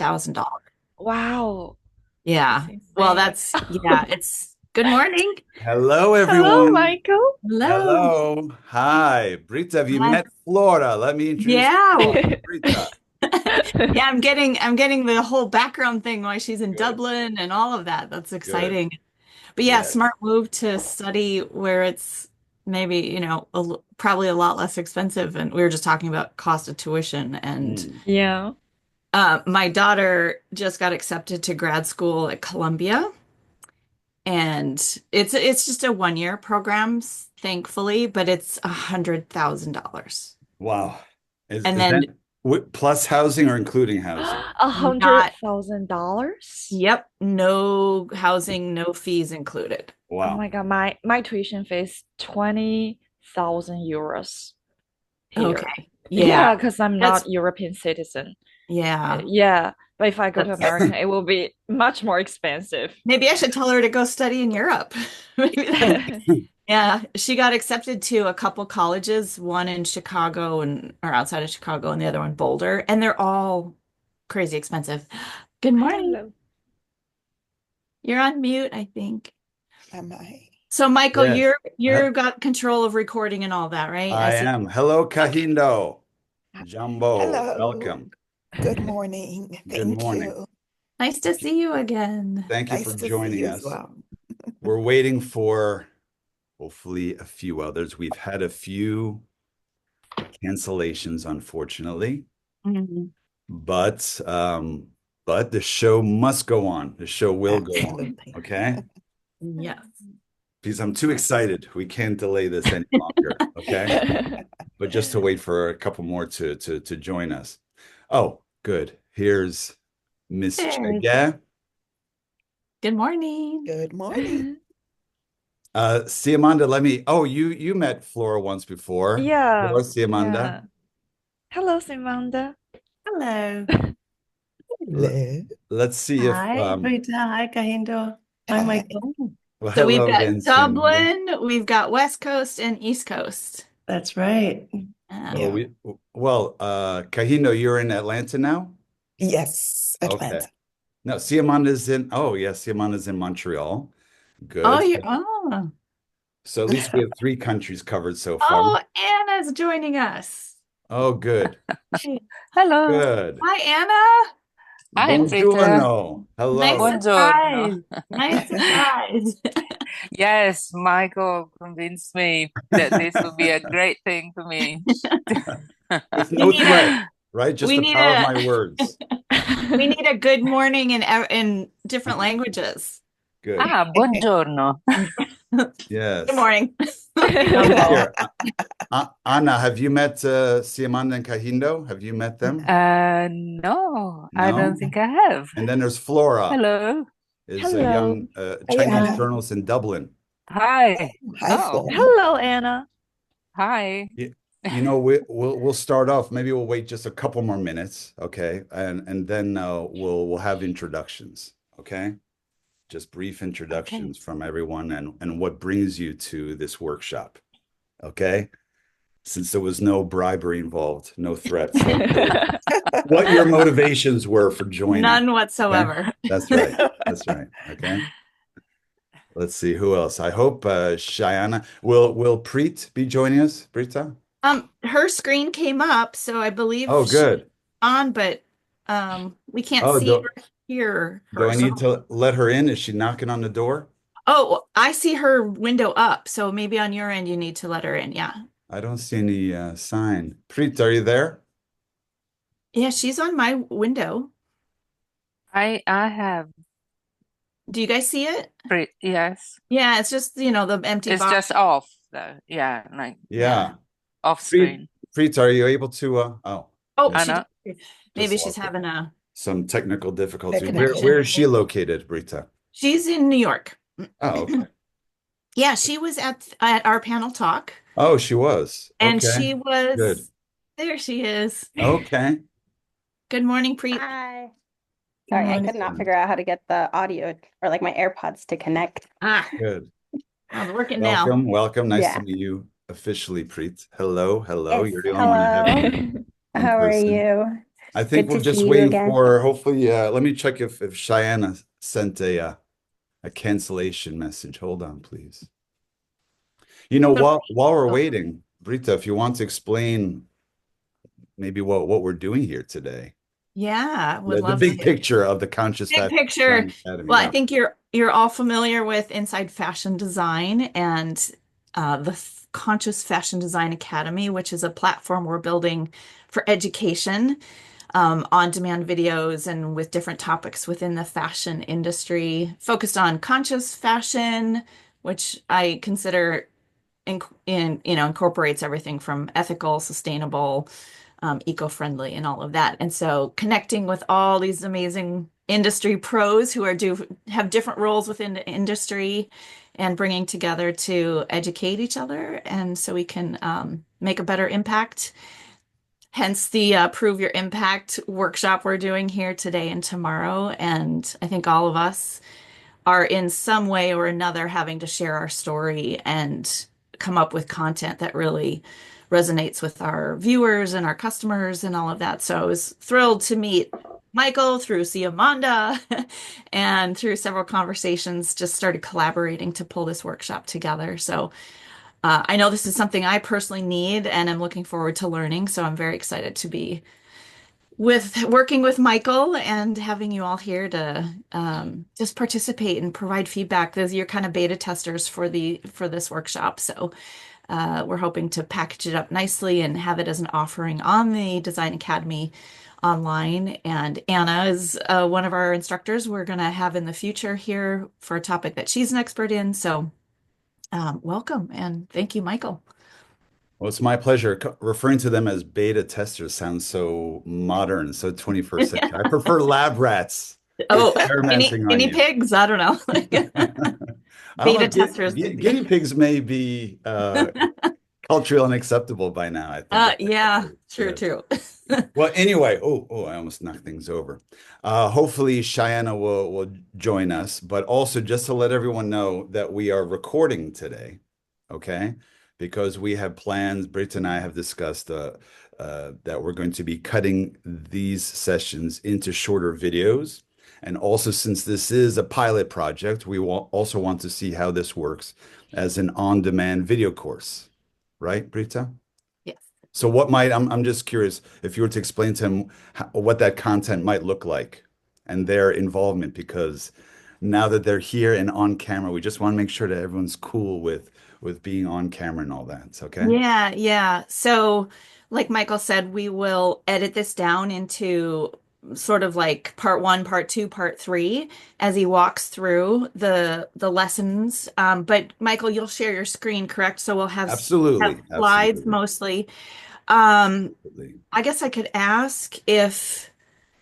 $100,000. Wow. Yeah. That's Well, insane. it's good morning. Hello, Hello, everyone. Michael. Hello. Hello. Hi. Brita, have you Hi. met Flora? Let me introduce Yeah. Flora. Brita. Yeah, I'm getting the whole background thing why she's in Good. Dublin and all of that. That's Good. exciting. But yeah, Yes. smart move to study where it's maybe, probably a lot less expensive. And we were just talking about cost of tuition. And Mm. Yeah. my daughter just got accepted to grad school at Columbia. And it's just a 1 year program, thankfully, but it's $100,000. Wow. And Is then that plus housing or including housing? A hundred not, thousand dollars? yep, no housing, no fees included. Oh Wow. my God, my tuition fee is 20,000 euros here. Okay. Yeah. Yeah, because I'm That's not European citizen. yeah. Yeah, but if I go to That's America, it will be much more expensive. maybe I should tell her to go study in Europe. Maybe that, yeah, she got accepted to a couple colleges, one in Chicago and or outside of Chicago and the other one Boulder, and they're all crazy expensive. Good morning. Hello. You're on mute, I think. Am I? So Michael, Yes. you're got control of recording and all that, right? I I see. am. Hello, Okay. Kahindo. Jumbo. Hello. Welcome. Good morning. Good Thank morning. you. Nice to see you again. Thank you for Nice to see joining you as us. well. We're waiting for hopefully a few others. We've had a few cancellations, unfortunately. Mhm. But the show must go on. The show will go on. Absolutely. Okay. Yes. Because I'm too excited. We can't delay this any longer. Okay. But just to wait for a couple more to join us. Oh, good. Here's Miss There. Chege. Good morning. Good morning. Siamanda, you met Flora once before. Yeah, Flora, Siamanda. yeah. Hello, Simanda. Hello. L- Hello. let's see if Hi, Rita. Hi, Kahindo. Hi, Hi. Michael. well, So we've hello got again, Siamanda. Dublin, we've got West Coast and East Coast. That's right. Well, Yeah. Kahino, you're in Atlanta now? Yes, Okay. Atlanta. No, Siamanda's in Montreal. Oh, Good. you oh. So at least we have three countries covered so far. Oh, Anna's joining us. Oh, good. Hello. Good. Hi, Anna. Hi, Peter. Buongiorno. Nice Hello. Buongiorno. surprise. Nice surprise. Yes, Michael convinced me that this would be a great thing for me. With We no need a threat, right? Just we the need power of a my words. we need a good morning in different languages. Good. Buongiorno. Good Yes. morning. Jumbo. Here, Anna, have you met Siamanda and Kahindo? Have you met them? No, I don't No? think I have. And then there's Flora, Hello. is a Hello. young Hey, Chinese Anna. journalist in Dublin. Hi. Hi, Oh, Flora. Hello, Anna. hi. We'll start off. Maybe we'll wait just a couple more minutes, okay? And then we'll have introductions, okay? Just brief Okay. introductions from everyone and what brings you to this workshop, okay? Since there was no bribery involved, no threats. What your motivations were for joining. None Okay? whatsoever. That's right. That's right. Okay. Let's see who else. I hope Shayana will Preet be joining us, Preeta? Her screen came up, so I believe Oh, she's good. on, but we can't Oh, see or hear do her. I need to let her in? Is she knocking on the door? Oh, I see her window up, so maybe on your end you need to let her in. Yeah. I don't see any sign. Preet, are you there? Yeah, she's on my window. I have Do you guys see it? yes. Yeah, it's just, the empty It's box. just off though. Yeah, like Yeah. off Preet, screen. Preet, are you able to Oh, yes, she Anna. maybe just she's lost it. having a Some technical difficulty. Where Technical. where is she located, Brita? she's in New York. Oh, okay. Yeah, she was at our panel talk Oh, she was. and Okay. she Good. was there she is. Okay. Good morning, Preet. Hi. Good Sorry, I morning. could not figure out how to get the audio or like my AirPods to connect. Good. Well, it's working now. Welcome. Welcome. Nice to Yeah. meet you officially, Preet. Hello. Hello. Yes. You're the only one I have Hello. in How are person. you? I think Good we're to just see you waiting again. for hopefully let me check if Cheyenne sent a cancellation message. Hold on, please. You know, while we're waiting, Brita, if you want to explain maybe what we're doing here today. Yeah, would The love to big hear. picture of the Conscious Big Fashion picture. Design Academy. Well, I Yeah. think you're all familiar with Inside Fashion Design and the Conscious Fashion Design Academy, which is a platform we're building for education, on-demand videos and with different topics within the fashion industry, focused on conscious fashion, which I consider incorporates everything from ethical, sustainable, eco-friendly, and all of that. And so connecting with all these amazing industry pros who have different roles within the industry and bringing together to educate each other, and so we can make a better impact. Hence the Prove Your Impact workshop we're doing here today and tomorrow. And I think all of us are in some way or another having to share our story and come up with content that really resonates with our viewers and our customers and all of that. So I was thrilled to meet Michael through Siamanda and through several conversations, just started collaborating to pull this workshop together. So I know this is something I personally need and I'm looking forward to learning. So I'm very excited to be with working with Michael and having you all here to just participate and provide feedback. Those you're kind of beta testers for this workshop. So we're hoping to package it up nicely and have it as an offering on the Design Academy online. And Anna is one of our instructors we're going to have in the future here for a topic that she's an expert in. So welcome and thank you, Michael. Well, it's my pleasure. Referring to them as beta testers sounds so modern, so 21st century. I prefer lab rats Oh, experimenting on guinea you. pigs? I don't know. I don't know. Beta testers. Guinea pigs may be culturally unacceptable by now, I think. Yeah, true, Yes. true. Well, anyway, I almost knocked things over. Hopefully, Cheyenne will join us, but also just to let everyone know that we are recording today, okay? Because we have plans, Britt and I have discussed that we're going to be cutting these sessions into shorter videos. And also, since this is a pilot project, we will also want to see how this works as an on-demand video course, right, Brita? Yes. So I'm just curious if you were to explain to him what that content might look like and their involvement, because now that they're here and on camera, we just want to make sure that everyone's cool with being on camera and all that. It's okay. Yeah, yeah. So, like Michael said, we will edit this down into sort of like part one, part two, part three as he walks through the lessons. But Michael, you'll share your screen, correct? So we'll have Absolutely. slides Absolutely. mostly. Um, Absolutely. I guess I could ask if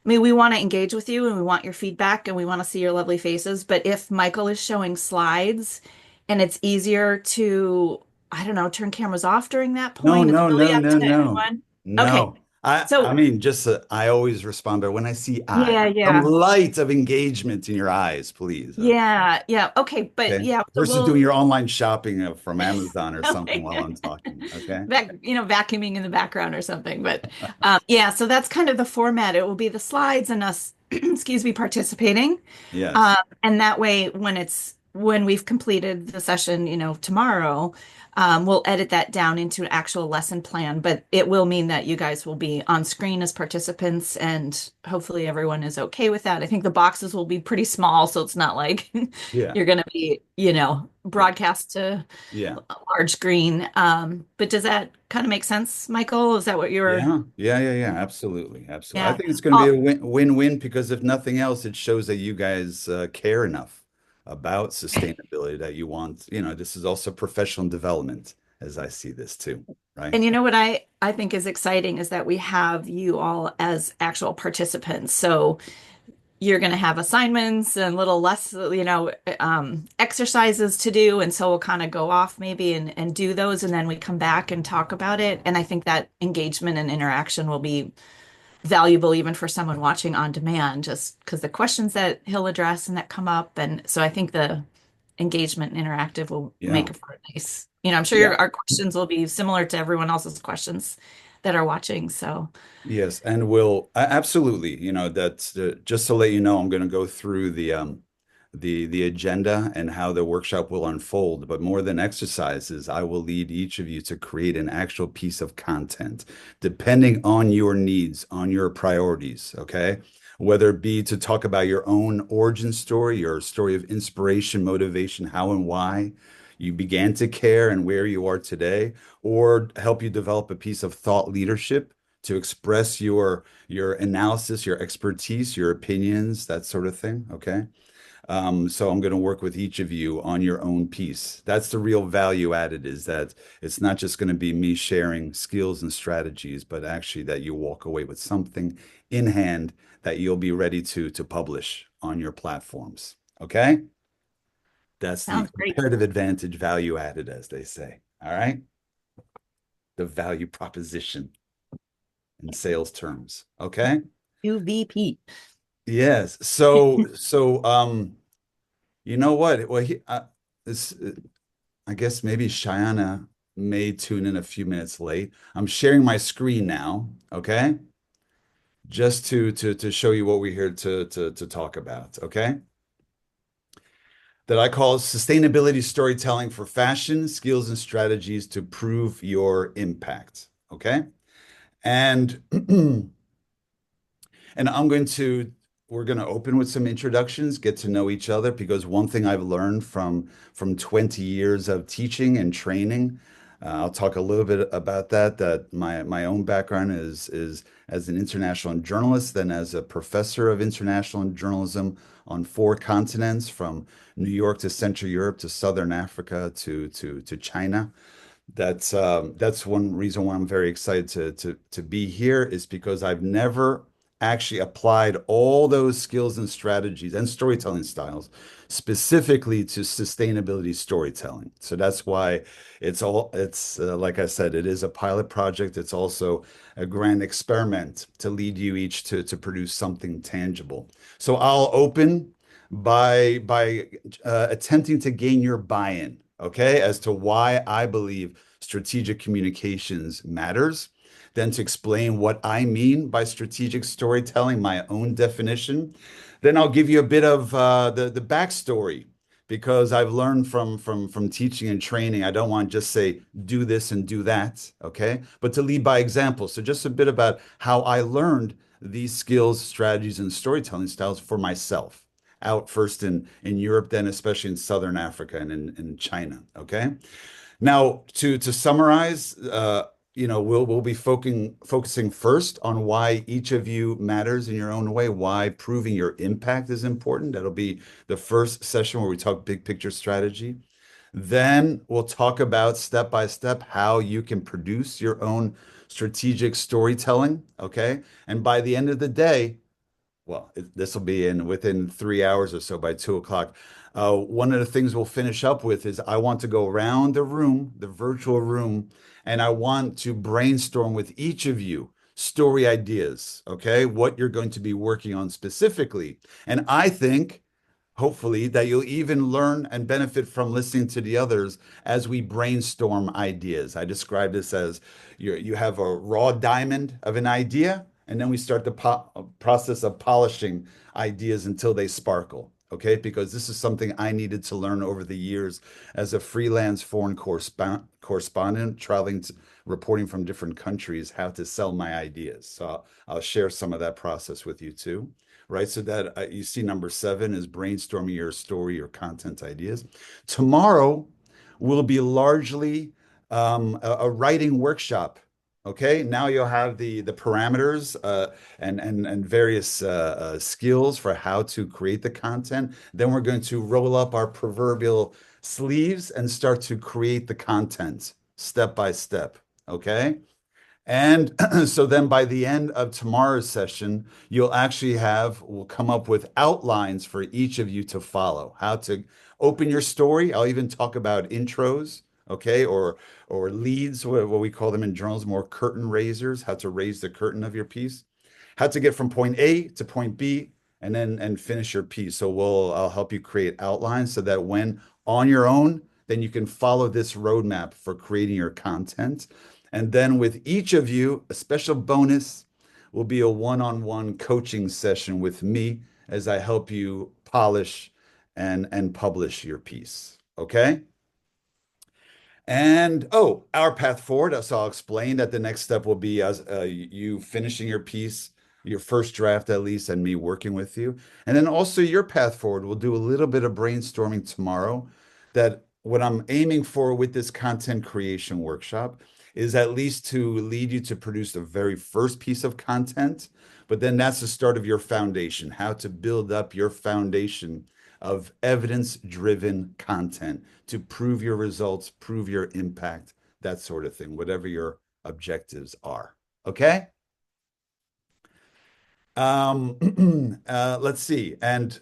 I mean, we want to engage with you and we want your feedback and we want to see your lovely faces. But if Michael is showing slides and it's easier to, I don't know, turn cameras off during that No, point, it's no, really no, up no, to no. everyone. Okay. No. I So, mean, just I always respond by when I see eyes, yeah, some yeah. light of engagement in your eyes, please. Yeah, yeah. Okay. But Okay. yeah, so Versus doing we'll, your online shopping from Amazon or oh something my while I'm God. talking. Okay. Vacuuming in the background or something. But yeah, so that's kind of the format. It will be the slides and us, excuse me, participating. Yes. And that way, when we've completed the session, tomorrow, we'll edit that down into an actual lesson plan. But it will mean that you guys will be on screen as participants, and hopefully everyone is okay with that. I think the boxes will be pretty small, so it's not like Yeah. you're going to be, Yeah. broadcast to Yeah. a large screen. But does that kind of make sense, Michael? Is that what you're? Yeah. Absolutely. Absolutely. I Yeah. think it's going to be Oh, a win-win because if nothing else, it shows that you guys care enough about sustainability that you want, this is also professional development as I see this too, right? and you know what I think is exciting is that we have you all as actual participants. So you're going to have assignments and little less, exercises to do. And so we'll kind of go off maybe and do those. And then we come back and talk about it. And I think that engagement and interaction will be valuable even for someone watching on demand, just because the questions that he'll address and that come up. And so I think the engagement and interactive will Yeah. make it for a nice, I'm sure Yeah. our questions will be similar to everyone else's questions. that are watching. So Yes, and absolutely, that's just to let you know, I'm going to go through the agenda and how the workshop will unfold. But more than exercises, I will lead each of you to create an actual piece of content, depending on your needs, on your priorities, okay? Whether it be to talk about your own origin story, your story of inspiration, motivation, how and why you began to care and where you are today, or help you develop a piece of thought leadership to express your analysis, your expertise, your opinions, that sort of thing. Okay. So I'm going to work with each of you on your own piece. That's the real value added, is that it's not just going to be me sharing skills and strategies, but actually that you walk away with something in hand that you'll be ready to publish on your platforms. Okay. That's the sounds great. comparative advantage value added, as they say. All right. The value proposition in sales terms. Okay. UVP. Yes. So, you know what? Well, this, I guess maybe Cheyenne may tune in a few minutes late. I'm sharing my screen now. Okay. Just to show you what we're here to talk about. Okay. That I call sustainability storytelling for fashion, skills, and strategies to prove your impact. Okay. And And we're going to open with some introductions, get to know each other, because one thing I've learned from 20 years of teaching and training, I'll talk a little bit about that my own background is as an international journalist, then as a professor of international journalism on 4 continents, from New York to Central Europe to Southern Africa to China. That's one reason why I'm very excited to be here, is because I've never actually applied all those skills and strategies and storytelling styles specifically to sustainability storytelling. So that's why it's like I said, it is a pilot project. It's also a grand experiment to lead you each to produce something tangible. So I'll open by attempting to gain your buy-in, okay, as to why I believe strategic communications matters. Then to explain what I mean by strategic storytelling, my own definition. Then I'll give you a bit of the backstory, because I've learned from teaching and training. I don't want to just say do this and do that, okay, but to lead by example. So just a bit about how I learned these skills, strategies, and storytelling styles for myself, out first in Europe, then especially in Southern Africa and in China. Okay. Now, to summarize, we'll be focusing first on why each of you matters in your own way, why proving your impact is important. That'll be the first session where we talk big picture strategy. Then we'll talk about step by step how you can produce your own strategic storytelling. Okay. And by the end of the day, well, this will be within 3 hours or so, by 2 o'clock. One of the things we'll finish up with is I want to go around the room, the virtual room, and I want to brainstorm with each of you story ideas, okay? What you're going to be working on specifically. And I think, hopefully, that you'll even learn and benefit from listening to the others as we brainstorm ideas. I describe this as you have a raw diamond of an idea, and then we start the process of polishing ideas until they sparkle. Okay, because this is something I needed to learn over the years as a freelance foreign correspondent, reporting from different countries, how to sell my ideas. So I'll share some of that process with you too, right? So that you see number 7 is brainstorming your story, your content ideas. Tomorrow will be largely a writing workshop. Okay, now you'll have the parameters and various skills for how to create the content. Then we're going to roll up our proverbial sleeves and start to create the content step by step. Okay. And so then by the end of tomorrow's session, we'll come up with outlines for each of you to follow, how to open your story. I'll even talk about intros, okay, or leads, what we call them in journalism, more curtain raisers, how to raise the curtain of your piece, how to get from point A to point B, and finish your piece. So I'll help you create outlines so that when on your own, then you can follow this roadmap for creating your content. And then with each of you, a special bonus will be a one-on-one coaching session with me as I help you polish and publish your piece. Okay? And oh, our path forward. So I'll explain that the next step will be as you finishing your piece, your first draft at least, and me working with you. And then also your path forward. We'll do a little bit of brainstorming tomorrow. That what I'm aiming for with this content creation workshop is at least to lead you to produce the very first piece of content. But then that's the start of your foundation, how to build up your foundation of evidence-driven content to prove your results, prove your impact, that sort of thing, whatever your objectives are. Okay? Let's see. And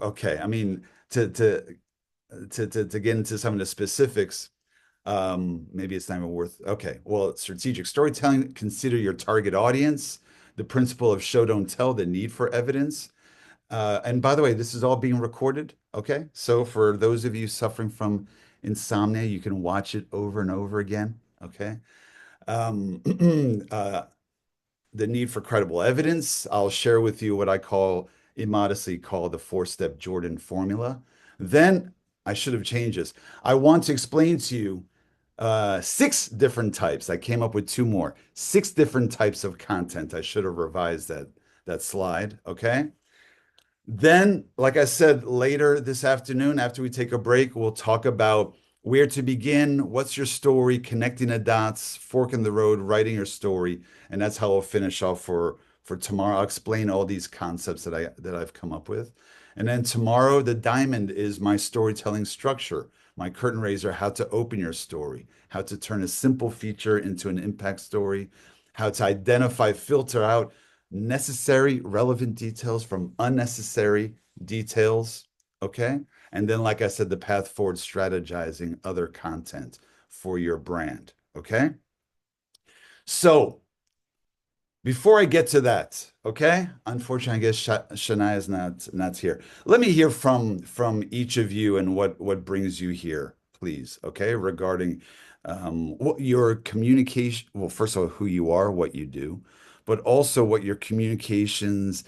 okay, I mean, to get into some of the specifics, maybe it's not even worth. Okay, well, strategic storytelling, consider your target audience, the principle of show, don't tell, the need for evidence. And by the way, this is all being recorded. Okay. So for those of you suffering from insomnia, you can watch it over and over again. Okay. Um, uh, the need for credible evidence. I'll share with you what I call immodestly call the four-step Jordan formula. Then I should have changed this. I want to explain to you six different types. I came up with two more. Six different types of content. I should have revised that slide. Okay. Then, like I said, later this afternoon, after we take a break, we'll talk about where to begin, what's your story, connecting the dots, fork in the road, writing your story, and that's how I'll finish off for tomorrow. I'll explain all these concepts that I've come up with. And then tomorrow, the diamond is my storytelling structure, my curtain raiser, how to open your story, how to turn a simple feature into an impact story, how to identify, filter out necessary, relevant details from unnecessary details. Okay. And then, like I said, the path forward, strategizing other content for your brand. Okay. So before I get to that, okay, unfortunately, I guess Shania is not here. Let me hear from each of you and what brings you here, please. Okay, regarding what your communication. Well, first of all, who you are, what you do, but also what your communications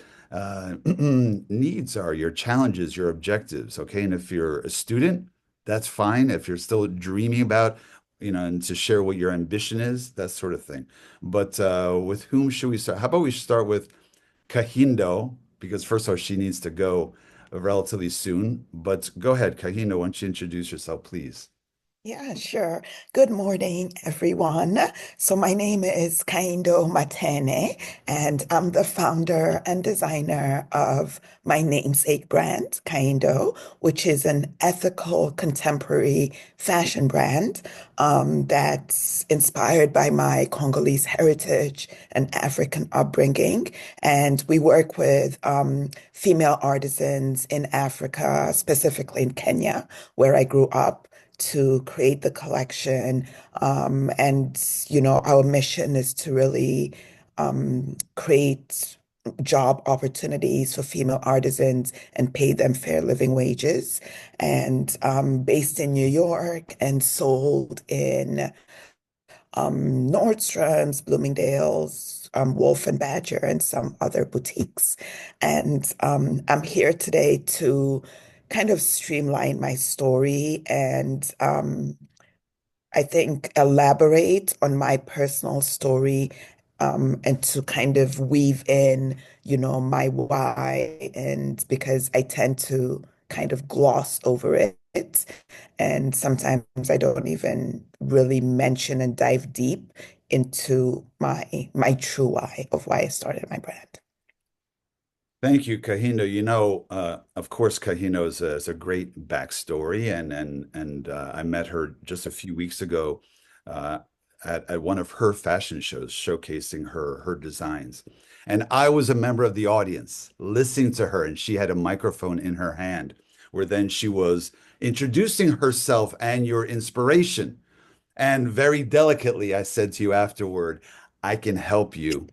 needs are, your challenges, your objectives. Okay, and if you're a student, that's fine. If you're still dreaming about, and to share what your ambition is, that sort of thing. But with whom should we start? How about we start with Kahindo, because first of all, she needs to go relatively soon. But go ahead, Kahindo, why don't you introduce yourself, please? Yeah, sure. Good morning, everyone. So my name is Kaindo Matene, and I'm the founder and designer of my namesake brand, Kaindo, which is an ethical contemporary fashion brand that's inspired by my Congolese heritage and African upbringing. And we work with female artisans in Africa, specifically in Kenya, where I grew up to create the collection. Our mission is to really create job opportunities for female artisans and pay them fair living wages. And based in New York and sold in Nordstrom's, Bloomingdale's, Wolf and Badger, and some other boutiques. And I'm here today to kind of streamline my story and I think elaborate on my personal story and to kind of weave in, my why. And because I tend to kind of gloss over it. And sometimes I don't even really mention and dive deep into my true why of why I started my brand. Thank you, Kahino. Of course, Kahino is a great backstory, and I met her just a few weeks ago uh, at one of her fashion shows, showcasing her designs. And I was a member of the audience, listening to her, and she had a microphone in her hand, where then she was introducing herself and your inspiration. And very delicately, I said to you afterward, I can help you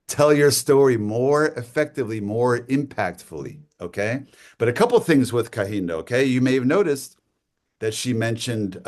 tell your story more effectively, more impactfully. Okay. But a couple things with Kahindo. Okay. You may have noticed that she mentioned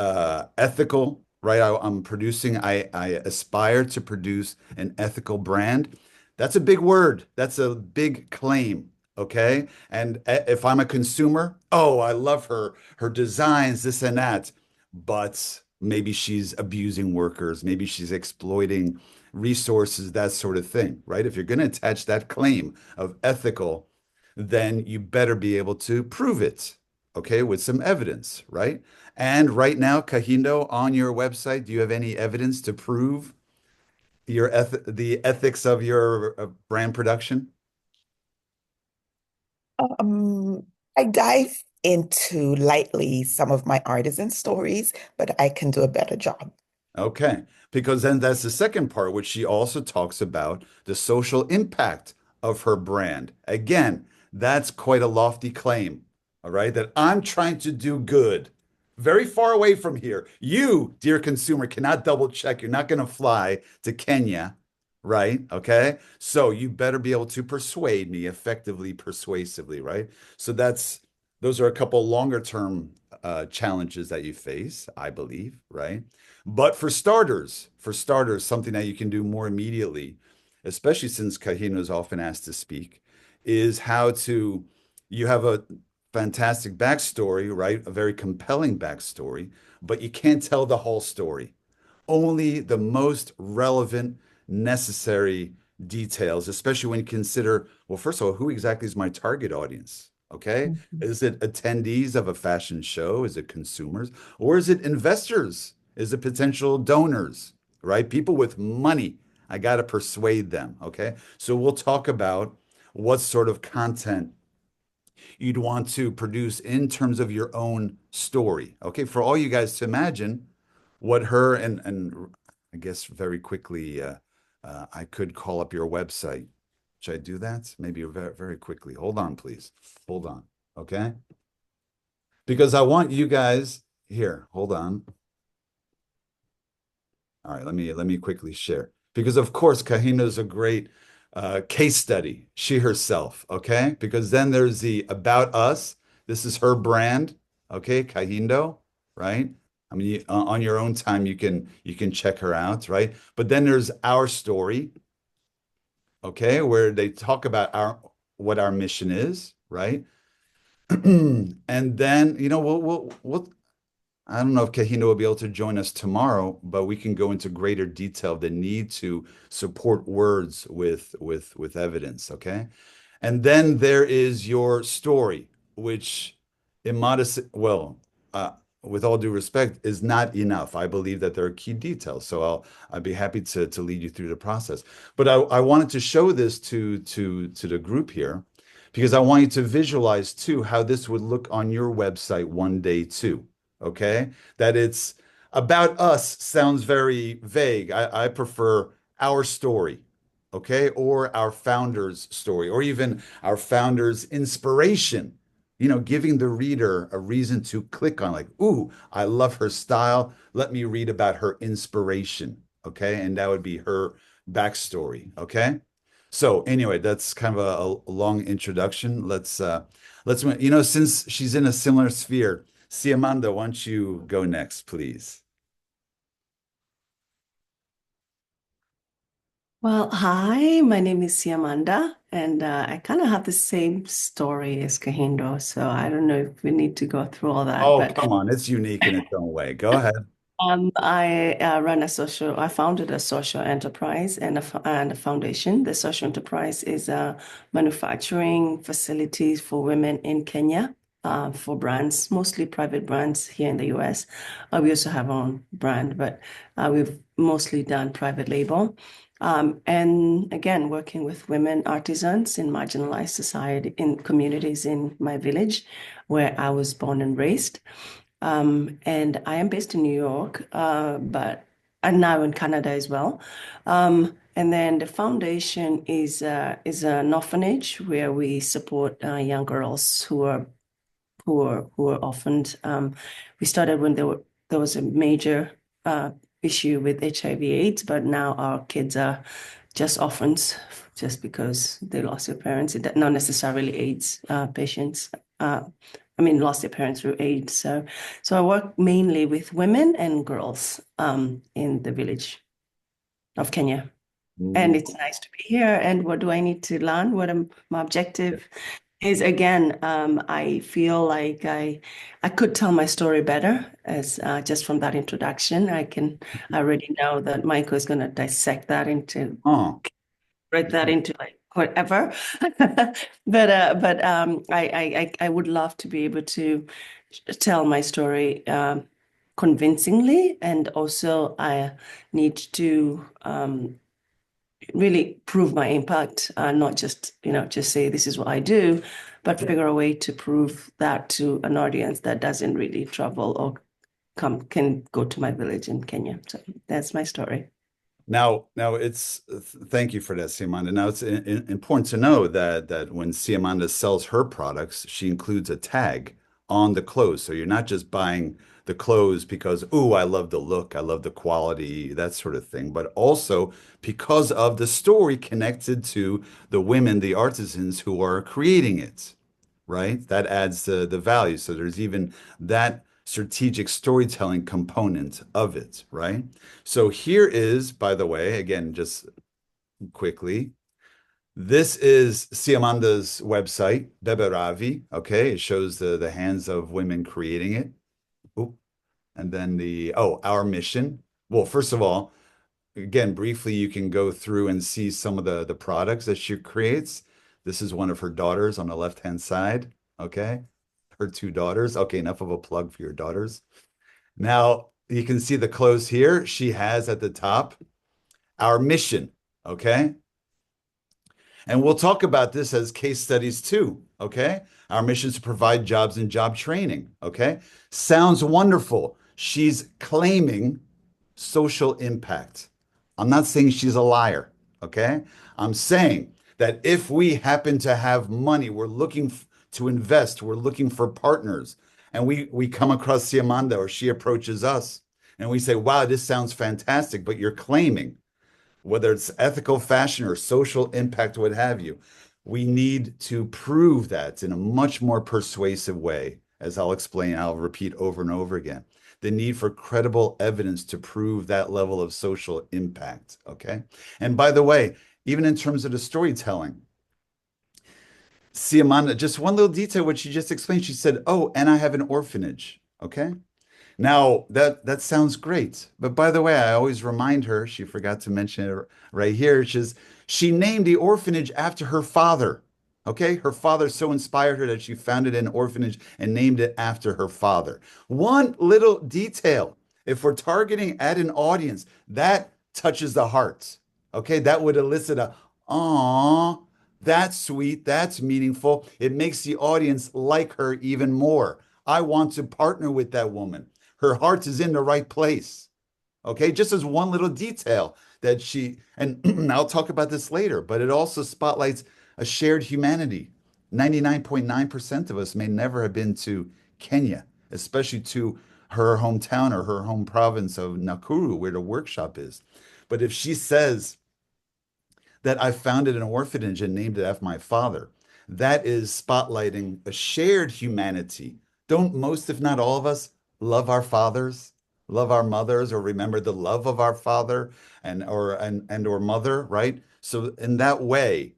ethical, right? I aspire to produce an ethical brand. That's a big word. That's a big claim. Okay. And if I'm a consumer, oh, I love her designs, this and that. But maybe she's abusing workers. Maybe she's exploiting resources, that sort of thing, right? If you're going to attach that claim of ethical, then you better be able to prove it, okay, with some evidence, right? And right now, Kahindo, on your website, do you have any evidence to prove the ethics of your brand production? Um, I dive into lightly some of my artisan stories, but I can do a better job. Okay, because then that's the second part, which she also talks about the social impact of her brand. Again, that's quite a lofty claim, all right? That I'm trying to do good, very far away from here. You, dear consumer, cannot double check. You're not going to fly to Kenya, right? Okay, so you better be able to persuade me effectively, persuasively, right? So those are a couple longer term challenges that you face, I believe, right? But for starters, something that you can do more immediately, especially since Kahino is often asked to speak, is you have a fantastic backstory, right? A very compelling backstory, but you can't tell the whole story. Only the most relevant, necessary details, especially when you consider, well, first of all, who exactly is my target audience? Okay. Mhm. Is it attendees of a fashion show? Is it consumers? Or is it investors? Is it potential donors, right? People with money. I got to persuade them. Okay. So we'll talk about what sort of content you'd want to produce in terms of your own story. Okay. For all you guys to imagine what her and I guess very quickly, I could call up your website. Should I do that? Maybe very, very quickly. Hold on, please. Hold on. Okay. Because I want you guys here. Hold on. All right, let me quickly share. Because of course, Kahina is a great case study, she herself, okay? Because then there's the about us. This is her brand, okay? Kahindo, right? I mean, on your own time, you can check her out, right? But then there's our story, okay, where they talk about our what our mission is, right? And then, we'll I don't know if Kahina will be able to join us tomorrow, but we can go into greater detail the need to support words with evidence, okay? And then there is your story, which well, uh, with all due respect, is not enough. I believe that there are key details, so I'd be happy to lead you through the process. But I wanted to show this to the group here because I want you to visualize too how this would look on your website one day too. Okay, that it's about us sounds very vague. I prefer our story, okay, or our founder's story, or even our founder's inspiration. Giving the reader a reason to click on, like, ooh, I love her style. Let me read about her inspiration, okay, and that would be her backstory, okay. So anyway, that's kind of a long introduction. Since she's in a similar sphere, Siamanda, why don't you go next, please? Well, hi, my name is Siamanda, and I kind of have the same story as Kahindo, so I don't know if we need to go through all that, Oh, but come on. It's unique in its own way. Go ahead. I founded a social enterprise and a foundation. The social enterprise is manufacturing facilities for women in Kenya, for brands, mostly private brands here in the US. We also have our own brand, but we've mostly done private label. And again, working with women artisans in marginalized society, in communities in my village where I was born and raised. And I am based in New York, but I'm now in Canada as well. And then the foundation is an orphanage where we support young girls who are orphaned. We started when there was a major issue with HIV/AIDS, but now our kids are just orphans just because they lost their parents. Not necessarily AIDS patients. lost their parents through AIDS. So I work mainly with women and girls in the village of Kenya. And it's nice to be here. And what do I need to learn? My objective is, again, I feel like I could tell my story better as just from that introduction. I already know that Michael is going to dissect that into Oh, write that into like whatever. I would love to be able to tell my story convincingly, and also I need to really prove my impact, not just just say this is what I do, but figure a way to prove that to an audience that doesn't really travel or can go to my village in Kenya. So that's my story. now it's thank you for that, Siamanda. Now it's important to know that when Siamanda sells her products, she includes a tag on the clothes. So you're not just buying the clothes because, ooh, I love the look, I love the quality, that sort of thing, but also because of the story connected to the women, the artisans who are creating it, right? That adds the value. So there's even that strategic storytelling component of it, right? So here is, by the way, again, just quickly, this is Siamanda's website, Beberavi. Okay, it shows the hands of women creating it. Oop. And then our mission. Well, first of all, again, briefly, you can go through and see some of the products that she creates. This is one of her daughters on the left-hand side. Okay, her two daughters. Okay, enough of a plug for your daughters. Now you can see the clothes here. She has at the top our mission. Okay. And we'll talk about this as case studies too. Okay. Our mission is to provide jobs and job training. Okay. Sounds wonderful. She's claiming social impact. I'm not saying she's a liar. Okay. I'm saying that if we happen to have money, we're looking to invest, we're looking for partners, and we come across Siamanda or she approaches us and we say, wow, this sounds fantastic, but you're claiming whether it's ethical fashion or social impact, what have you. We need to prove that in a much more persuasive way, as I'll explain, I'll repeat over and over again. The need for credible evidence to prove that level of social impact. Okay. And by the way, even in terms of the storytelling, Siamanda, just one little detail, which she just explained. She said, oh, and I have an orphanage. Okay. Now that sounds great, but by the way, I always remind her, she forgot to mention it right here. She named the orphanage after her father. Okay, her father so inspired her that she founded an orphanage and named it after her father. One little detail, if we're targeting at an audience, that touches the heart. Okay, that would elicit a, "Aw, that's sweet, that's meaningful." It makes the audience like her even more. I want to partner with that woman. Her heart is in the right place. Okay, just as one little detail that and I'll talk about this later, but it also spotlights a shared humanity. 99.9% of us may never have been to Kenya, especially to her hometown or her home province of Nakuru, where the workshop is. But if she says that I founded an orphanage and named it after my father, that is spotlighting a shared humanity. Don't most, if not all of us, love our fathers, love our mothers, or remember the love of our father and or mother, right? So in that way,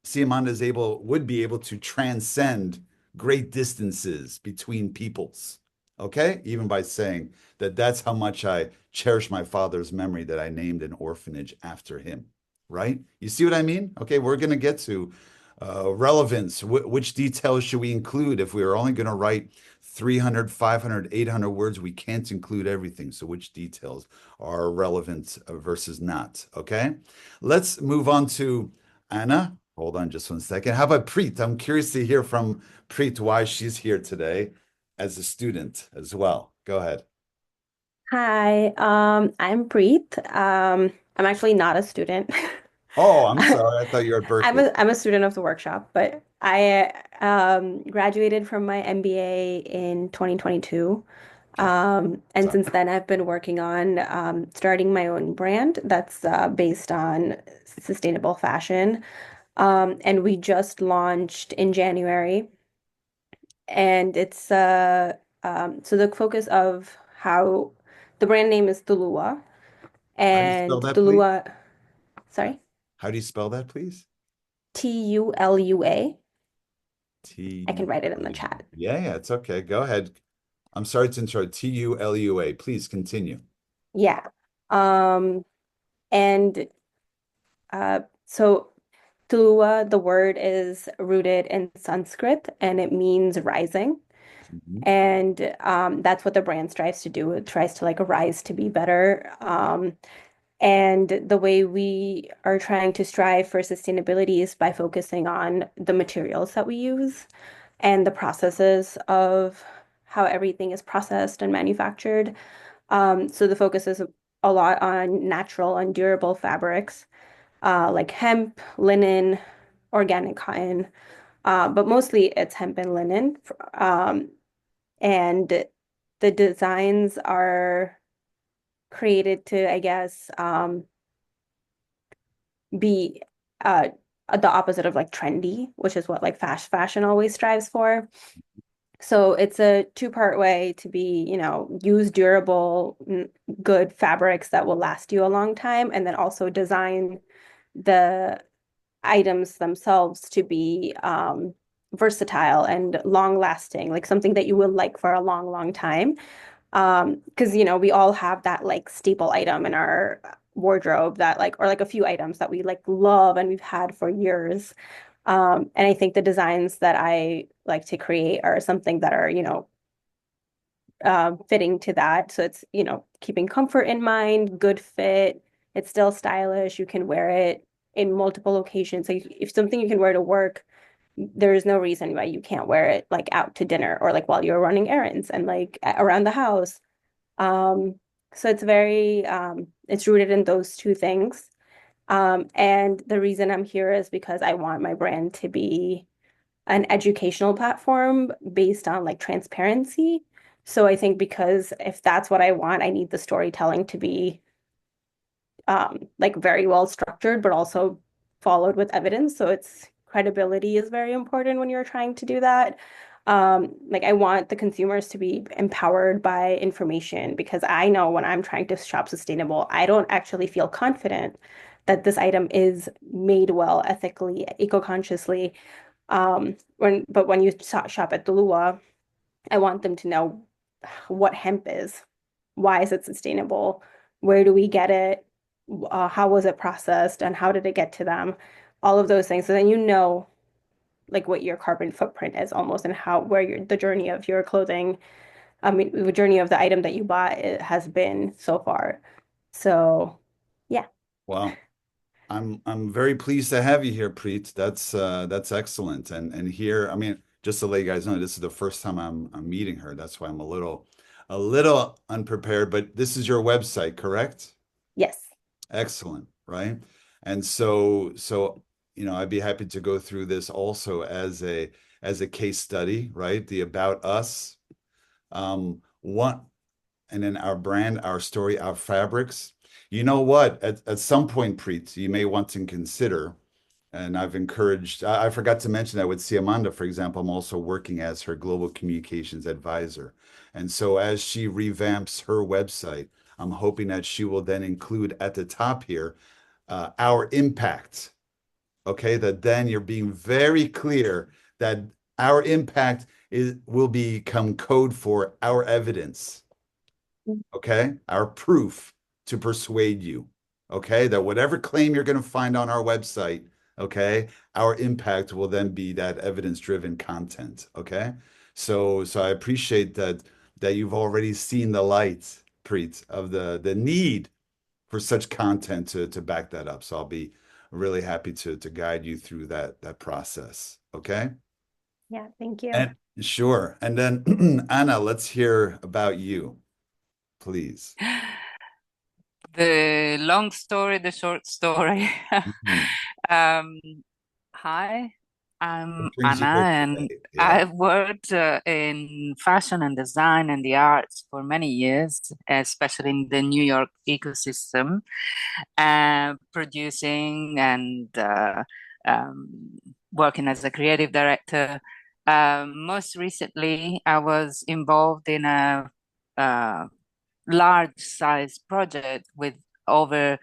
Siamanda would be able to transcend great distances between peoples. Okay, even by saying that that's how much I cherish my father's memory that I named an orphanage after him. Right? You see what I mean? Okay, we're going to get to relevance. Which details should we include? If we are only going to write 300, 500, 800 words, we can't include everything. So which details are relevant versus not? Okay, let's move on to Anna. Hold on just one second. How about Preet? I'm curious to hear from Preet why she's here today as a student as well. Go ahead. Hi, I'm Preet. I'm actually not a student. Oh, I'm sorry. I thought you were at I'm Berkeley. a student of the workshop, but I graduated from my MBA in 2022. And Sorry. since then, I've been working on starting my own brand that's based on sustainable fashion. And we just launched in January. and it's so the focus of how the brand name is Tulua, How do you spell and that, please? Tulua, sorry, How do you spell that, please? Tulua. T I can U write it in L the U. chat. Yeah, yeah, it's okay. Go ahead. I'm sorry to interrupt. Tulua. Please continue. Yeah. Um, and so Tulua, the word is rooted in Sanskrit and it means rising. Mhm. And that's what the brand strives to do. It tries to like rise to be better. And the way we are trying to strive for sustainability is by focusing on the materials that we use and the processes of how everything is processed and manufactured. So the focus is a lot on natural and durable fabrics, like hemp, linen, organic cotton, but mostly it's hemp and linen. And the designs are created to, I guess, be uh the opposite of like trendy, which is what like fast fashion always strives for. So it's a two-part way to be, use durable, good fabrics that will last you a long time, and then also design the items themselves to be versatile and long-lasting, like something that you will like for a long, long time. Because we all have that like staple item in our wardrobe that like, or like a few items that we like love and we've had for years. And I think the designs that I like to create are something that are, fitting to that. So it's, keeping comfort in mind, good fit. It's still stylish. You can wear it in multiple locations. Like if something you can wear to work, there is no reason why you can't wear it like out to dinner or like while you're running errands and like around the house. Um, so it's rooted in those two things. And the reason I'm here is because I want my brand to be an educational platform based on like transparency. So I think because if that's what I want, I need the storytelling to be like very well structured, but also followed with evidence. So its credibility is very important when you're trying to do that. Like I want the consumers to be empowered by information because I know when I'm trying to shop sustainable, I don't actually feel confident that this item is made well, ethically, eco-consciously. When you shop at Dulua, I want them to know what hemp is. Why is it sustainable? Where do we get it? How was it processed and how did it get to them? All of those things. So then like what your carbon footprint is almost and the journey of your clothing, I mean, the journey of the item that you bought it has been so far. So yeah. Wow. I'm very pleased to have you here, Preet. That's excellent. And here, I mean, just to let you guys know, this is the first time I'm meeting her. That's why I'm a little unprepared, but this is your website, correct? Yes. Excellent, right? And so, I'd be happy to go through this also as a case study, right? The about us, one, and then our brand, our story, our fabrics. You know what? At some point, Preet, you may want to consider, and I've encouraged, I forgot to mention that with Siamanda, for example, I'm also working as her global communications advisor. And so as she revamps her website, I'm hoping that she will then include at the top here our impact. Okay, that then you're being very clear that our impact will become code for our evidence. Okay, our proof to persuade you. Okay, that whatever claim you're going to find on our website, okay, our impact will then be that evidence-driven content. Okay, so I appreciate that you've already seen the light, Preet, of the need for such content to back that up. So I'll be really happy to guide you through that process. Okay. Yeah, thank you. And sure. And then Anna, let's hear about you, please. The long story, the short story. Mhm. Um, Hi, I'm What brings you Anna, here and today? Yeah. I've worked in fashion and design and the arts for many years, especially in the New York ecosystem, producing and um, working as a creative director. Most recently, I was involved in a uh, large size project with over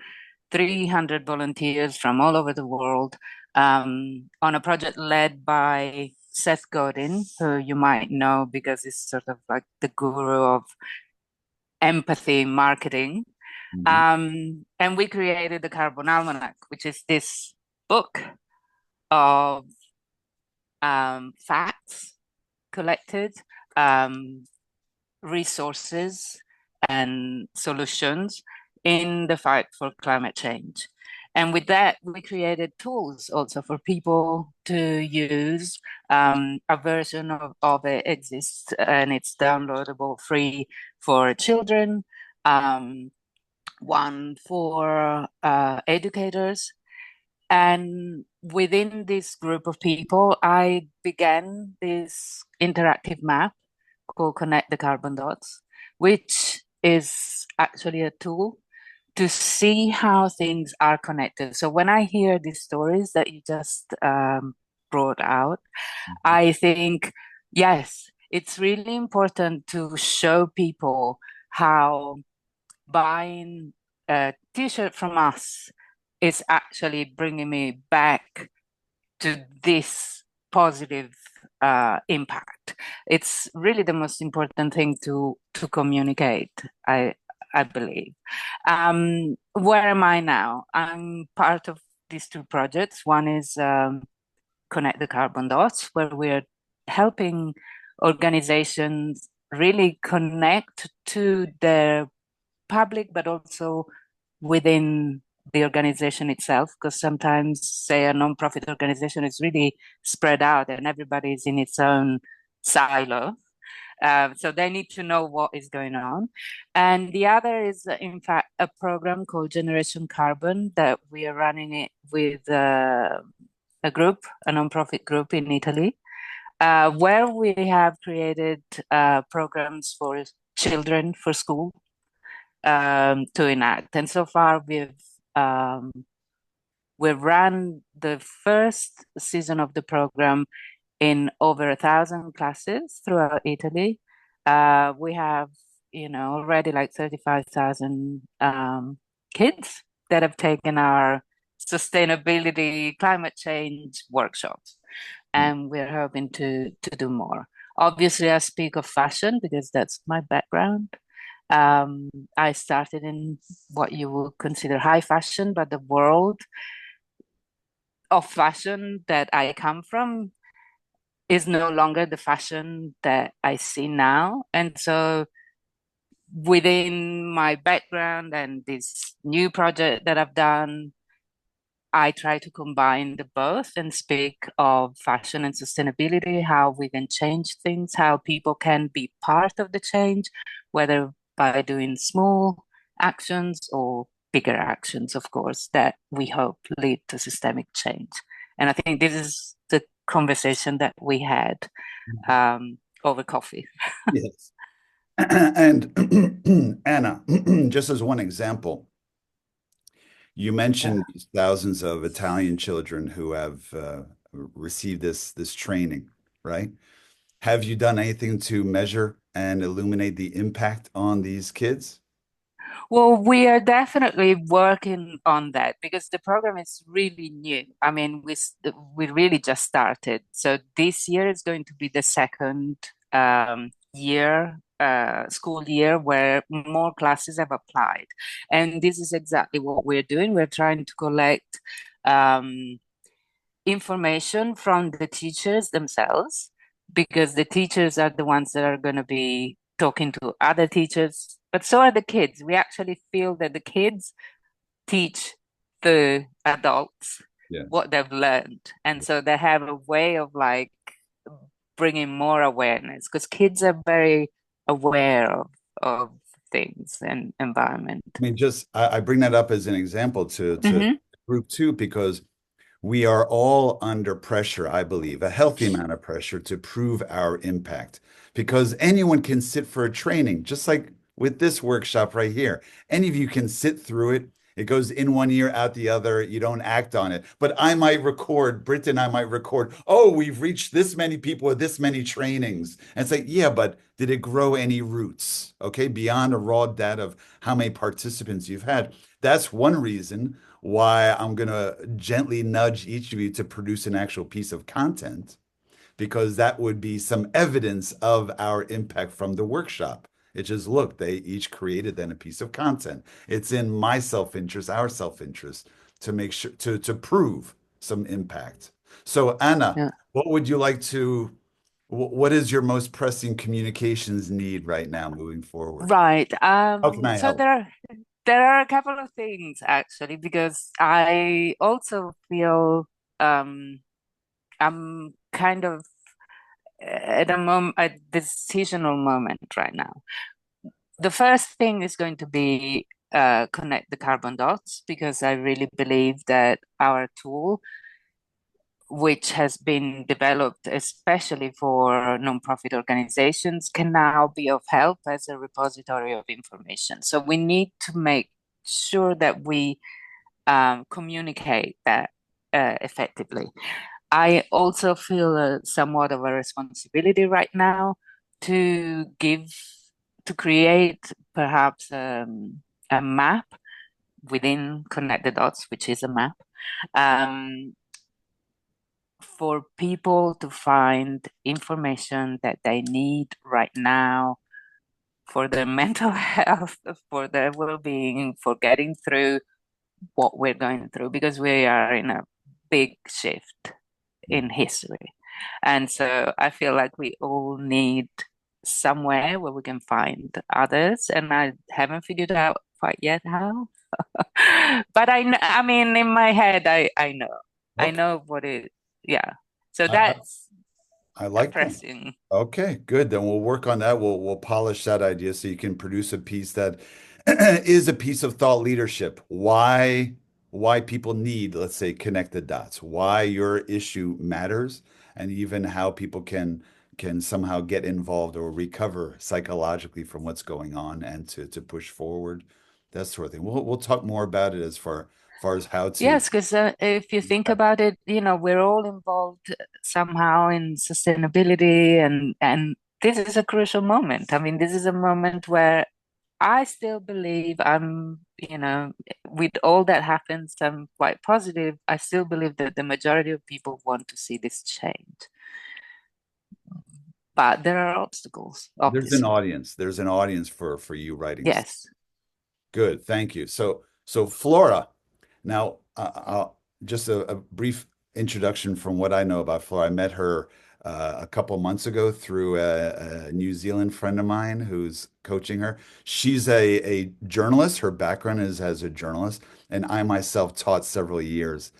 300 volunteers from all over the world on a project led by Seth Godin, who you might know because he's sort of like the guru of empathy marketing. Mhm. And we created the Carbon Almanac, which is this book of facts collected, um, resources, and solutions in the fight for climate change. And with that, we created tools also for people to use. A version of it exists and it's downloadable free for children, one for educators. And within this group of people, I began this interactive map called Connect the Carbon Dots, which is actually a tool to see how things are connected. So when I hear these stories that you just brought out, I think, yes, it's really important to show people how buying a t-shirt from us is actually bringing me back to this positive impact. It's really the most important thing to communicate, I believe. Where am I now? I'm part of these two projects. One is Connect the Carbon Dots, where we're helping organizations really connect to their public, but also within the organization itself, because sometimes, say, a nonprofit organization is really spread out and everybody is in its own silo. So they need to know what is going on. And the other is, in fact, a program called Generation Carbon that we are running it with a group, a nonprofit group in Italy, where we have created programs for children for school to enact. And so far, we've run the first season of the program in over 1,000 classes throughout Italy. We have, already like 35,000 kids that have taken our sustainability climate change workshops, and we're hoping to do more. Obviously, I speak of fashion because that's my background. I started in what you would consider high fashion, but the world of fashion that I come from is no longer the fashion that I see now. And so within my background and this new project that I've done, I try to combine the both and speak of fashion and sustainability, how we can change things, how people can be part of the change, whether by doing small actions or bigger actions, of course, that we hope lead to systemic change. And I think this is the conversation that we had over coffee. Yes. And Anna, just as one example, you mentioned these thousands of Italian children who have received this training, right? Have you done anything to measure and illuminate the impact on these kids? Well, we are definitely working on that because the program is really new. I mean, we really just started. So this year is going to be the second school year where more classes have applied. And this is exactly what we're doing. We're trying to collect information from the teachers themselves because the teachers are the ones that are going to be talking to other teachers, but so are the kids. We actually feel that the kids teach the adults Yeah. what they've learned. And so they have a way of like bringing more awareness because kids are very aware of things and environment. I mean, I bring that up as an example to group two because we are all under pressure, I believe, a healthy amount of pressure to prove our impact because anyone can sit for a training, just like with this workshop right here. Any of you can sit through it. It goes in one ear, out the other. You don't act on it. But I might record, Britt and I might record, oh, we've reached this many people with this many trainings. And it's like, yeah, but did it grow any roots? Okay, beyond a raw data of how many participants you've had. That's one reason why I'm going to gently nudge each of you to produce an actual piece of content, because that would be some evidence of our impact from the workshop. It's just, look, they each created then a piece of content. It's in my self-interest, our self-interest, to make sure to prove some impact. So Anna, Yeah. what would you like to, what is your most pressing communications need right now moving forward? Right. How can I So help? there are a couple of things actually, because I also feel um I'm kind of at a decisional moment right now. The first thing is going to be connect the carbon dots, because I really believe that our tool, which has been developed especially for nonprofit organizations, can now be of help as a repository of information. So we need to make sure that we communicate that effectively. I also feel somewhat of a responsibility right now to create perhaps a map within Connect the Dots, which is a map, um, for people to find information that they need right now for their mental health, for their well-being, for getting through what we're going through, because we are in a big shift in history. And so I feel like we all need somewhere where we can find others, and I haven't figured out quite yet how. But I mean, in my head, I know. I Okay. know what it, yeah. So I, that's I a like that. pressing. Okay, good. Then we'll work on that. We'll polish that idea so you can produce a piece that is a piece of thought leadership. Why people need, let's say, connect the dots, why your issue matters, and even how people can somehow get involved or recover psychologically from what's going on and to push forward, that sort of thing. We'll talk more about it as far as how to. Yes, because if you think about it, we're all involved somehow in sustainability, and this is a crucial moment. I mean, this is a moment where I still believe with all that happens, I'm quite positive. I still believe that the majority of people want to see this change. But there are obstacles, There's an obviously. audience. There's an audience for you writing. Yes. Good, thank you. So Flora, now just a brief introduction from what I know about Flora. I met her a couple months ago through a New Zealand friend of mine who's coaching her. She's a journalist. Her background is as a journalist, and I myself taught several years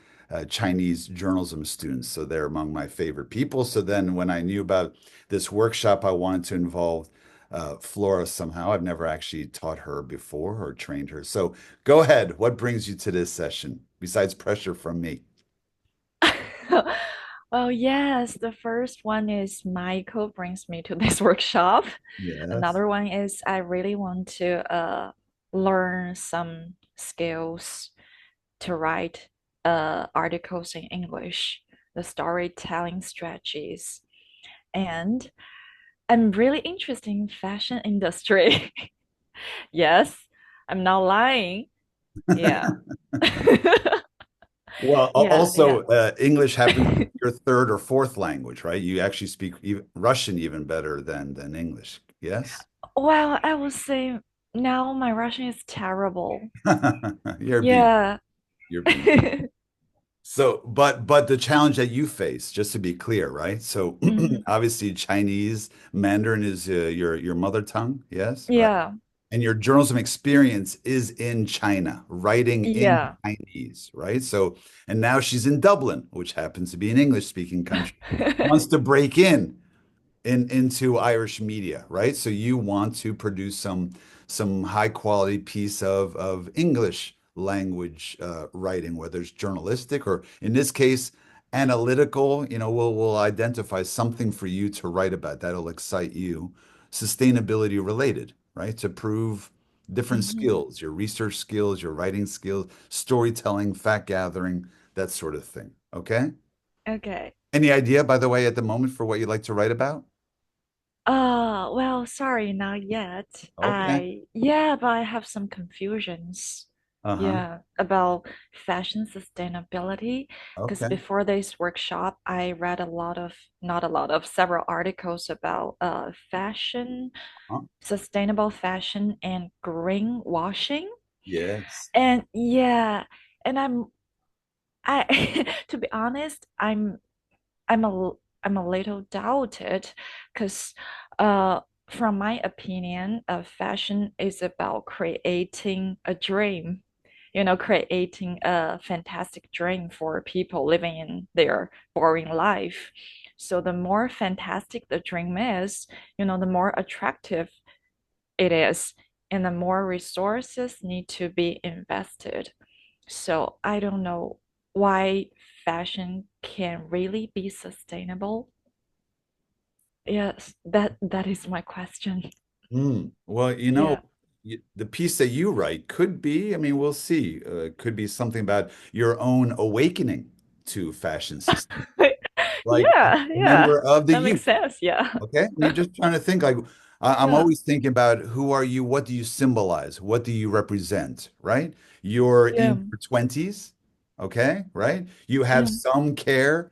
Chinese journalism students. So they're among my favorite people. So then when I knew about this workshop, I wanted to involve Flora somehow. I've never actually taught her before or trained her. So go ahead. What brings you to this session besides pressure from me? Well, yes, the first one is Michael brings me to this workshop. Yes. Another one is I really want to learn some skills to write articles in English, the storytelling strategies. And I'm really interested in fashion industry. Yes, I'm not lying. Yeah. Well, Yeah, yeah. also, English happens to be your third or fourth language, right? You actually speak Russian even better than English. Yes? Well, I would say now my Russian is terrible. You're being, Yeah. you're being. So, but the challenge that you face, just to be clear, right? So Mhm. obviously Chinese Mandarin is your mother tongue, yes, right? Yeah. And your journalism experience is in China, writing in Yeah. Chinese, right? So, and now she's in Dublin, which happens to be an English-speaking country, wants to break into Irish media, right? So you want to produce some high quality piece of English language writing, whether it's journalistic or in this case analytical. We'll identify something for you to write about that'll excite you, sustainability related, right? To prove different Hmm. skills, your research skills, your writing skills, storytelling, fact gathering, that sort of thing. Okay? Okay. Any idea, by the way, at the moment for what you'd like to write about? Well, sorry, not yet. Okay. Yeah, but I have some confusions. Uh-huh. Yeah, about fashion sustainability. Because Okay. before this workshop, I read not a lot of, several articles about fashion, Huh? sustainable fashion, and greenwashing. Yes. And yeah, and I, to be honest, I'm I'm a little doubted because from my opinion, fashion is about creating a dream, creating a fantastic dream for people living in their boring life. So the more fantastic the dream is, the more attractive it is, and the more resources need to be invested. So I don't know why fashion can really be sustainable. Yes, that is my question. Well, Yeah. the piece that you write could be, I mean, we'll see, could be something about your own awakening to fashion system, like a Yeah, yeah. member of the That makes youth. sense. Yeah. Okay. And you're just trying to think like, I'm Yeah. always thinking about who are you? What do you symbolize? What do you represent? Right? You're Yeah. in your 20s. Okay. Right? You have Yeah. some care,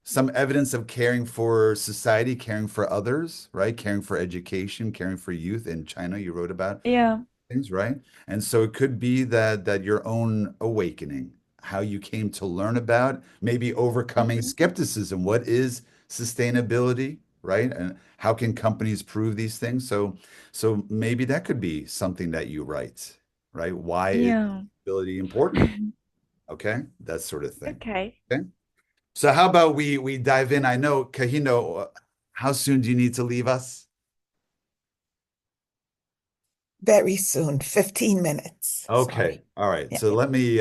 some evidence of caring for society, caring for others, right? Caring for education, caring for youth in China, you wrote about Yeah. things, right? And so it could be that your own awakening, how you came to learn about, maybe overcoming Hmm. skepticism. What is sustainability, right? And how can companies prove these things? So maybe that could be something that you write, right? Why is Yeah. sustainability important? Okay, that sort of thing. Okay. Okay. So how about we dive in? I know, Kahino, how soon do you need to leave us? Very soon, 15 minutes. Okay. Sorry. All right. Yeah. So let me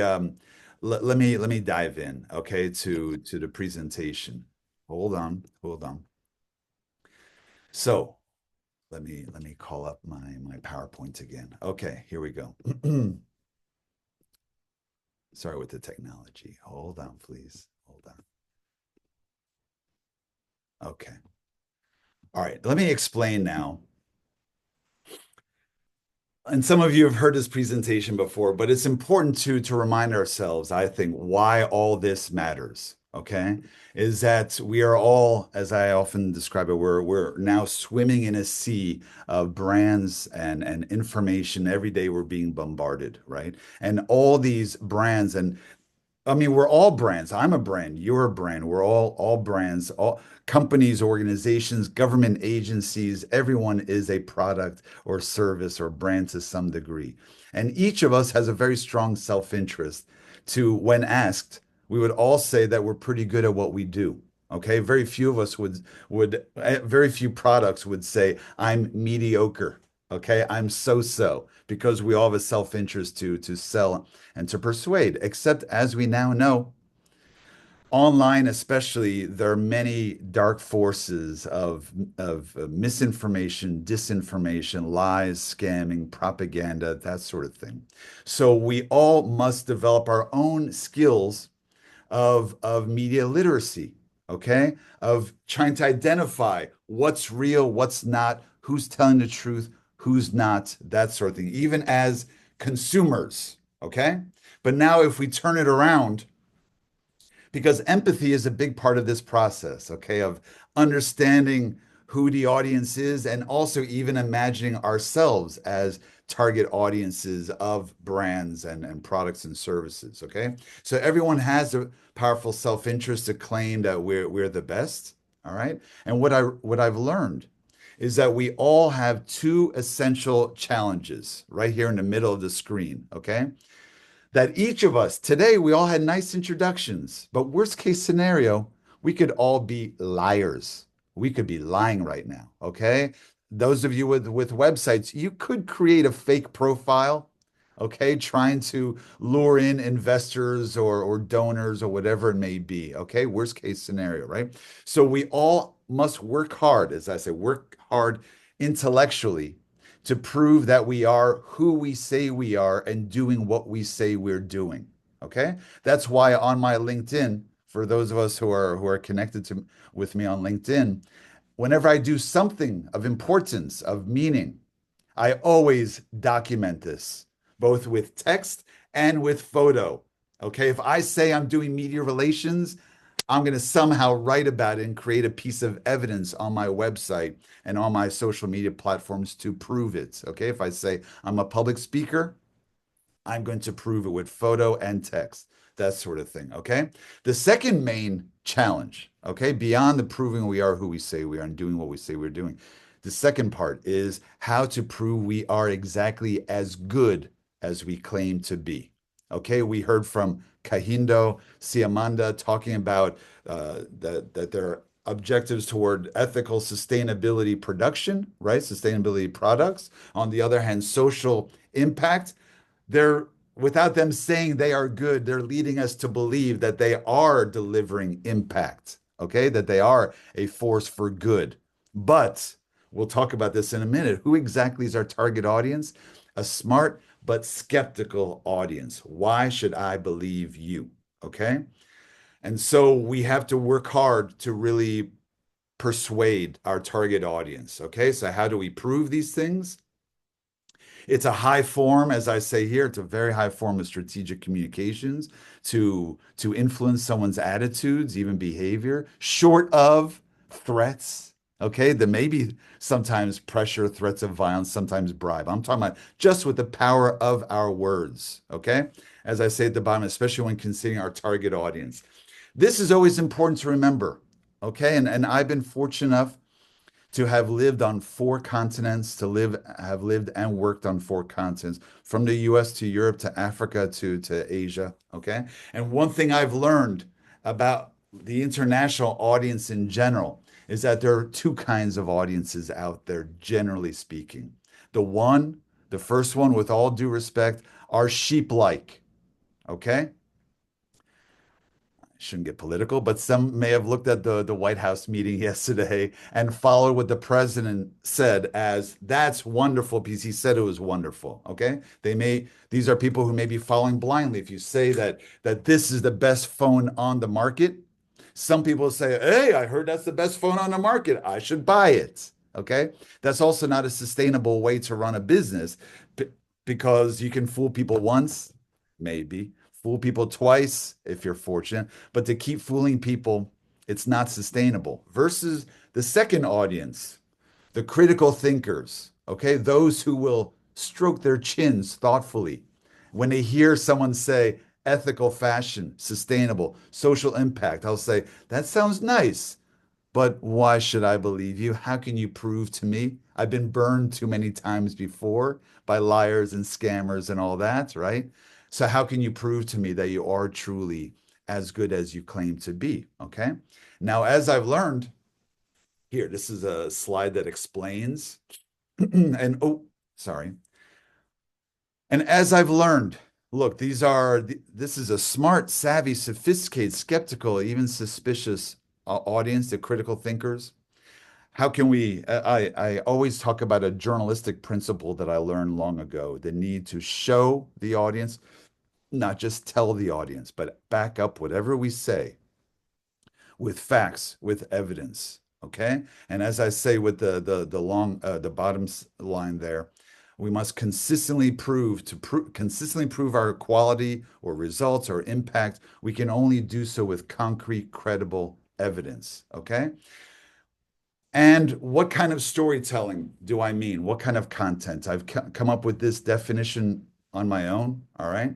dive in, okay, to the presentation. Hold on. Hold on. So let me call up my PowerPoint again. Okay, here we go. Sorry with the technology. Hold on, please. Hold on. Okay. All right. Let me explain now. And some of you have heard this presentation before, but it's important to remind ourselves, I think, why all this matters. Okay, is that we are all, as I often describe it, we're now swimming in a sea of brands and information. Every day we're being bombarded, right? And all these brands and I mean, we're all brands. I'm a brand. You're a brand. We're all brands, all companies, organizations, government agencies. Everyone is a product or service or brand to some degree. And each of us has a very strong self-interest to, when asked, we would all say that we're pretty good at what we do. Okay. Very few of us very few products would say, I'm mediocre. Okay. I'm so-so because we all have a self-interest to sell and to persuade. Except as we now know, online especially, there are many dark forces of misinformation, disinformation, lies, scamming, propaganda, that sort of thing. So we all must develop our own skills of media literacy, okay? Of trying to identify what's real, what's not, who's telling the truth, who's not, that sort of thing, even as consumers, okay? But now if we turn it around, because empathy is a big part of this process, okay, of understanding who the audience is and also even imagining ourselves as target audiences of brands and products and services, okay? So everyone has a powerful self-interest to claim that we're the best, all right? And what I've learned is that we all have two essential challenges right here in the middle of the screen, okay? That each of us today we all had nice introductions, but worst case scenario, we could all be liars. We could be lying right now, okay? Those of you with websites, you could create a fake profile, okay, trying to lure in investors or donors or whatever it may be, okay? Worst case scenario, right? So we all must work hard, as I say, work hard intellectually to prove that we are who we say we are and doing what we say we're doing. Okay? That's why on my LinkedIn, for those of us who are connected to with me on LinkedIn, whenever I do something of importance, of meaning, I always document this, both with text and with photo. Okay, if I say I'm doing media relations, I'm going to somehow write about it and create a piece of evidence on my website and on my social media platforms to prove it. Okay, if I say I'm a public speaker, I'm going to prove it with photo and text, that sort of thing. Okay. The second main challenge, okay, beyond the proving we are who we say we are and doing what we say we're doing, the second part is how to prove we are exactly as good as we claim to be. Okay. We heard from Kahindo Siamanda talking about that there are objectives toward ethical sustainability production, right? Sustainability products. On the other hand, social impact. They're without them saying they are good, they're leading us to believe that they are delivering impact, okay? That they are a force for good. But we'll talk about this in a minute. Who exactly is our target audience? A smart but skeptical audience. Why should I believe you? Okay? And so we have to work hard to really persuade our target audience. Okay? So how do we prove these things? It's a high form, as I say here, it's a very high form of strategic communications to influence someone's attitudes, even behavior, short of threats. Okay, there may be sometimes pressure, threats of violence, sometimes bribe. I'm talking about just with the power of our words. Okay, as I say at the bottom, especially when considering our target audience. This is always important to remember. Okay, and I've been fortunate enough to have lived on four continents, have lived and worked on four continents, from the US to Europe to Africa to Asia. Okay. And one thing I've learned about the international audience in general is that there are two kinds of audiences out there, generally speaking. The first one, with all due respect, are sheep-like. Okay. Shouldn't get political, but some may have looked at the White House meeting yesterday and followed what the president said as that's wonderful because he said it was wonderful. Okay. These are people who may be following blindly. If you say that this is the best phone on the market, some people say, hey, I heard that's the best phone on the market. I should buy it. Okay. That's also not a sustainable way to run a business because you can fool people once, maybe fool people twice if you're fortunate, but to keep fooling people, it's not sustainable. Versus the second audience, the critical thinkers, okay, those who will stroke their chins thoughtfully when they hear someone say ethical fashion, sustainable, social impact. I'll say, that sounds nice. But why should I believe you? How can you prove to me? I've been burned too many times before by liars and scammers and all that, right? So how can you prove to me that you are truly as good as you claim to be? Okay. Now, as I've learned, here, this is a slide that explains, and oh, sorry. And as I've learned, look, this is a smart, savvy, sophisticated, skeptical, even suspicious audience, the critical thinkers. How can I always talk about a journalistic principle that I learned long ago, the need to show the audience, not just tell the audience, but back up whatever we say with facts, with evidence. Okay. And as I say with the bottom line there, we must consistently prove our quality or results or impact. We can only do so with concrete, credible evidence. Okay. And what kind of storytelling do I mean? What kind of content? I've come up with this definition on my own. All right.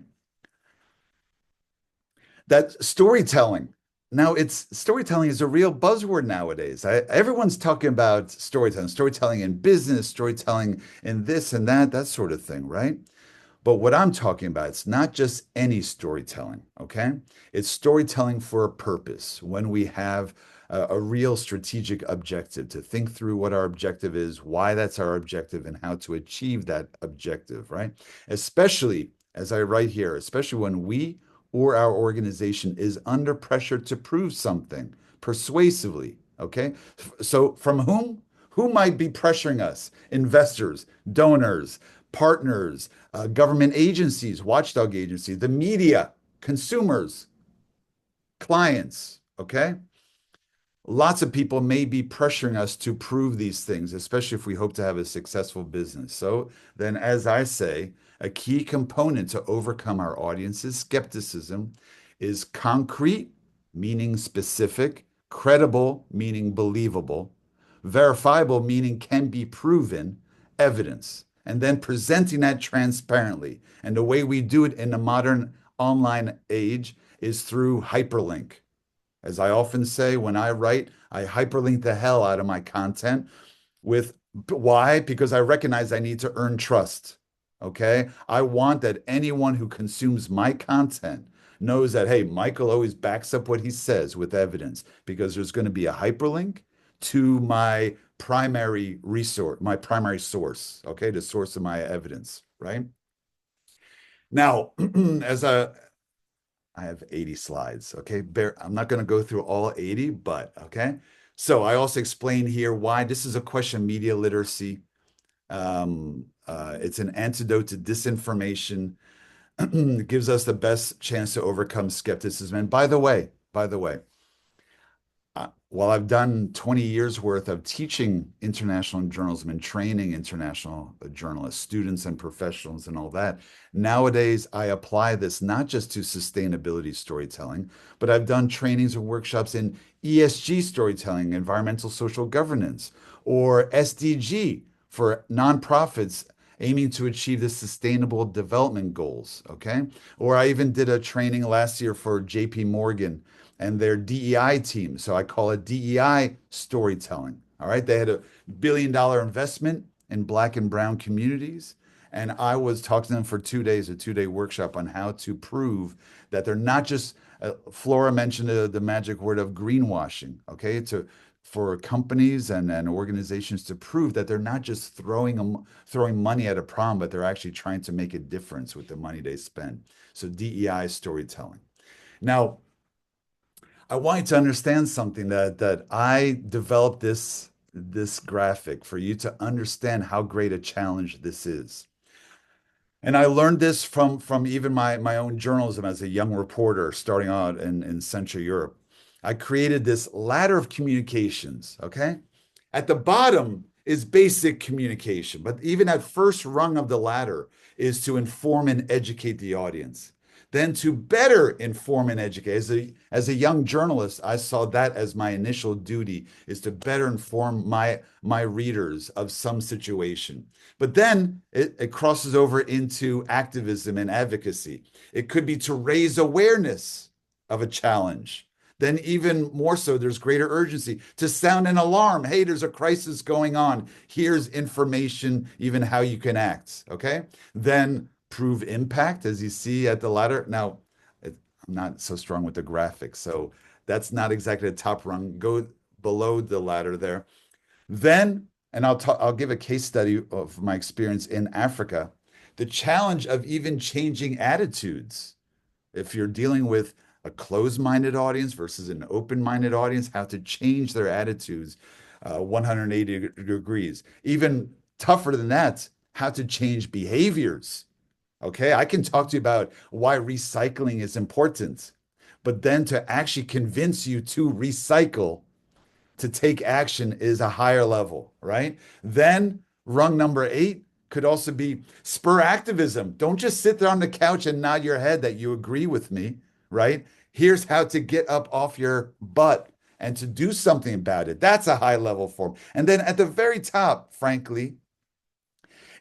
That storytelling. Now, storytelling is a real buzzword nowadays. Everyone's talking about storytelling in business, storytelling in this and that sort of thing, right? But what I'm talking about, it's not just any storytelling, okay? It's storytelling for a purpose when we have a real strategic objective to think through what our objective is, why that's our objective, and how to achieve that objective, right? Especially, as I write here, especially when we or our organization is under pressure to prove something persuasively, okay? So from whom? Who might be pressuring us? Investors, donors, partners, government agencies, watchdog agencies, the media, consumers, clients, okay? Lots of people may be pressuring us to prove these things, especially if we hope to have a successful business. So then, as I say, a key component to overcome our audience's skepticism is concrete, meaning specific, credible, meaning believable, verifiable, meaning can be proven, evidence, and then presenting that transparently. And the way we do it in the modern online age is through hyperlink. As I often say, when I write, I hyperlink the hell out of my content with why? Because I recognize I need to earn trust. Okay. I want that anyone who consumes my content knows that, hey, Michael always backs up what he says with evidence because there's going to be a hyperlink to my primary resource, my primary source. Okay. The source of my evidence. Right. Now, as I have 80 slides. Okay. I'm not going to go through all 80, but okay. So I also explain here why this is a question of media literacy. It's an antidote to disinformation. It gives us the best chance to overcome skepticism. And by the way, while I've done 20 years worth of teaching international journalism and training international journalists, students and professionals and all that, nowadays I apply this not just to sustainability storytelling, but I've done trainings and workshops in ESG storytelling, environmental social governance, or SDG for nonprofits aiming to achieve the sustainable development goals, okay? Or I even did a training last year for JP Morgan and their DEI team. So I call it DEI storytelling. All right. They had $1 billion investment in Black and Brown communities. And I was talking to them for 2 days, a 2-day workshop on how to prove that they're not just, Flora mentioned the magic word of greenwashing, okay, for companies and organizations to prove that they're not just throwing money at a problem, but they're actually trying to make a difference with the money they spend. So DEI storytelling. Now, I want you to understand something that I developed this graphic for you to understand how great a challenge this is. And I learned this from even my own journalism as a young reporter starting out in Central Europe. I created this ladder of communications, okay? At the bottom is basic communication, but even that first rung of the ladder is to inform and educate the audience. Then to better inform and educate. As a young journalist, I saw that as my initial duty is to better inform my readers of some situation. But then it crosses over into activism and advocacy. It could be to raise awareness of a challenge. Then even more so, there's greater urgency to sound an alarm. Hey, there's a crisis going on. Here's information, even how you can act. Okay. Then prove impact, as you see at the ladder. Now, I'm not so strong with the graphics, so that's not exactly the top rung. Go below the ladder there. Then, and I'll give a case study of my experience in Africa. The challenge of even changing attitudes. If you're dealing with a closed-minded audience versus an open-minded audience, how to change their attitudes 180 degrees. Even tougher than that, how to change behaviors. Okay, I can talk to you about why recycling is important, but then to actually convince you to recycle, to take action is a higher level, right? Then rung number 8 could also be spur activism. Don't just sit there on the couch and nod your head that you agree with me, right? Here's how to get up off your butt and to do something about it. That's a high level form. And then at the very top, frankly,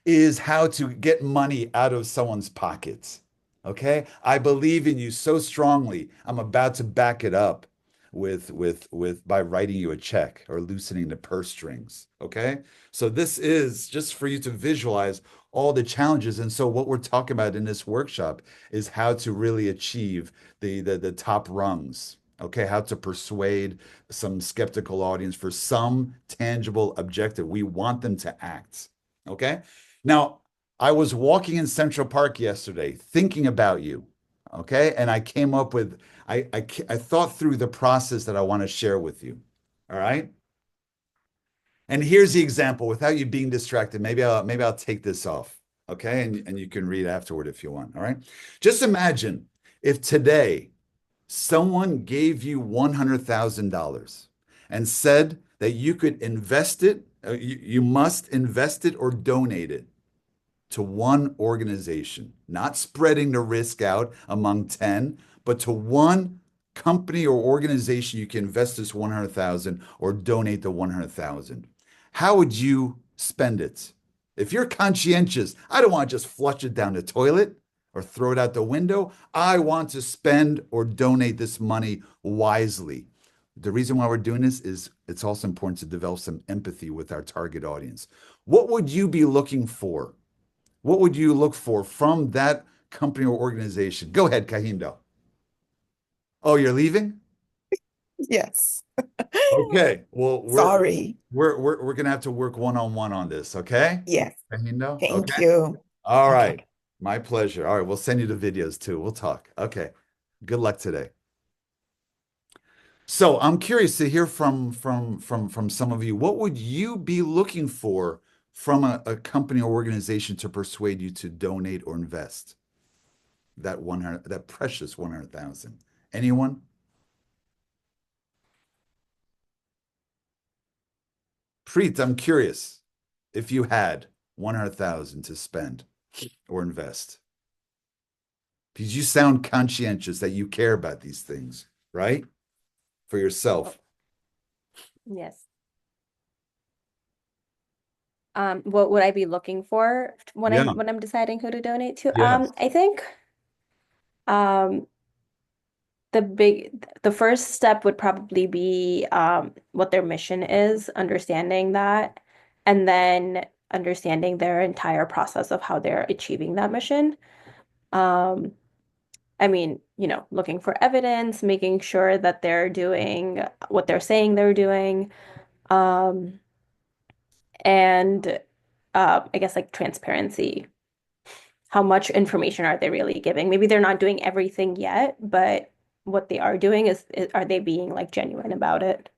is how to get money out of someone's pockets. Okay? I believe in you so strongly. I'm about to back it up with by writing you a check or loosening the purse strings. Okay? So this is just for you to visualize all the challenges. And so what we're talking about in this workshop is how to really achieve the top rungs. Okay, how to persuade some skeptical audience for some tangible objective. We want them to act. Okay. Now, I was walking in Central Park yesterday thinking about you, okay? And I came up with, I thought through the process that I want to share with you, all right? And here's the example without you being distracted. Maybe I'll take this off. Okay. And you can read afterward if you want. All right. Just imagine if today someone gave you $100,000 and said that you could invest it, you must invest it or donate it to one organization, not spreading the risk out among 10, but to one company or organization you can invest this 100,000 or donate the 100,000. How would you spend it? If you're conscientious, I don't want to just flush it down the toilet or throw it out the window. I want to spend or donate this money wisely. The reason why we're doing this is it's also important to develop some empathy with our target audience. What would you be looking for? What would you look for from that company or organization? Go ahead, Kahindo. Oh, you're leaving? Yes. Okay. Well, Sorry. we're gonna have to work one-on-one on this, okay? Yes. Kahindo? Thank Okay. you. All Okay. right. My pleasure. All right, we'll send you the videos too. We'll talk. Okay. Good luck today. So I'm curious to hear from some of you. What would you be looking for from a company or organization to persuade you to donate or invest that precious 100,000? Anyone? Preet, I'm curious if you had 100,000 to spend or invest. Because you sound conscientious that you care about these things, right? For yourself. Yes. What would I be looking for when Yeah. I'm deciding who to donate to? Yes. I think um the first step would probably be what their mission is, understanding that, and then understanding their entire process of how they're achieving that mission. Um, I mean, looking for evidence, making sure that they're doing what they're saying they're doing, um, and I guess like transparency. How much information are they really giving? Maybe they're not doing everything yet, but what they are doing is are they being like genuine about it?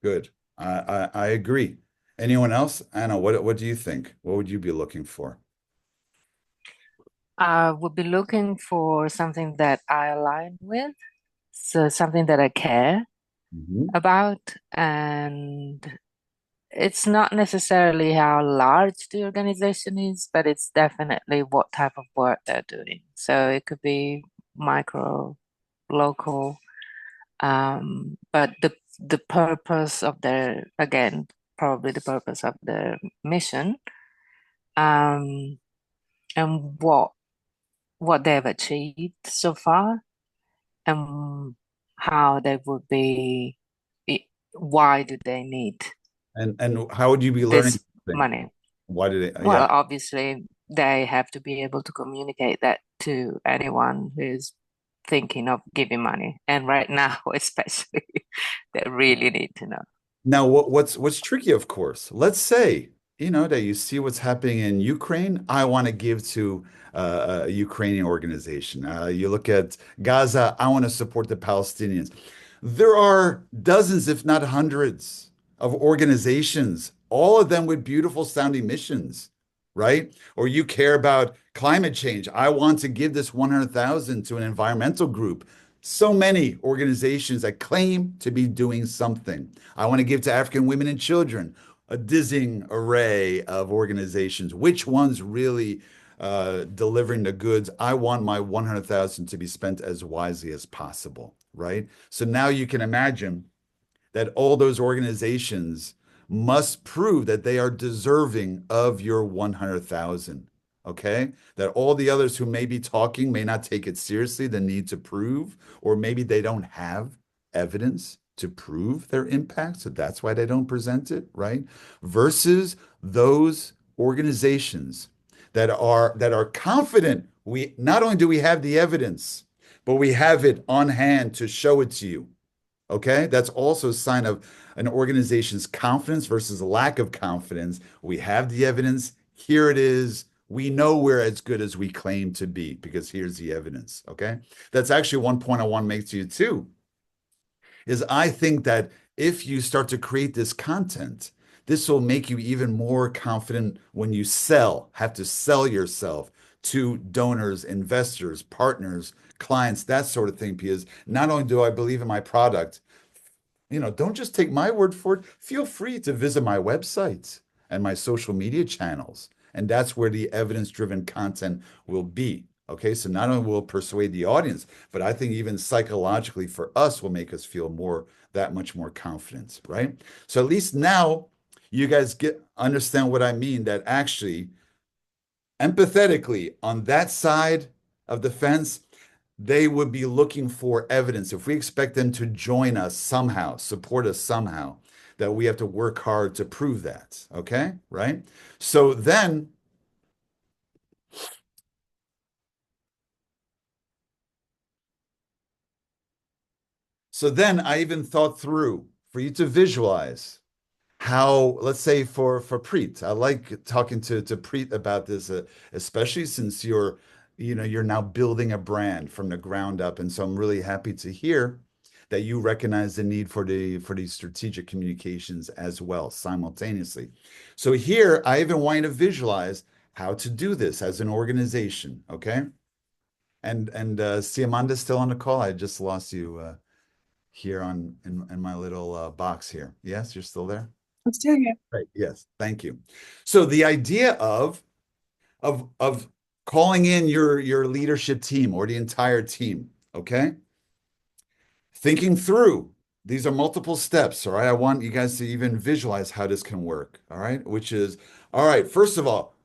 Good. I agree. Anyone else? Anna, what do you think? What would you be looking for? I would be looking for something that I align with, so something that I care Mhm. about, and it's not necessarily how large the organization is, but it's definitely what type of work they're doing. So it could be micro, local, but the purpose of their, again, probably the purpose of their mission, um, and what they've achieved so far, and how they would be, why do they need And how would you be learning this something? money? Why did it? Yeah, Well, obviously, they have to be able to communicate that to anyone who's thinking of giving money. And right now, especially, they really need to know. now, what's tricky, of course, let's say, that you see what's happening in Ukraine. I want to give to a Ukrainian organization. You look at Gaza, I want to support the Palestinians. There are dozens, if not hundreds, of organizations, all of them with beautiful sounding missions, right? Or you care about climate change. I want to give this 100,000 to an environmental group. So many organizations that claim to be doing something. I want to give to African women and children, a dizzying array of organizations. Which one's really delivering the goods? I want my 100,000 to be spent as wisely as possible, right? So now you can imagine that all those organizations must prove that they are deserving of your 100,000. Okay. That all the others who may be talking may not take it seriously, the need to prove, or maybe they don't have evidence to prove their impact. So that's why they don't present it, right? Versus those organizations that are confident we not only do we have the evidence, but we have it on hand to show it to you. Okay, that's also a sign of an organization's confidence versus a lack of confidence. We have the evidence. Here it is. We know we're as good as we claim to be because here's the evidence. Okay, that's actually one point I want to make to you too. Is I think that if you start to create this content, this will make you even more confident when you have to sell yourself to donors, investors, partners, clients, that sort of thing. Because not only do I believe in my product, don't just take my word for it. Feel free to visit my website and my social media channels. And that's where the evidence-driven content will be. Okay, so not only will it persuade the audience, but I think even psychologically for us will make us feel that much more confident, right? So at least now you guys understand what I mean, that actually empathetically on that side of the fence, they would be looking for evidence. If we expect them to join us somehow, support us somehow, that we have to work hard to prove that. Okay, right? So then, I even thought through for you to visualize how, let's say for Preet, I like talking to Preet about this, especially since you're now building a brand from the ground up, and so I'm really happy to hear that you recognize the need for these strategic communications as well simultaneously. So here, I even want you to visualize how to do this as an organization, okay? And see, Amanda's still on the call. I just lost you here in my little box here. Yes, you're still there? I'm still here. Right. Yes. Thank you. So the idea of calling in your leadership team or the entire team, okay? Thinking through, these are multiple steps, all right? I want you guys to even visualize how this can work, all right? Which is, all right, first of all,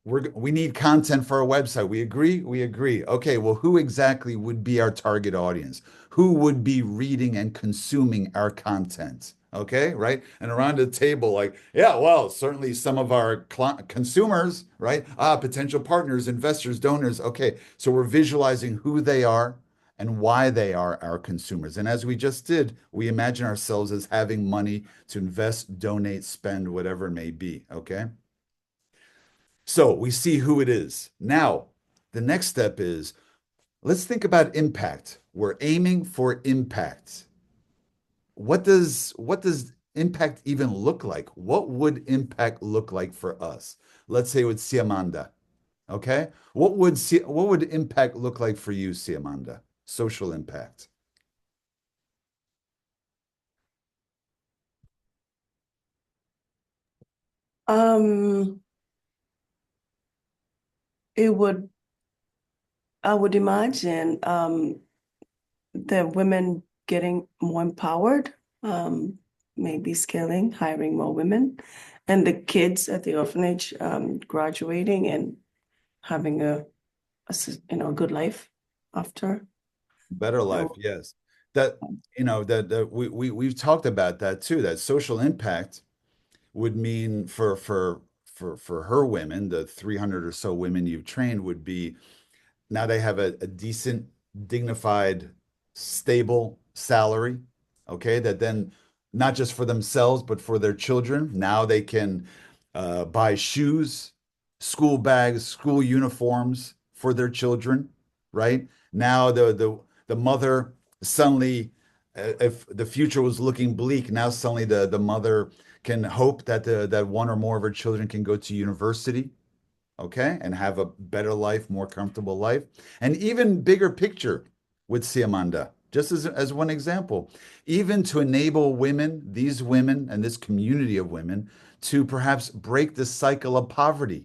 we need content for our website. We agree? We agree. Okay, well, who exactly would be our target audience? Who would be reading and consuming our content? Okay, right? And around the table, like, yeah, well, certainly some of our consumers, right? Potential partners, investors, donors. Okay, so we're visualizing who they are and why they are our consumers. And as we just did, we imagine ourselves as having money to invest, donate, spend, whatever it may be. Okay. So we see who it is. Now, the next step is let's think about impact. We're aiming for impact. What does impact even look like? What would impact look like for us? Let's say with Siamanda. Okay. What would impact look like for you, Siamanda? Social impact. Um, it would, I would imagine, the women getting more empowered, maybe scaling, hiring more women, and the kids at the orphanage, graduating and having a good life after. Better life, So, yes. That that we've talked about that too. That social impact would mean for her women, the 300 or so women you've trained would be now they have a decent, dignified, stable salary. Okay, that then not just for themselves but for their children. Now they can buy shoes, school bags, school uniforms for their children. Right now, the mother suddenly, if the future was looking bleak, now suddenly the mother can hope that that one or more of her children can go to university, okay, and have a better life, more comfortable life. And even bigger picture with Siamanda, just as one example, even to enable women, these women and this community of women, to perhaps break the cycle of poverty.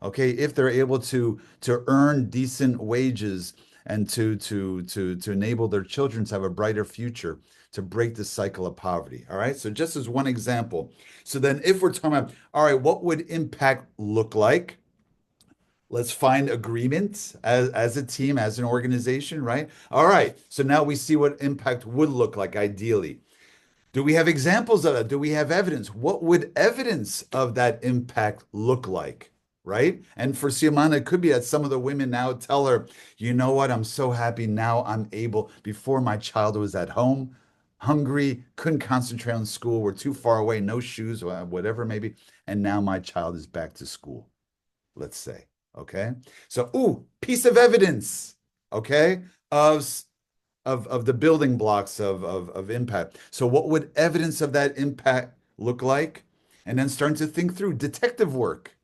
Okay, if they're able to earn decent wages and to enable their children to have a brighter future, to break the cycle of poverty. All right. So just as one example. So then if we're talking about, all right, what would impact look like? Let's find agreement as a team, as an organization, right? All right. So now we see what impact would look like ideally. Do we have examples of that? Do we have evidence? What would evidence of that impact look like? Right. And for Siamana, it could be that some of the women now tell her, you know what? I'm so happy now I'm able, before my child was at home, hungry, couldn't concentrate on school, we're too far away, no shoes, whatever maybe. And now my child is back to school, let's say. Okay. So, piece of evidence, okay, of of the building blocks of impact. So what would evidence of that impact look like? And then starting to think through detective work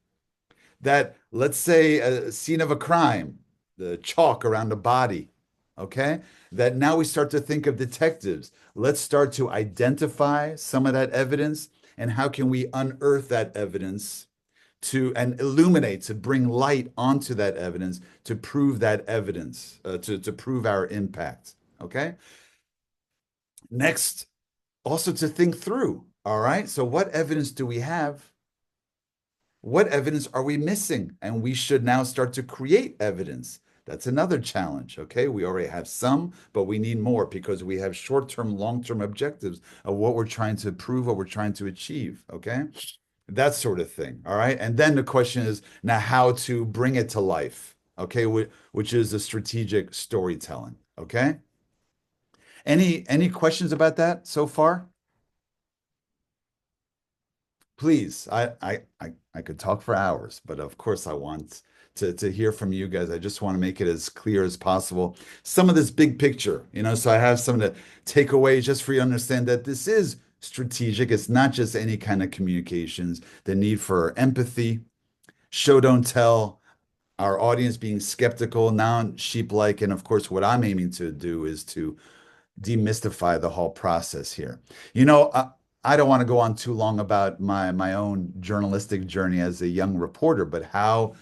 that, let's say, a scene of a crime, the chalk around a body, okay? That now we start to think of detectives. Let's start to identify some of that evidence and how can we unearth that evidence to and illuminate, to bring light onto that evidence, to prove that evidence, to prove our impact, okay? Next, also to think through, all right? So what evidence do we have? What evidence are we missing? And we should now start to create evidence. That's another challenge, okay? We already have some, but we need more because we have short-term, long-term objectives of what we're trying to prove, what we're trying to achieve, okay? That sort of thing, all right? And then the question is now how to bring it to life, okay? Which is the strategic storytelling, okay? Any questions about that so far? Please, I could talk for hours, but of course I want to hear from you guys. I just want to make it as clear as possible. Some of this big picture, so I have some of the takeaways just for you to understand that this is strategic. It's not just any kind of communications, the need for empathy, show, don't tell, our audience being skeptical, non-sheep-like, and of course, what I'm aiming to do is to demystify the whole process here. I don't want to go on too long about my own journalistic journey as a young reporter, but how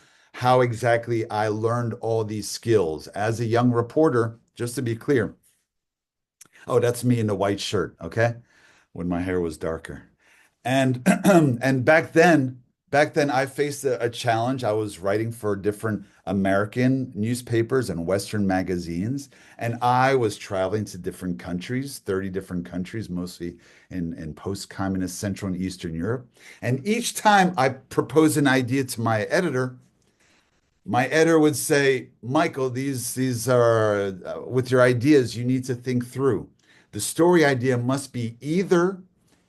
exactly I learned all these skills as a young reporter, just to be clear. Oh, that's me in the white shirt, okay? When my hair was darker. And and back then I faced a challenge. I was writing for different American newspapers and Western magazines, and I was traveling to different countries, 30 different countries, mostly in post-communist Central and Eastern Europe. And each time I proposed an idea to my editor would say, Michael, these are with your ideas, you need to think through. The story idea must be either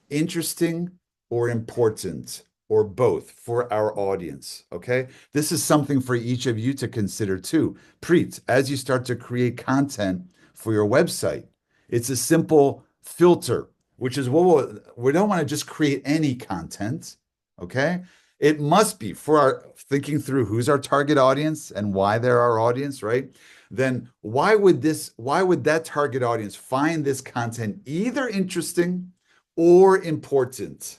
interesting or important or both for our audience. Okay. This is something for each of you to consider too. Preet, as you start to create content for your website, it's a simple filter, which is what we don't want to just create any content. Okay. It must be for our thinking through who's our target audience and why they're our audience, right? Then why would that target audience find this content either interesting or important?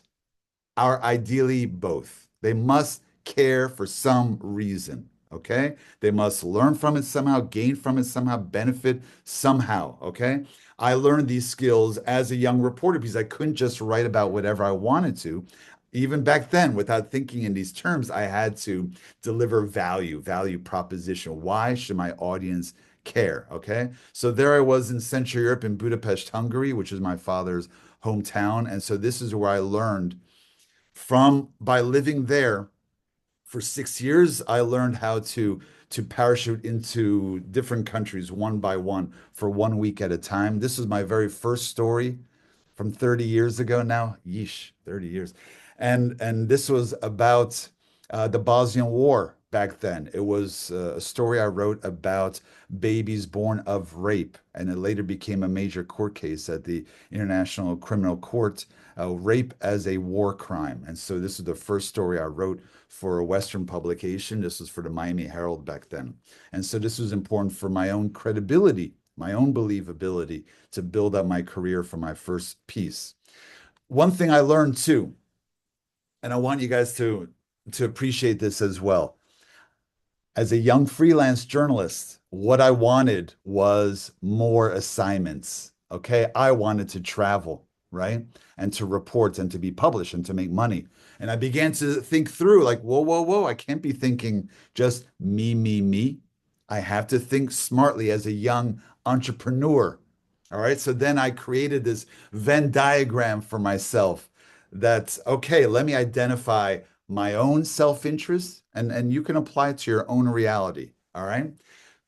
Are ideally both. They must care for some reason, okay? They must learn from it somehow, gain from it somehow, benefit somehow, okay? I learned these skills as a young reporter because I couldn't just write about whatever I wanted to. Even back then, without thinking in these terms, I had to deliver value proposition. Why should my audience care? Okay. So there I was in Central Europe in Budapest, Hungary, which is my father's hometown. And so this is where I learned by living there for 6 years, I learned how to parachute into different countries one by one for 1 week at a time. This is my very first story from 30 years ago now. Yeesh, 30 years. And this was about the Bosnian War back then. It was a story I wrote about babies born of rape, and it later became a major court case at the International Criminal Court, rape as a war crime. And so this is the first story I wrote for a Western publication. This was for the Miami Herald back then. And so this was important for my own credibility, my own believability to build up my career for my first piece. One thing I learned too, and I want you guys to appreciate this as well. As a young freelance journalist, what I wanted was more assignments. Okay. I wanted to travel, right? And to report and to be published and to make money. And I began to think through like, whoa. I can't be thinking just me. I have to think smartly as a young entrepreneur. All right. So then I created this Venn diagram for myself that's okay, let me identify my own self-interest and you can apply it to your own reality. All right.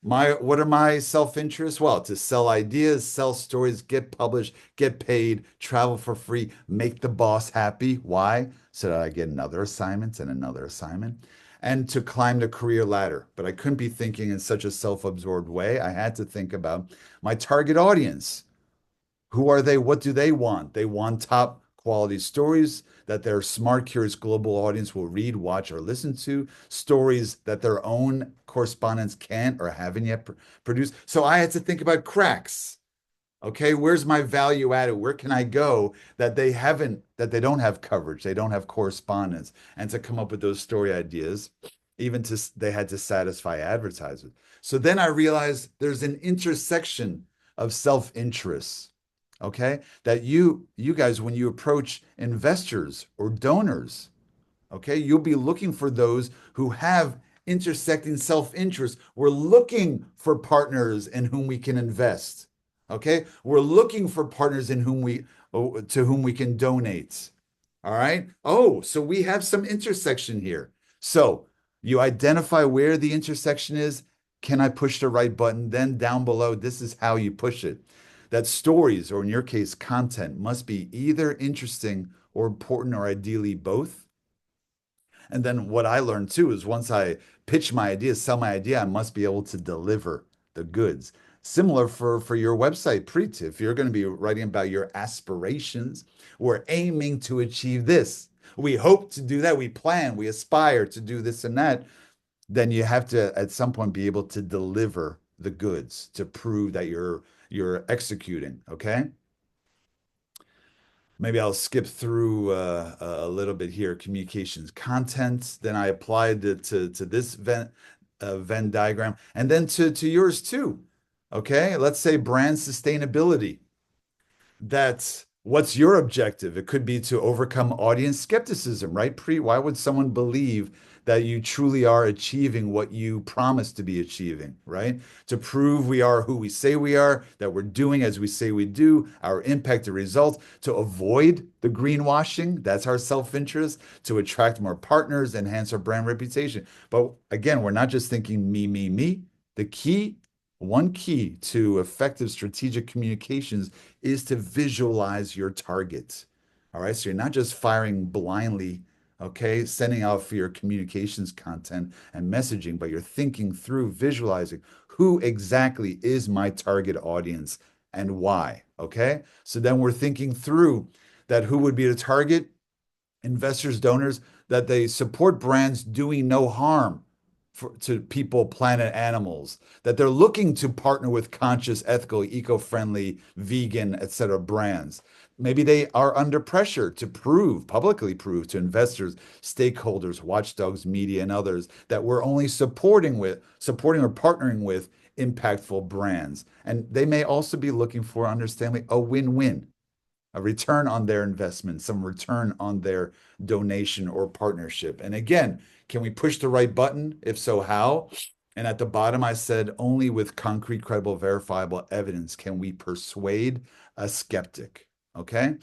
What are my self-interests? Well, to sell ideas, sell stories, get published, get paid, travel for free, make the boss happy. Why? So that I get another assignment and another assignment. and to climb the career ladder. But I couldn't be thinking in such a self-absorbed way. I had to think about my target audience. Who are they? What do they want? They want top quality stories that their smart, curious global audience will read, watch, or listen to, stories that their own correspondents can't or haven't yet produced. So I had to think about cracks. Okay, where's my value added? Where can I go that they haven't, that they don't have coverage, they don't have correspondence, and to come up with those story ideas, even to they had to satisfy advertisers. So then I realized there's an intersection of self-interest, okay, that you guys, when you approach investors or donors, okay, you'll be looking for those who have intersecting self-interest. We're looking for partners in whom we can invest. Okay, we're looking for partners in whom we to whom we can donate. All right. Oh, so we have some intersection here. So you identify where the intersection is. Can I push the right button? Then down below, this is how you push it. That stories, or in your case, content, must be either interesting or important, or ideally both. And then what I learned too is once I pitch my idea, sell my idea, I must be able to deliver the goods. Similar for your website, Preet. If you're going to be writing about your aspirations, we're aiming to achieve this. We hope to do that. We plan, we aspire to do this and that. Then you have to at some point be able to deliver the goods to prove that you're executing. Okay. Maybe I'll skip through a little bit here. Communications content. Then I applied it to this Venn diagram, and then to yours too. Okay, let's say brand sustainability. That's what's your objective? It could be to overcome audience skepticism, right? Why would someone believe that you truly are achieving what you promise to be achieving, right? To prove we are who we say we are, that we're doing as we say we do, our impact, the results, to avoid the greenwashing, that's our self-interest, to attract more partners, enhance our brand reputation. But again, we're not just thinking me, me, me. The key, one key to effective strategic communications is to visualize your target. All right. So you're not just firing blindly, okay, sending out for your communications content and messaging, but you're thinking through, visualizing who exactly is my target audience and why. Okay. So then we're thinking through that who would be the target investors, donors, that they support brands doing no harm to people, planet, animals, that they're looking to partner with conscious, ethical, eco-friendly, vegan, etc. brands. Maybe they are under pressure to publicly prove to investors, stakeholders, watchdogs, media, and others that we're only supporting or partnering with impactful brands. And they may also be looking for, understandably, a win-win, a return on their investment, some return on their donation or partnership. And again, can we push the right button? If so, how? And at the bottom, I said, only with concrete, credible, verifiable evidence can we persuade a skeptic. Okay.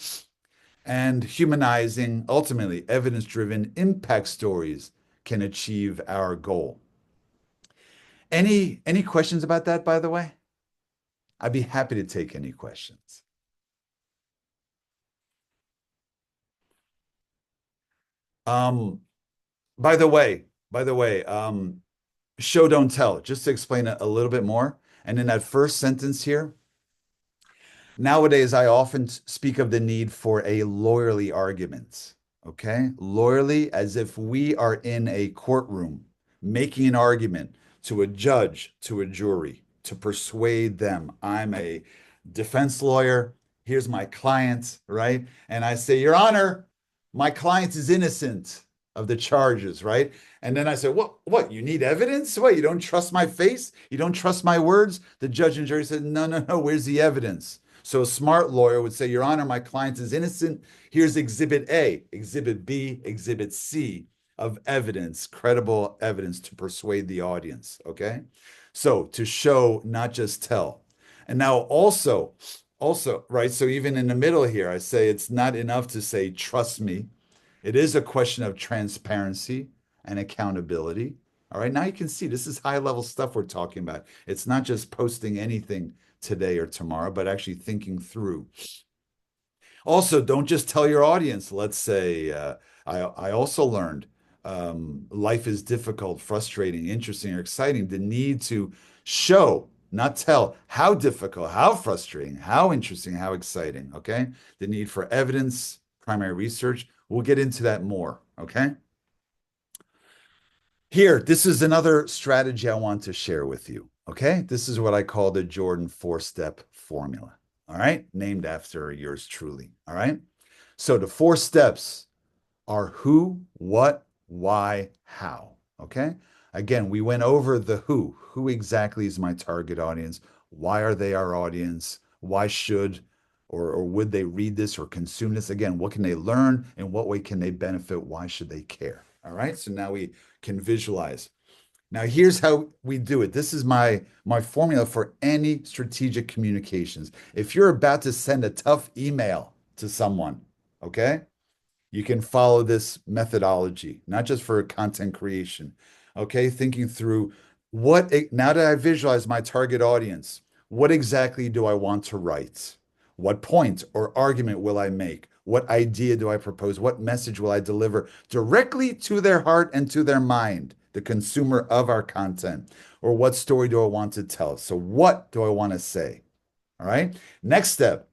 And humanizing, ultimately, evidence-driven impact stories can achieve our goal. Any questions about that, by the way? I'd be happy to take any questions. By the way, show don't tell, just to explain it a little bit more. And in that first sentence here, nowadays I often speak of the need for a lawyerly argument. Okay, lawyerly, as if we are in a courtroom making an argument to a judge, to a jury, to persuade them. I'm a defense lawyer. Here's my client, right? And I say, Your Honor, my client is innocent of the charges, right? And then I said, what, you need evidence? What, you don't trust my face? You don't trust my words? The judge and jury said, no, where's the evidence? So a smart lawyer would say, Your Honor, my client is innocent. Here's Exhibit A, Exhibit B, Exhibit C of evidence, credible evidence to persuade the audience, okay? So to show, not just tell. And now also, right, so even in the middle here, I say it's not enough to say, trust me. It is a question of transparency and accountability. All right, now you can see this is high-level stuff we're talking about. It's not just posting anything today or tomorrow, but actually thinking through. Also, don't just tell your audience. Let's say, I also learned life is difficult, frustrating, interesting, or exciting, the need to show, not tell, how difficult, how frustrating, how interesting, how exciting, okay? The need for evidence, primary research. We'll get into that more, okay? Here, this is another strategy I want to share with you, okay? This is what I call the Jordan four-step formula, all right? Named after yours truly, all right? So the four steps are who, what, why, how. Okay. Again, we went over the who. Who exactly is my target audience? Why are they our audience? Why should or would they read this or consume this? Again, what can they learn? In what way can they benefit? Why should they care? All right. So now we can visualize. Now here's how we do it. This is my formula for any strategic communications. If you're about to send a tough email to someone, okay? You can follow this methodology, not just for content creation. Okay, thinking through now that I visualize my target audience, what exactly do I want to write? What point or argument will I make? What idea do I propose? What message will I deliver directly to their heart and to their mind, the consumer of our content? Or what story do I want to tell? So, what do I want to say? All right. Next step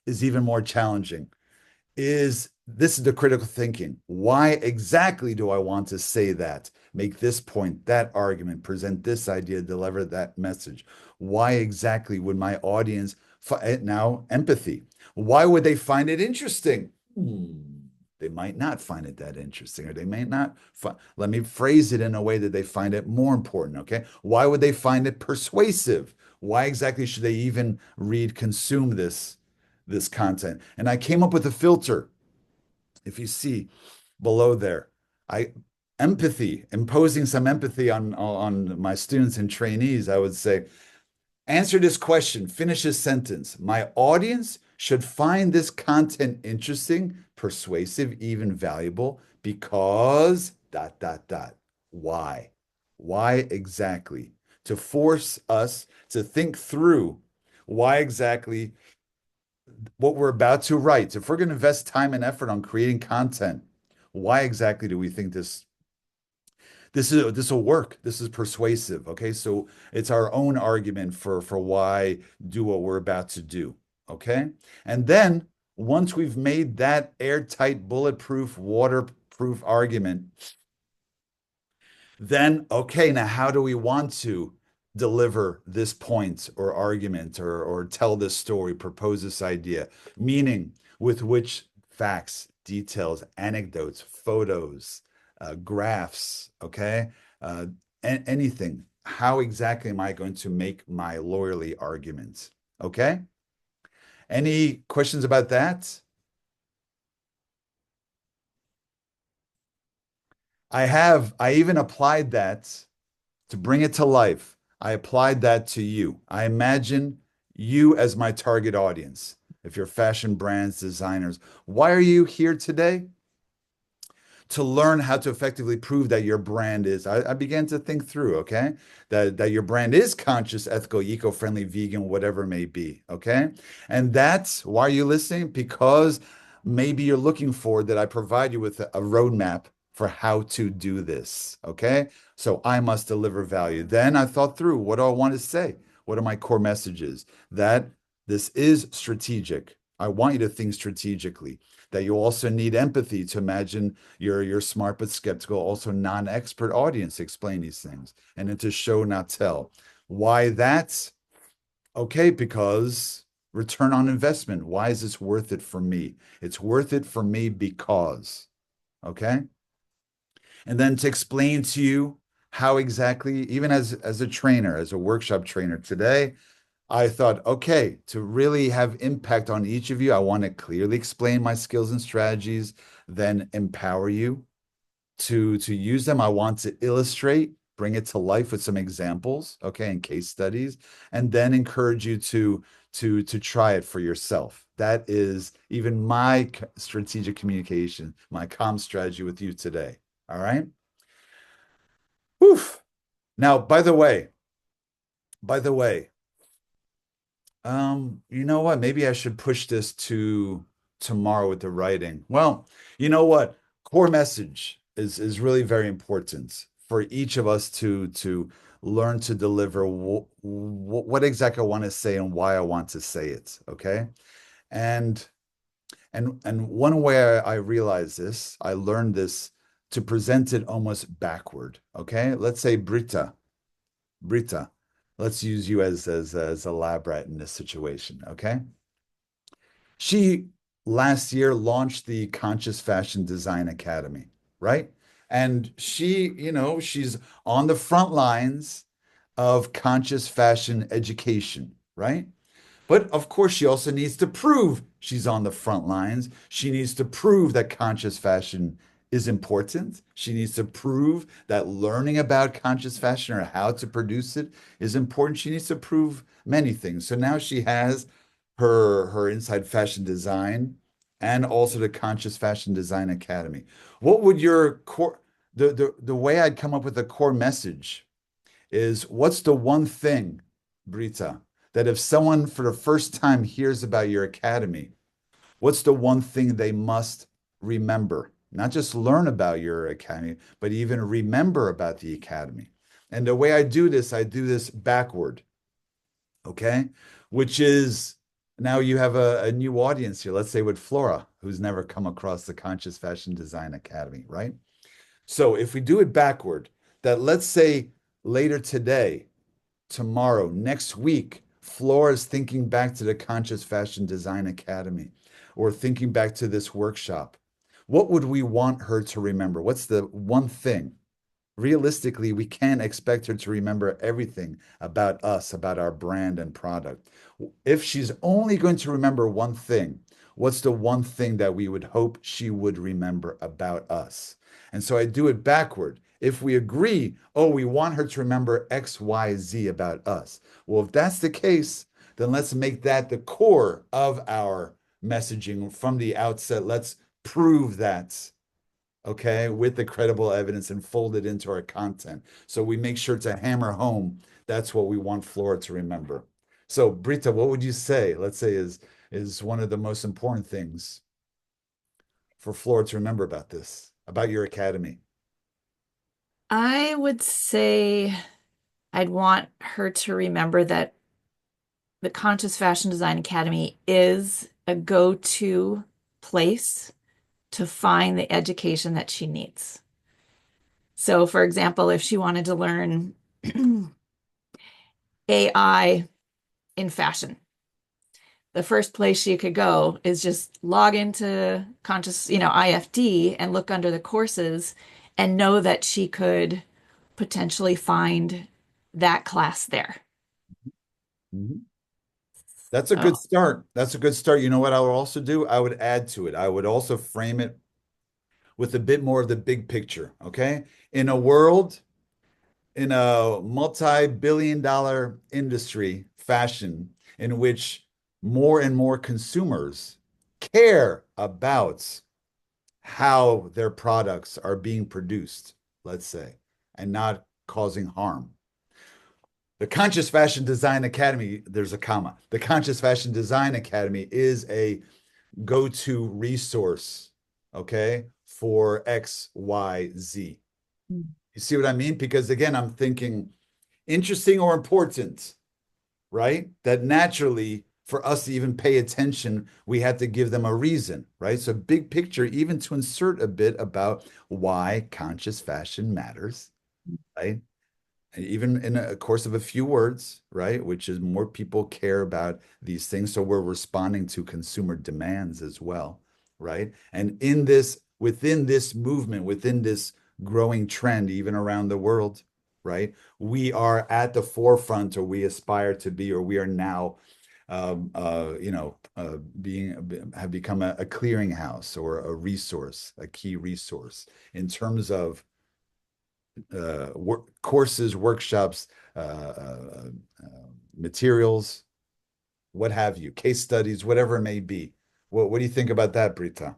is even more challenging is this is the critical thinking. Why exactly do I want to say that? Make this point, that argument, present this idea, deliver that message. Why exactly would my audience now empathy? Why would they find it interesting? They might not find it that interesting, or they may not. Let me phrase it in a way that they find it more important. Okay. Why would they find it persuasive? Why exactly should they even consume this content? And I came up with a filter. If you see below there, I imposing some empathy on my students and trainees, I would say, answer this question, finish this sentence. My audience should find this content interesting, persuasive, even valuable because dot dot dot. Why? Why exactly? To force us to think through why exactly what we're about to write. If we're going to invest time and effort on creating content, why exactly do we think this will work? This is persuasive. Okay, so it's our own argument for why do what we're about to do. Okay, and then once we've made that airtight, bulletproof, waterproof argument, then okay, now how do we want to deliver this point or argument or tell this story, propose this idea? Meaning with which facts, details, anecdotes, photos, graphs, okay? Anything. How exactly am I going to make my lawyerly arguments? Okay? Any questions about that? I even applied that to bring it to life. I applied that to you. I imagine you as my target audience. If you're fashion brands, designers, why are you here today? To learn how to effectively prove that your brand is. I began to think through, okay, that your brand is conscious, ethical, eco-friendly, vegan, whatever it may be, okay? And that's why are you listening? Because maybe you're looking for that I provide you with a roadmap for how to do this, okay? So I must deliver value. Then I thought through, what do I want to say? What are my core messages? That this is strategic. I want you to think strategically. That you also need empathy to imagine your smart but skeptical, also non-expert audience explain these things, and then to show, not tell. Why that's okay? Because return on investment. Why is this worth it for me? It's worth it for me because, okay? And then to explain to you how exactly, even as a trainer, as a workshop trainer today, I thought, okay, to really have impact on each of you, I want to clearly explain my skills and strategies, then empower you to use them. I want to illustrate, bring it to life with some examples, okay, and case studies, and then encourage you to try it for yourself. That is even my strategic communication, my comm strategy with you today. All right. Whew. Now, by the way, you know what? Maybe I should push this to tomorrow with the writing. Well, you know what? Core message is really very important for each of us to learn to deliver what exactly I want to say and why I want to say it. Okay. And and one way I realized this, I learned this to present it almost backward. Okay. Let's say Brita, let's use you as a lab rat in this situation. Okay. She last year launched the Conscious Fashion Design Academy, right? And she's on the front lines of conscious fashion education, right? But of course, she also needs to prove she's on the front lines. She needs to prove that conscious fashion is important. She needs to prove that learning about conscious fashion or how to produce it is important. She needs to prove many things. So now she has her Inside Fashion Design and also the Conscious Fashion Design Academy. What would your core the way I'd come up with a core message is what's the one thing, Brita, that if someone for the first time hears about your academy, what's the one thing they must remember? Not just learn about your academy, but even remember about the academy. And the way I do this backward, okay? Which is now you have a new audience here, let's say with Flora, who's never come across the Conscious Fashion Design Academy, right? So if we do it backward, that let's say later today, tomorrow, next week, Flora is thinking back to the Conscious Fashion Design Academy or thinking back to this workshop. What would we want her to remember? What's the one thing? Realistically, we can't expect her to remember everything about us, about our brand and product. If she's only going to remember one thing, what's the one thing that we would hope she would remember about us? And so I do it backward. If we agree, oh, we want her to remember X, Y, Z about us. Well, if that's the case, then let's make that the core of our messaging from the outset. Let's prove that, okay, with the credible evidence and fold it into our content. So we make sure to hammer home that's what we want Flora to remember. So Brita, what would you say, let's say is one of the most important things for Flora to remember about this, about your academy? I would say I'd want her to remember that the Conscious Fashion Design Academy is a go-to place to find the education that she needs. So, for example, if she wanted to learn AI in fashion, the first place she could go is just log into Conscious, IFD and look under the courses and know that she could potentially find that class there. Mhm. That's a good So, start. That's a good start. You know what I would also do? I would add to it. I would also frame it with a bit more of the big picture. Okay. In a world, in a multi-billion dollar industry, fashion, in which more and more consumers care about how their products are being produced, let's say, and not causing harm. The Conscious Fashion Design Academy, there's a comma. The Conscious Fashion Design Academy is a go-to resource, okay, for X, Y, Z. You see what I mean? Because again, I'm thinking interesting or important, right? That naturally, for us to even pay attention, we had to give them a reason, right? So, big picture, even to insert a bit about why conscious fashion matters, right? And even in a course of a few words, right? Which is more people care about these things. So we're responding to consumer demands as well, right? And within this movement, within this growing trend, even around the world, right? We are at the forefront, or we aspire to be, or we are now, have become a clearinghouse or a resource, a key resource in terms of courses, workshops, materials, what have you, case studies, whatever it may be. What do you think about that, Brita?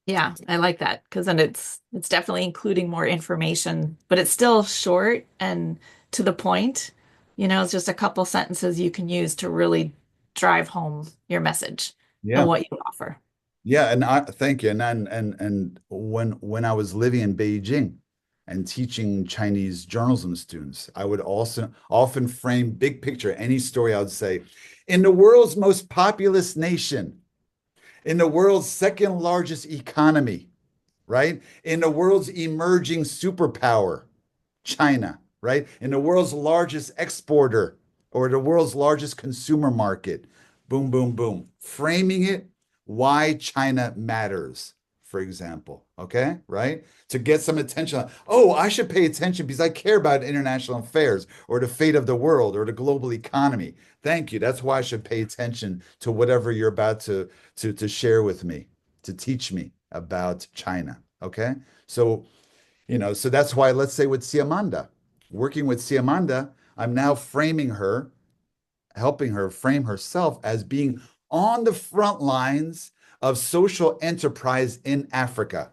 yeah, I like that because then it's definitely including more information, but it's still short and to the point. It's just a couple sentences you can use to really drive home your message and Yeah. what you offer. Yeah, and I thank you. And when I was living in Beijing and teaching Chinese journalism students, I would also often frame big picture any story. I would say, in the world's most populous nation, in the world's second largest economy, right? In the world's emerging superpower, China, right? In the world's largest exporter or the world's largest consumer market. Boom, boom, boom. Framing it why China matters, for example. Okay, right? To get some attention. Oh, I should pay attention because I care about international affairs or the fate of the world or the global economy. Thank you. That's why I should pay attention to whatever you're about to share with me, to teach me about China. Okay. So that's why, let's say with Siamanda, working with Siamanda, I'm now framing her, helping her frame herself as being on the front lines of social enterprise in Africa.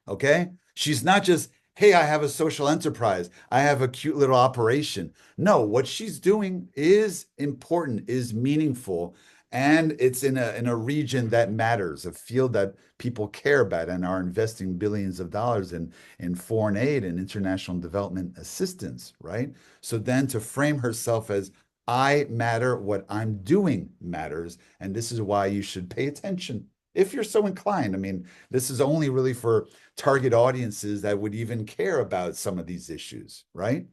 Okay. She's not just, hey, I have a social enterprise, I have a cute little operation. No, what she's doing is important, is meaningful, and it's in a region that matters, a field that people care about and are investing billions of dollars in foreign aid and international development assistance, right? So then to frame herself as I matter, what I'm doing matters, and this is why you should pay attention if you're so inclined. I mean, this is only really for target audiences that would even care about some of these issues, right?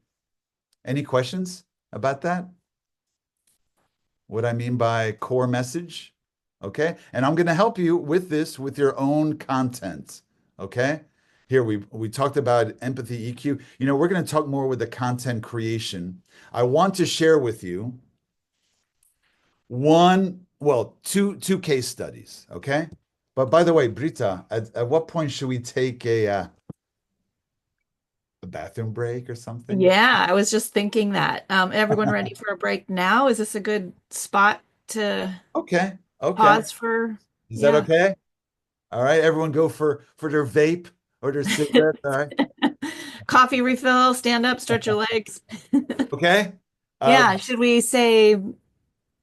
Any questions about that? What I mean by core message? Okay. And I'm going to help you with this with your own content. Okay. Here we talked about empathy EQ. We're going to talk more with the content creation. I want to share with you two case studies. Okay. But by the way, Brita, at what point should we take a bathroom break or something? Yeah, I was just thinking that. Everyone ready for a break now? Is this a good spot to Okay. Okay. pause for? Is that Yeah. okay? All right. Everyone go for their vape or their cigarette. All right. Coffee refill, stand up, stretch your legs. Okay. Uh, Yeah, should we say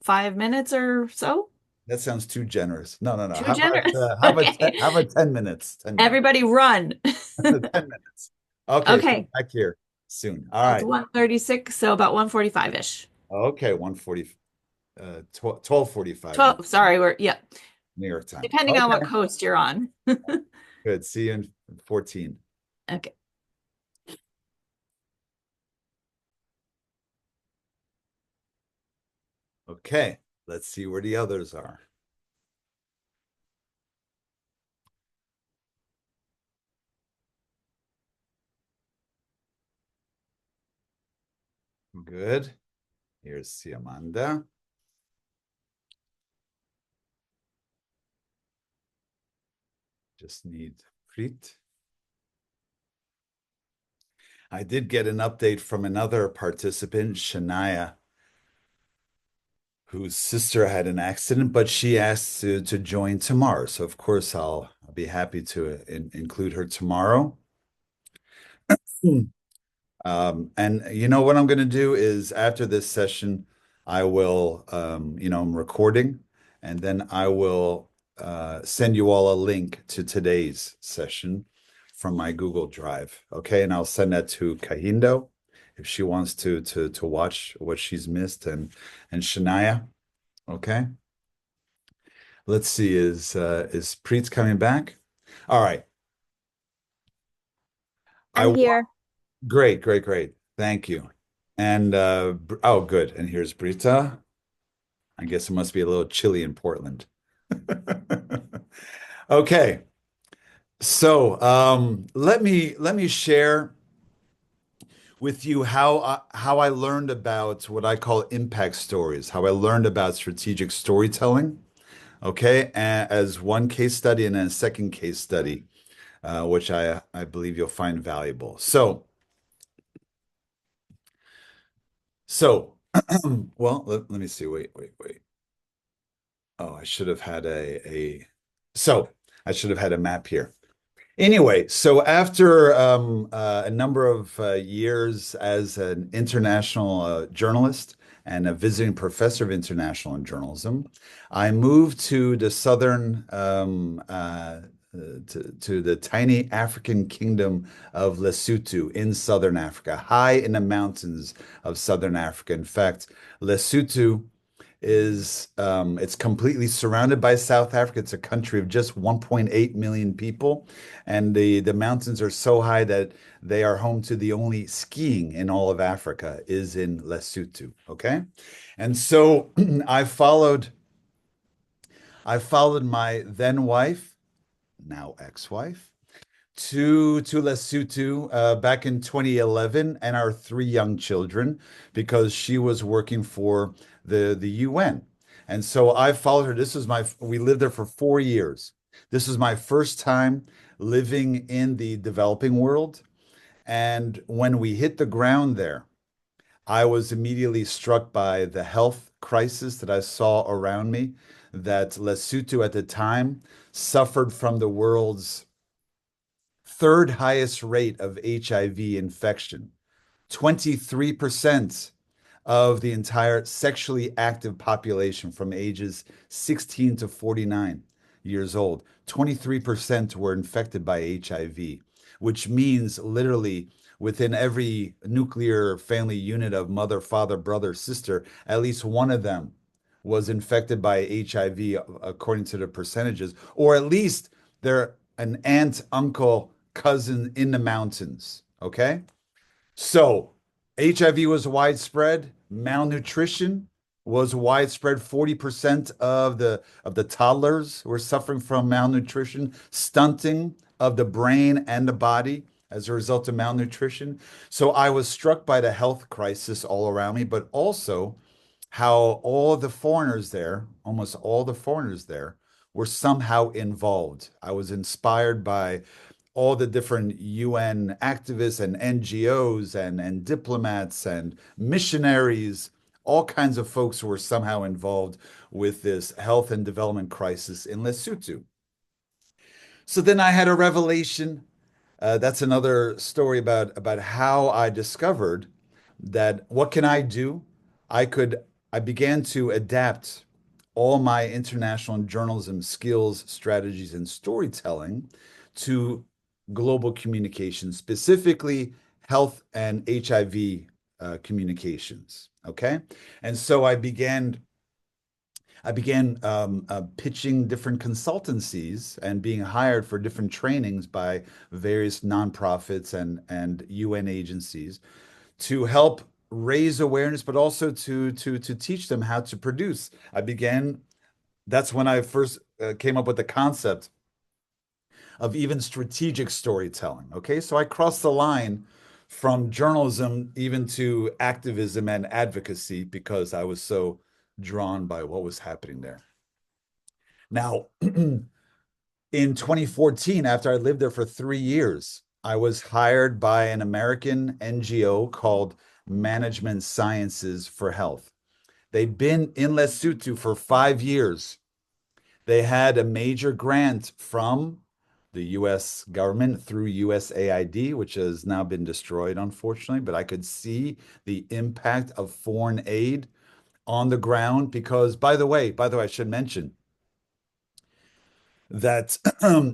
5 minutes or so? that sounds too generous. No, no, no. Too generous? Okay. How about 10 minutes? 10 minutes. Everybody run. 10 minutes. Okay, so Okay. back here soon. All Well, it's right. 1:36, so about 1:45-ish. Okay, 1:40, 12:45 12, sorry, yeah, New York time. depending on what Okay, coast you're on. good. See you in 14. Okay. Okay, let's see where the others are. Good. Here's Siamanda. Just need Preet. I did get an update from another participant, Shania, whose sister had an accident, but she asked to join tomorrow. So of course I'll be happy to include her tomorrow. And you know what I'm going to do is after this session, I will, I'm recording, and then I will send you all a link to today's session from my Google Drive. Okay, and I'll send that to Kahindo if she wants to watch what she's missed, and Shania. Okay. Let's see, is Preet coming back? All right. I I'm here. Great, great, great. Thank you. And oh, good. And here's Brita. I guess it must be a little chilly in Portland. Okay. So let me share with you how I learned about what I call impact stories, how I learned about strategic storytelling. Okay, as one case study and then a second case study, which I believe you'll find valuable. So, well, let me see. Wait. Oh, I should have had so I should have had a map here. Anyway, so after a number of years as an international journalist and a visiting professor of international journalism. I moved to the southern, to the tiny African kingdom of Lesotho in southern Africa, high in the mountains of southern Africa. In fact, Lesotho is it's completely surrounded by South Africa. It's a country of just 1.8 million people, and the mountains are so high that they are home to the only skiing in all of Africa is in Lesotho. Okay, and so I followed my then wife, now ex-wife, to Lesotho back in 2011, and our three young children, because she was working for the UN. And so I followed her. We lived there for 4 years. This was my first time living in the developing world. And when we hit the ground there, I was immediately struck by the health crisis that I saw around me, that Lesotho at the time suffered from the world's third highest rate of HIV infection. 23% of the entire sexually active population from ages 16 to 49 years old, 23% were infected by HIV, which means literally within every nuclear family unit of mother, father, brother, sister, at least one of them was infected by HIV according to the percentages, or at least they're an aunt, uncle, cousin in the mountains. Okay. So HIV was widespread, malnutrition was widespread. 40% of the toddlers were suffering from malnutrition, stunting of the brain and the body as a result of malnutrition. So I was struck by the health crisis all around me, but also how all the foreigners there, almost all the foreigners there, were somehow involved. I was inspired by all the different UN activists and NGOs and diplomats and missionaries, all kinds of folks who were somehow involved with this health and development crisis in Lesotho. So then I had a revelation. That's another story about how I discovered that what can I do? I began to adapt all my international journalism skills, strategies, and storytelling to global communication, specifically health and HIV communications. Okay, and so I began pitching different consultancies and being hired for different trainings by various nonprofits and UN agencies to help raise awareness, but also to teach them how to produce. That's when I first came up with the concept of even strategic storytelling. Okay, so I crossed the line from journalism even to activism and advocacy because I was so drawn by what was happening there. Now, in 2014, after I lived there for 3 years, I was hired by an American NGO called Management Sciences for Health. They've been in Lesotho for 5 years. They had a major grant from the US government through USAID, which has now been destroyed, unfortunately, but I could see the impact of foreign aid on the ground because, by the way, I should mention that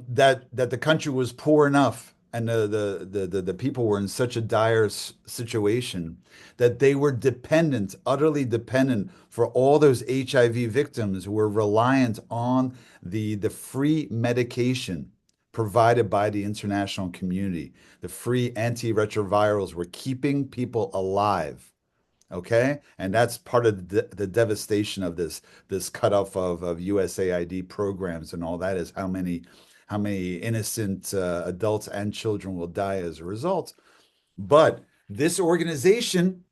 that the country was poor enough and the people were in such a dire situation that they were dependent, utterly dependent for all those HIV victims who were reliant on the free medication provided by the international community. The free antiretrovirals were keeping people alive. Okay, and that's part of the devastation of this cutoff of USAID programs and all that is how many innocent adults and children will die as a result. But this organization,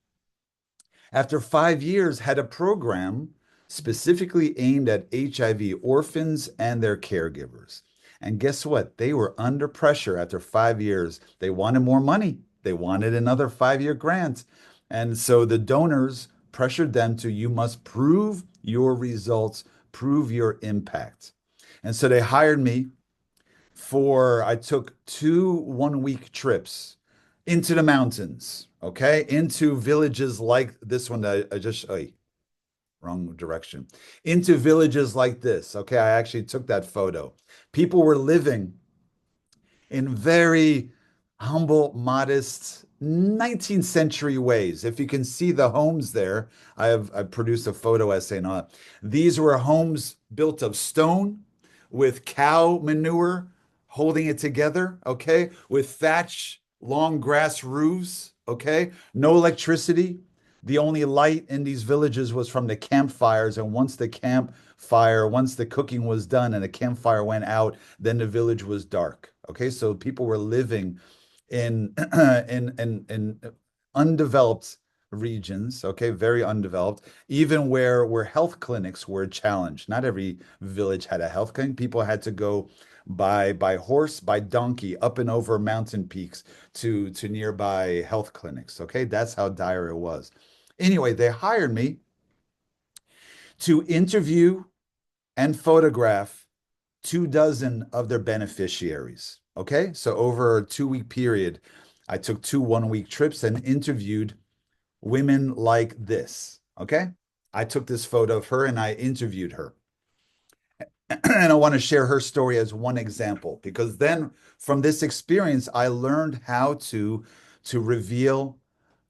after 5 years, had a program specifically aimed at HIV orphans and their caregivers. And guess what? They were under pressure after 5 years. They wanted more money. They wanted another 5-year grant. And so the donors pressured them to, you must prove your results, prove your impact. And so they hired me I took two 1-week trips into the mountains, okay? Into villages like this one that I just, wrong direction. Into villages like this, okay? I actually took that photo. People were living in very humble, modest 19th century ways. If you can see the homes there, I've produced a photo essay on it. These were homes built of stone with cow manure holding it together, okay? With thatch, long grass roofs, okay? No electricity. The only light in these villages was from the campfires. And once the cooking was done and the campfire went out, then the village was dark. Okay, so people were living in in undeveloped regions, okay, very undeveloped, even where health clinics were a challenge. Not every village had a health clinic. People had to go by horse, by donkey, up and over mountain peaks to nearby health clinics. Okay, that's how dire it was. Anyway, they hired me to interview and photograph 24 of their beneficiaries. Okay, so over a 2 week period, I took two 1 week trips and interviewed women like this. Okay, I took this photo of her and I interviewed her. And I want to share her story as one example because then from this experience, I learned how to reveal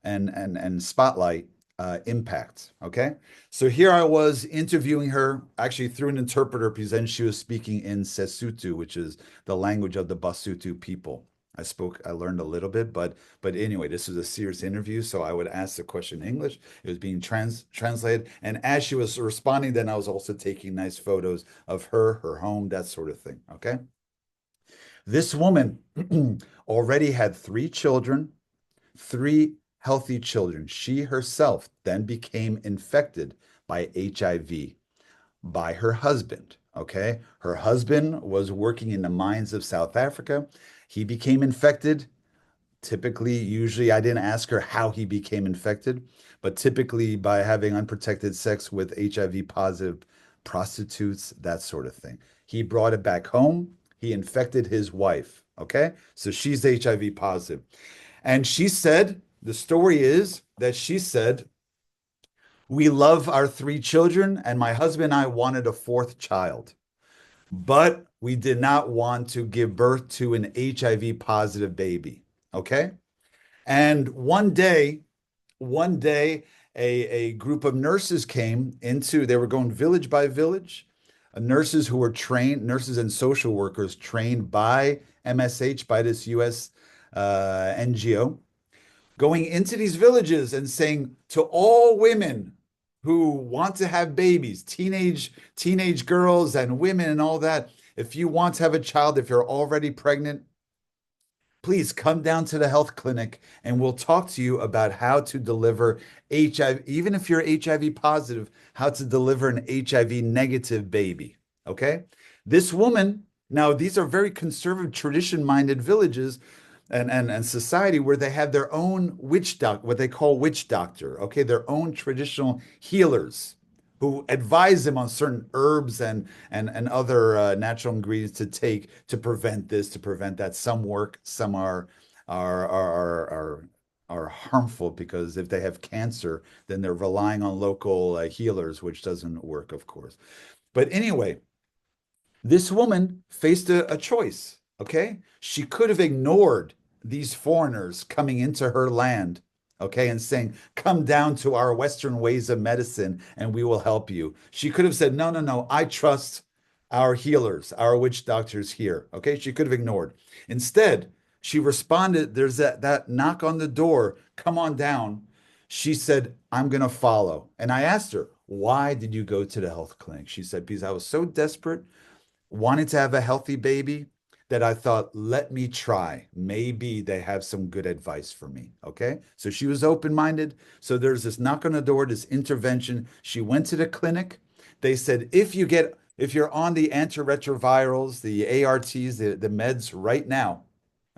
and spotlight impact. Okay, so here I was interviewing her actually through an interpreter because then she was speaking in Sesotho, which is the language of the Basotho people. I learned a little bit, but anyway, this was a serious interview, so I would ask the question in English. It was being translated, and as she was responding, then I was also taking nice photos of her home, that sort of thing. Okay, this woman already had 3 children, 3 healthy children. She herself then became infected by HIV by her husband. Okay. Her husband was working in the mines of South Africa. He became infected. Typically, usually, I didn't ask her how he became infected, but typically by having unprotected sex with HIV positive prostitutes, that sort of thing. He brought it back home. He infected his wife. Okay. So she's HIV positive. And she said, the story is that she said, we love our 3 children, and my husband and I wanted a 4th child, but we did not want to give birth to an HIV positive baby. Okay. And one day, a group of nurses came they were going village by village, nurses who were trained, nurses and social workers trained by MSH, by this US NGO, going into these villages and saying to all women who want to have babies, teenage girls and women and all that, if you want to have a child, if you're already pregnant, please come down to the health clinic and we'll talk to you about how to deliver HIV, even if you're HIV positive, how to deliver an HIV negative baby. Okay. This woman, now these are very conservative, tradition minded villages and society where they have their own what they call witch doctor. Okay. Their own traditional healers who advise them on certain herbs and other natural ingredients to take to prevent this, to prevent that. Some work, some are are harmful because if they have cancer, then they're relying on local healers, which doesn't work, of course. But anyway, this woman faced a choice. Okay, she could have ignored these foreigners coming into her land, okay, and saying, come down to our Western ways of medicine and we will help you. She could have said, no, no, no, I trust our healers, our witch doctors here. Okay, she could have ignored. Instead, she responded, there's that knock on the door, come on down. She said, I'm going to follow. And I asked her, why did you go to the health clinic? She said, because I was so desperate, wanting to have a healthy baby, that I thought, let me try. Maybe they have some good advice for me. Okay. So she was open minded. So there's this knock on the door, this intervention. She went to the clinic. They said, if you're on the antiretrovirals, the ARTs, the meds right now,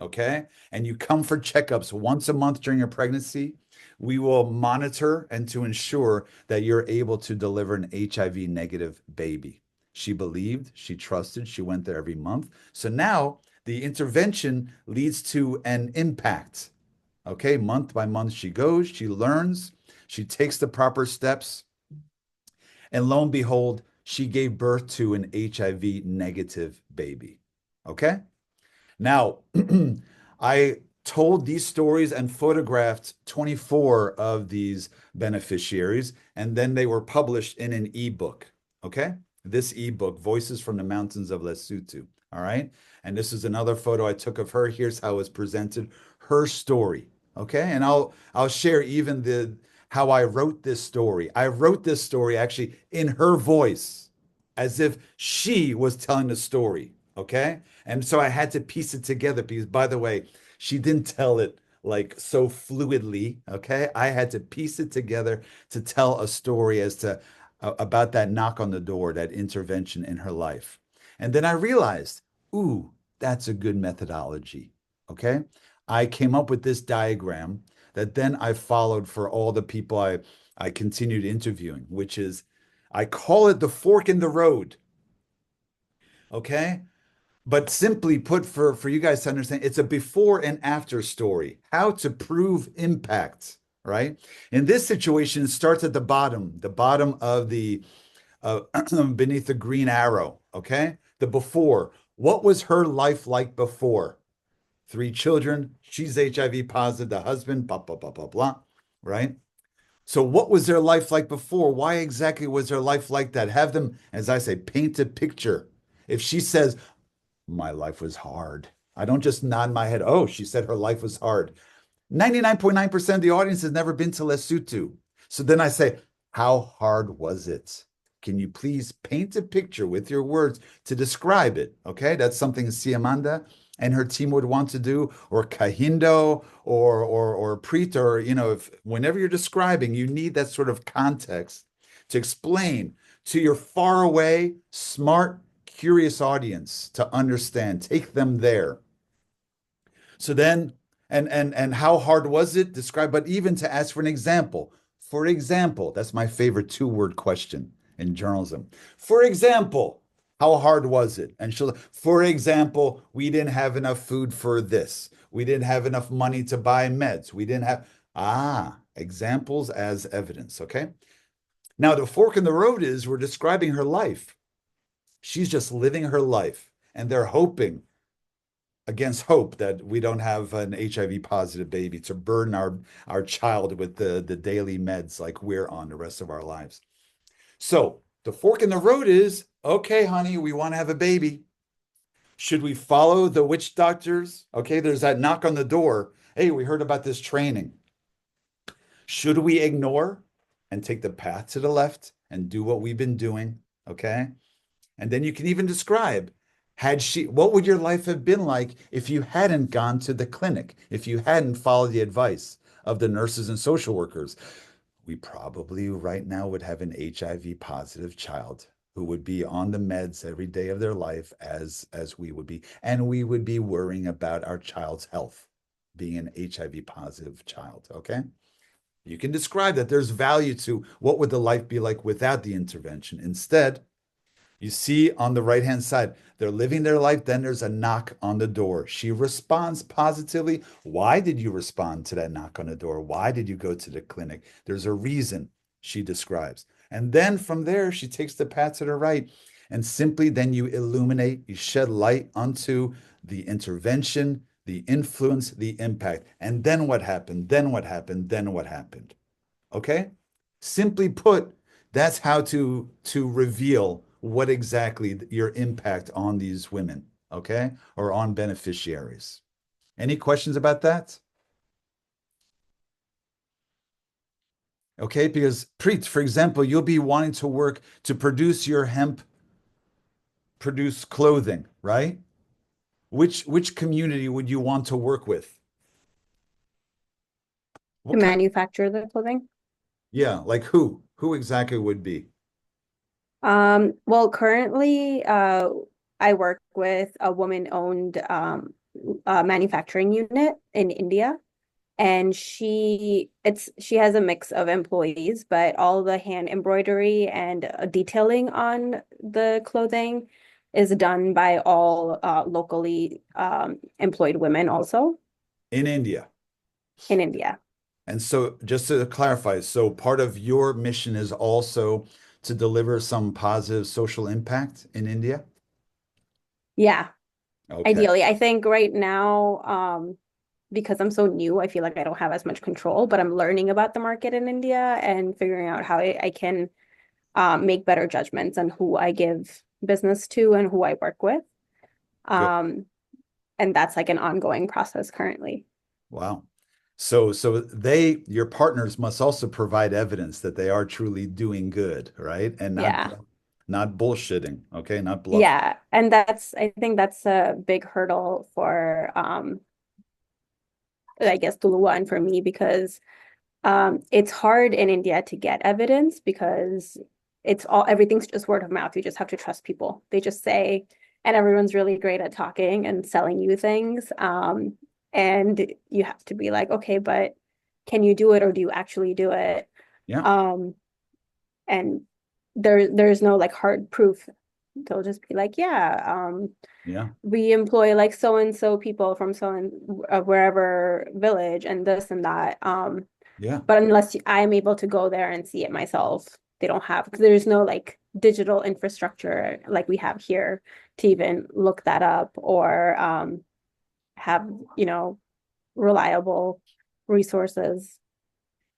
okay, and you come for checkups once a month during your pregnancy, we will monitor and to ensure that you're able to deliver an HIV negative baby. She believed, she trusted, she went there every month. So now the intervention leads to an impact. Okay, month by month she goes, she learns, she takes the proper steps, and lo and behold, she gave birth to an HIV negative baby. Okay? Now, I told these stories and photographed 24 of these beneficiaries, and then they were published in an ebook. Okay? This ebook, Voices from the Mountains of Lesotho. All right? And this is another photo I took of her. Here's how it's presented, her story. Okay? And I'll share even the how I wrote this story. I wrote this story actually in her voice, as if she was telling the story. Okay? And so I had to piece it together because, by the way, she didn't tell it like so fluidly. Okay. I had to piece it together to tell a story as to about that knock on the door, that intervention in her life. And then I realized, ooh, that's a good methodology. Okay. I came up with this diagram that then I followed for all the people I continued interviewing, which is I call it the fork in the road. Okay. But simply put, for you guys to understand, it's a before and after story, how to prove impact, right? In this situation, it starts at the bottom of the beneath the green arrow, okay? The before. What was her life like before? 3 children, she's HIV positive, the husband, blah, blah, blah, blah, blah, right? So what was their life like before? Why exactly was their life like that? Have them, as I say, paint a picture. If she says, my life was hard. I don't just nod my head. Oh, she said her life was hard. 99.9% of the audience has never been to Lesotho. So then I say, how hard was it? Can you please paint a picture with your words to describe it? Okay, that's something Siamanda and her team would want to do, or Kahindo, or Preet, or if whenever you're describing, you need that sort of context to explain to your far away, smart, curious audience to understand. Take them there. So then, and how hard was it? Describe, but even to ask for an example. For example, that's my favorite 2-word question in journalism. For example, how hard was it? And she'll, for example, we didn't have enough food for this. We didn't have enough money to buy meds. We didn't have, examples as evidence. Okay. Now, the fork in the road is we're describing her life. She's just living her life, and they're hoping against hope that we don't have an HIV positive baby to burden our child with the daily meds like we're on the rest of our lives. So the fork in the road is, okay, honey, we want to have a baby. Should we follow the witch doctors? Okay, there's that knock on the door. Hey, we heard about this training. Should we ignore and take the path to the left and do what we've been doing? Okay. And then you can even describe, what would your life have been like if you hadn't gone to the clinic, if you hadn't followed the advice of the nurses and social workers? We probably right now would have an HIV positive child who would be on the meds every day of their life as we would be. And we would be worrying about our child's health, being an HIV positive child. Okay. You can describe that there's value to what would the life be like without the intervention. Instead, you see on the right-hand side, they're living their life. Then there's a knock on the door. She responds positively. Why did you respond to that knock on the door? Why did you go to the clinic? There's a reason, she describes. And then from there, she takes the path to the right. And simply then you illuminate, you shed light onto the intervention, the influence, the impact. And then what happened? Then what happened? Then what happened? Okay? Simply put, that's how to reveal what exactly your impact on these women, okay, or on beneficiaries. Any questions about that? Okay, because Preet, for example, you'll be wanting to work to produce your hemp, produce clothing, right? Which community would you want to work with? To What kind? manufacture the clothing. Yeah, like who? Who exactly would be? Well, currently, I work with a woman-owned manufacturing unit in India, and she has a mix of employees, but all the hand embroidery and detailing on the clothing is done by all locally employed women also. In India. in India. And so just to clarify, so part of your mission is also to deliver some positive social impact in India? Yeah, Okay, ideally. I think right now, because I'm so new, I feel like I don't have as much control, but I'm learning about the market in India and figuring out how I can make better judgments on who I give business to and who I work with. good. Um, and that's like an ongoing process currently. Wow. So they, your partners must also provide evidence that they are truly doing good, right? And Yeah. not bullshitting, okay? Not bluffing. Yeah. And I think that's a big hurdle for I guess Tulua and for me because it's hard in India to get evidence because everything's just word of mouth. You just have to trust people. They just say, and everyone's really great at talking and selling you things. And you have to be like, okay, but can you do it or do you actually do it? Yeah, Um, and there's no like hard proof. They'll just be like, yeah, yeah, we employ like so and so people from so and wherever village and this and that. yeah. But unless I'm able to go there and see it myself, they don't have, because there's no like digital infrastructure like we have here to even look that up or have, reliable resources.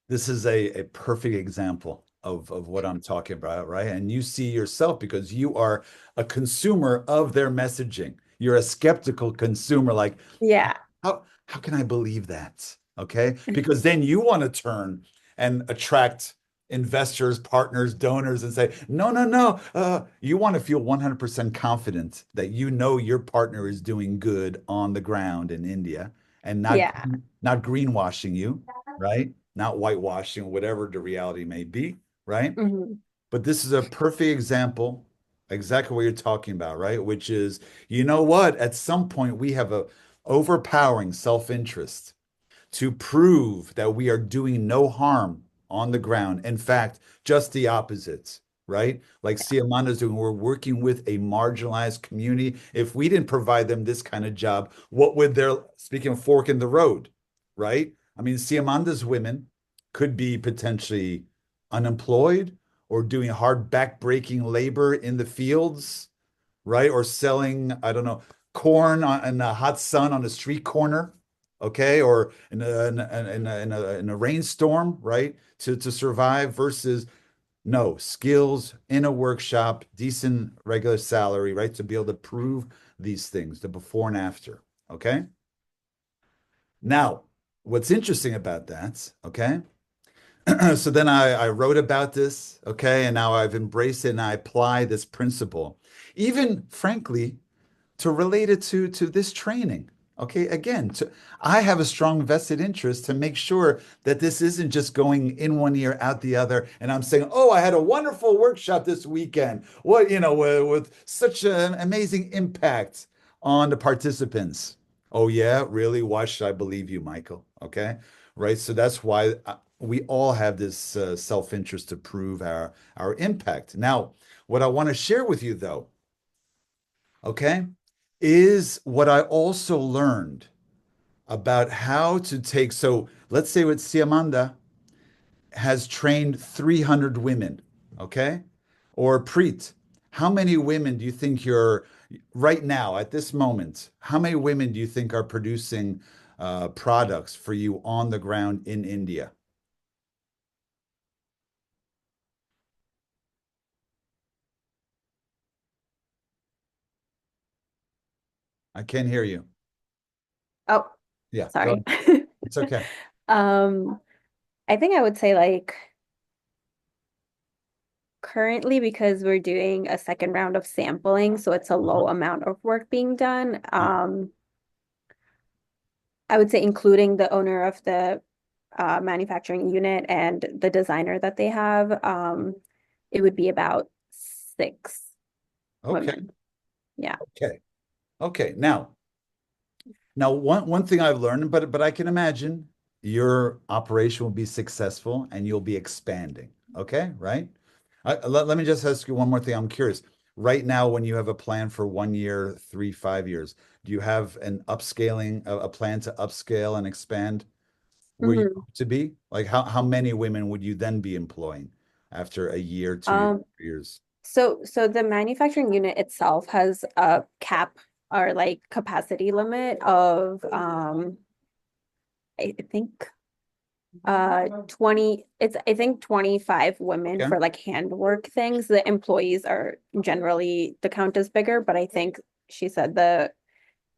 This is a perfect example of what I'm talking about, right? And you see yourself because you are a consumer of their messaging. You're a skeptical consumer, like, Yeah. how can I believe that? Okay. Because then you want to turn and attract investors, partners, donors, and say, no, no, no. You want to feel 100% confident that you know your partner is doing good on the ground in India and Yeah. not greenwashing you, right? Not whitewashing, whatever the reality may be, right? Mhm. But this is a perfect example, exactly what you're talking about, right? Which is, you know what? At some point, we have a overpowering self-interest to prove that we are doing no harm on the ground. In fact, just the opposite, right? Like Siamanda's doing, we're working with a marginalized community. If we didn't provide them this kind of job, what would their, speaking of fork in the road, right? I mean, Siamanda's women could be potentially unemployed or doing hard back-breaking labor in the fields, right? Or selling, I don't know, corn in the hot sun on a street corner, okay? Or in a rainstorm, right? To survive versus no skills in a workshop, decent regular salary, right? To be able to prove these things, the before and after, okay? Now, what's interesting about that, okay? So then I wrote about this, okay, and now I've embraced it and I apply this principle, even frankly, to relate it to this training. Okay, again, I have a strong vested interest to make sure that this isn't just going in one ear out the other, and I'm saying, oh, I had a wonderful workshop this weekend. What, with such an amazing impact on the participants. Oh yeah, really? Why should I believe you, Michael? Okay, right. So that's why we all have this self-interest to prove our impact. Now, what I want to share with you, though, okay, is what I also learned about how to take. So let's say with Siamanda has trained 300 women, okay? Or Preet, how many women do you think you're right now at this moment? How many women do you think are producing products for you on the ground in India? I can't hear you. Oh, Yeah, go sorry. ahead. It's okay. Um, I think I would say like currently because we're doing a second round of sampling, so it's a Uh-huh. low amount of work being done. Yeah. I would say including the owner of the manufacturing unit and the designer that they have, it would be about 6 Okay. women. Yeah. Okay. Okay. Now, one thing I've learned, but I can imagine your operation will be successful and you'll be expanding. Okay, right? Let me just ask you one more thing. I'm curious. Right now, when you have a plan for 1 year, 3, 5 years, do you have an upscaling, a plan to upscale and expand? where you Mhm. hope to be? Like how many women would you then be employing after a year, 2 years, Um, 3 years? so the manufacturing unit itself has a cap or like capacity limit of I think 20 it's I think 25 women Okay. for like handwork things. The employees are generally the count is bigger, but I think she said the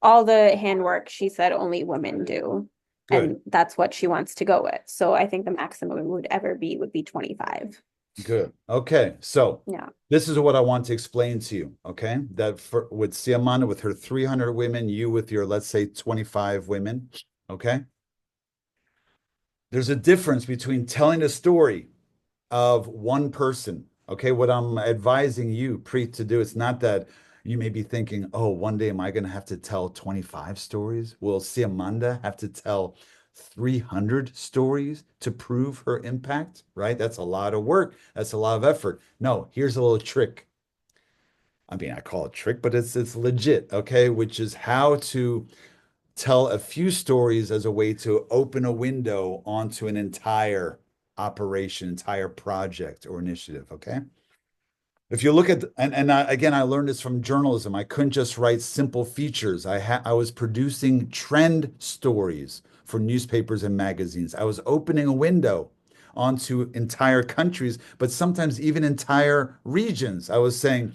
all the handwork she said only women do. Good. And that's what she wants to go with. So I think the maximum it would ever be would be 25. Good. Okay. So Yeah. this is what I want to explain to you. Okay. That for with Siamanda with her 300 women, you with your, let's say, 25 women. Okay. There's a difference between telling a story of one person. Okay. What I'm advising you, Preet, to do, it's not that you may be thinking, oh, one day am I going to have to tell 25 stories? Will Siamanda have to tell 300 stories to prove her impact? Right? That's a lot of work. That's a lot of effort. No, here's a little trick. I mean, I call it trick, but it's legit, okay? Which is how to tell a few stories as a way to open a window onto an entire operation, entire project or initiative, okay? If you look at again, I learned this from journalism. I couldn't just write simple features. I was producing trend stories for newspapers and magazines. I was opening a window onto entire countries, but sometimes even entire regions. I would say,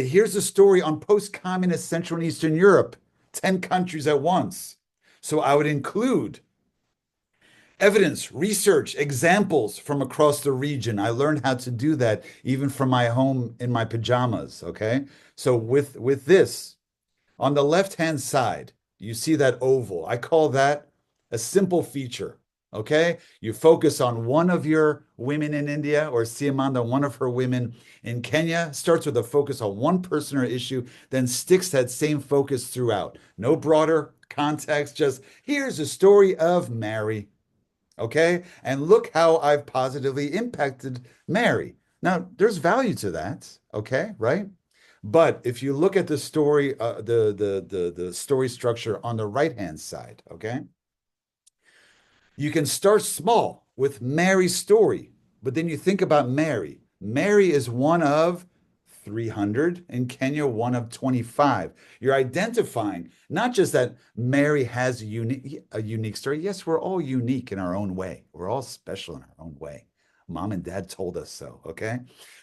here's a story on post-communist Central and Eastern Europe, 10 countries at once. So I would include evidence, research, examples from across the region. I learned how to do that even from my home in my pajamas, okay? So with this, on the left-hand side, you see that oval. I call that a simple feature, okay? You focus on one of your women in India or Siamanda, one of her women in Kenya, starts with a focus on one person or issue, then sticks that same focus throughout. No broader context, just here's a story of Mary, okay? And look how I've positively impacted Mary. Now, there's value to that, okay, right? But if you look at the story, the story structure on the right-hand side, okay, you can start small with Mary's story, but then you think about Mary. Mary is one of 300 in Kenya, one of 25. You're identifying not just that Mary has a unique story. Yes, we're all unique in our own way. We're all special in our own way. Mom and dad told us so, okay?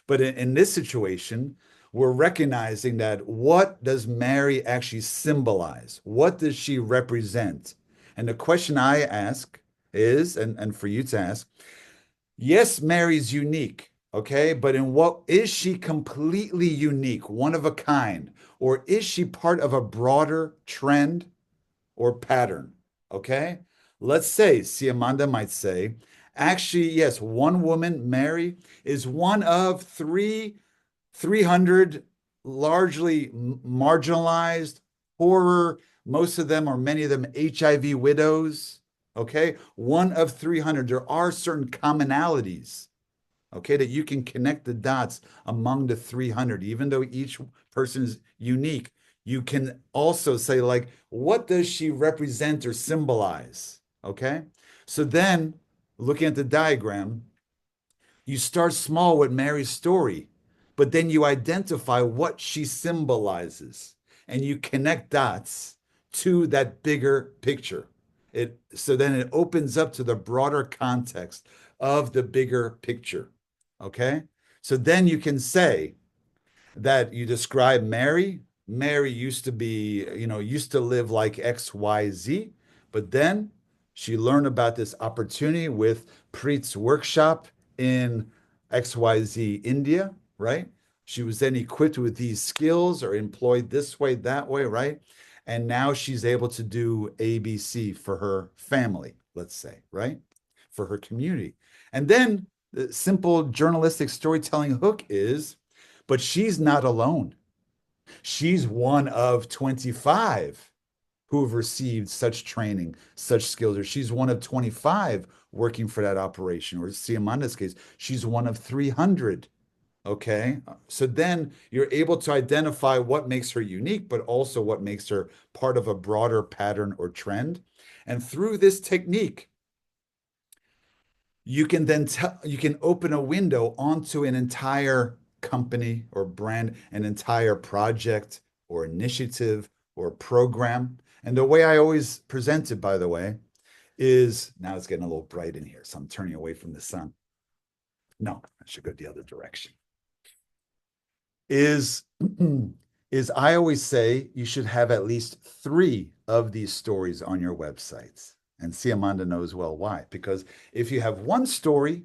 But in this situation, we're recognizing that what does Mary actually symbolize? What does she represent? And the question I ask is, and for you to ask, yes, Mary's unique, okay, but in what is she completely unique, one of a kind, or is she part of a broader trend or pattern? Okay, let's say Siamanda might say, actually, yes, one woman, Mary, is one of 300 largely marginalized, poorer, most of them or many of them HIV widows. Okay, one of 300. There are certain commonalities, okay, that you can connect the dots among the 300, even though each person is unique. You can also say, like, what does she represent or symbolize? Okay, so then looking at the diagram, you start small with Mary's story, but then you identify what she symbolizes and you connect dots to that bigger picture. So then it opens up to the broader context of the bigger picture. Okay? So then you can say, that you describe Mary. Mary used to be, used to live like XYZ, but then she learned about this opportunity with Preet's workshop in XYZ, India, right? She was then equipped with these skills or employed this way, that way, right? And now she's able to do ABC for her family, let's say, right? For her community. And then the simple journalistic storytelling hook is, but she's not alone. She's one of 25 who have received such training, such skills, or she's one of 25 working for that operation, or Siamanda's case, she's one of 300. Okay. So then you're able to identify what makes her unique, but also what makes her part of a broader pattern or trend. And through this technique, you can then you can open a window onto an entire company or brand, an entire project or initiative or program. And the way I always present it, by the way, is now it's getting a little bright in here, so I'm turning away from the sun. No, I should go the other direction. Is is I always say you should have at least 3 of these stories on your websites. And see, Amanda knows well why. Because if you have one story,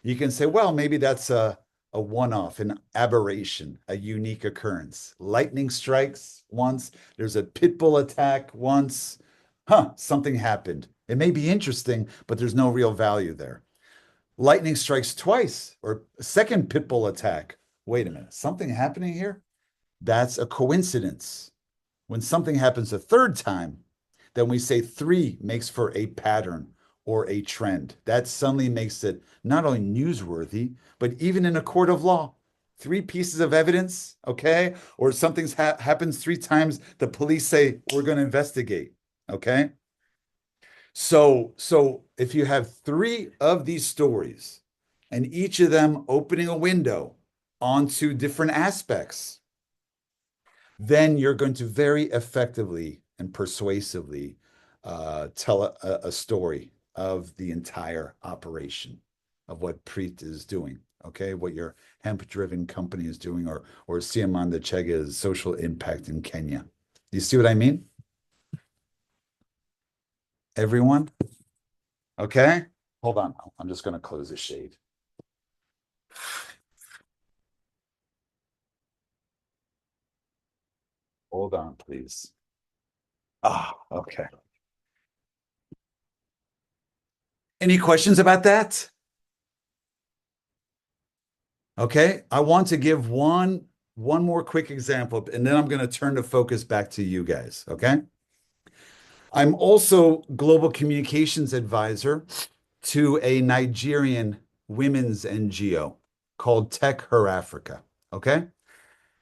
you can say, well, maybe that's a one-off, an aberration, a unique occurrence. Lightning strikes once, there's a pit bull attack once. Something happened. It may be interesting, but there's no real value there. Lightning strikes twice, or a second pit bull attack. Wait a minute, something happening here? That's a coincidence. When something happens a third time, then we say 3 makes for a pattern or a trend. That suddenly makes it not only newsworthy, but even in a court of law. 3 pieces of evidence, okay? Or something happens 3 times, the police say, we're going to investigate, okay? So if you have 3 of these stories and each of them opening a window onto different aspects, then you're going to very effectively and persuasively tell a story of the entire operation of what Preet is doing, okay? What your hemp-driven company is doing, or Siamanda Chega's social impact in Kenya. Do you see what I mean? Everyone? Okay? Hold on. I'm just going to close the shade. Hold on, please. Okay. Any questions about that? Okay, I want to give one more quick example, and then I'm going to turn the focus back to you guys, okay? I'm also global communications advisor to a Nigerian women's NGO called Tech Her Africa, okay?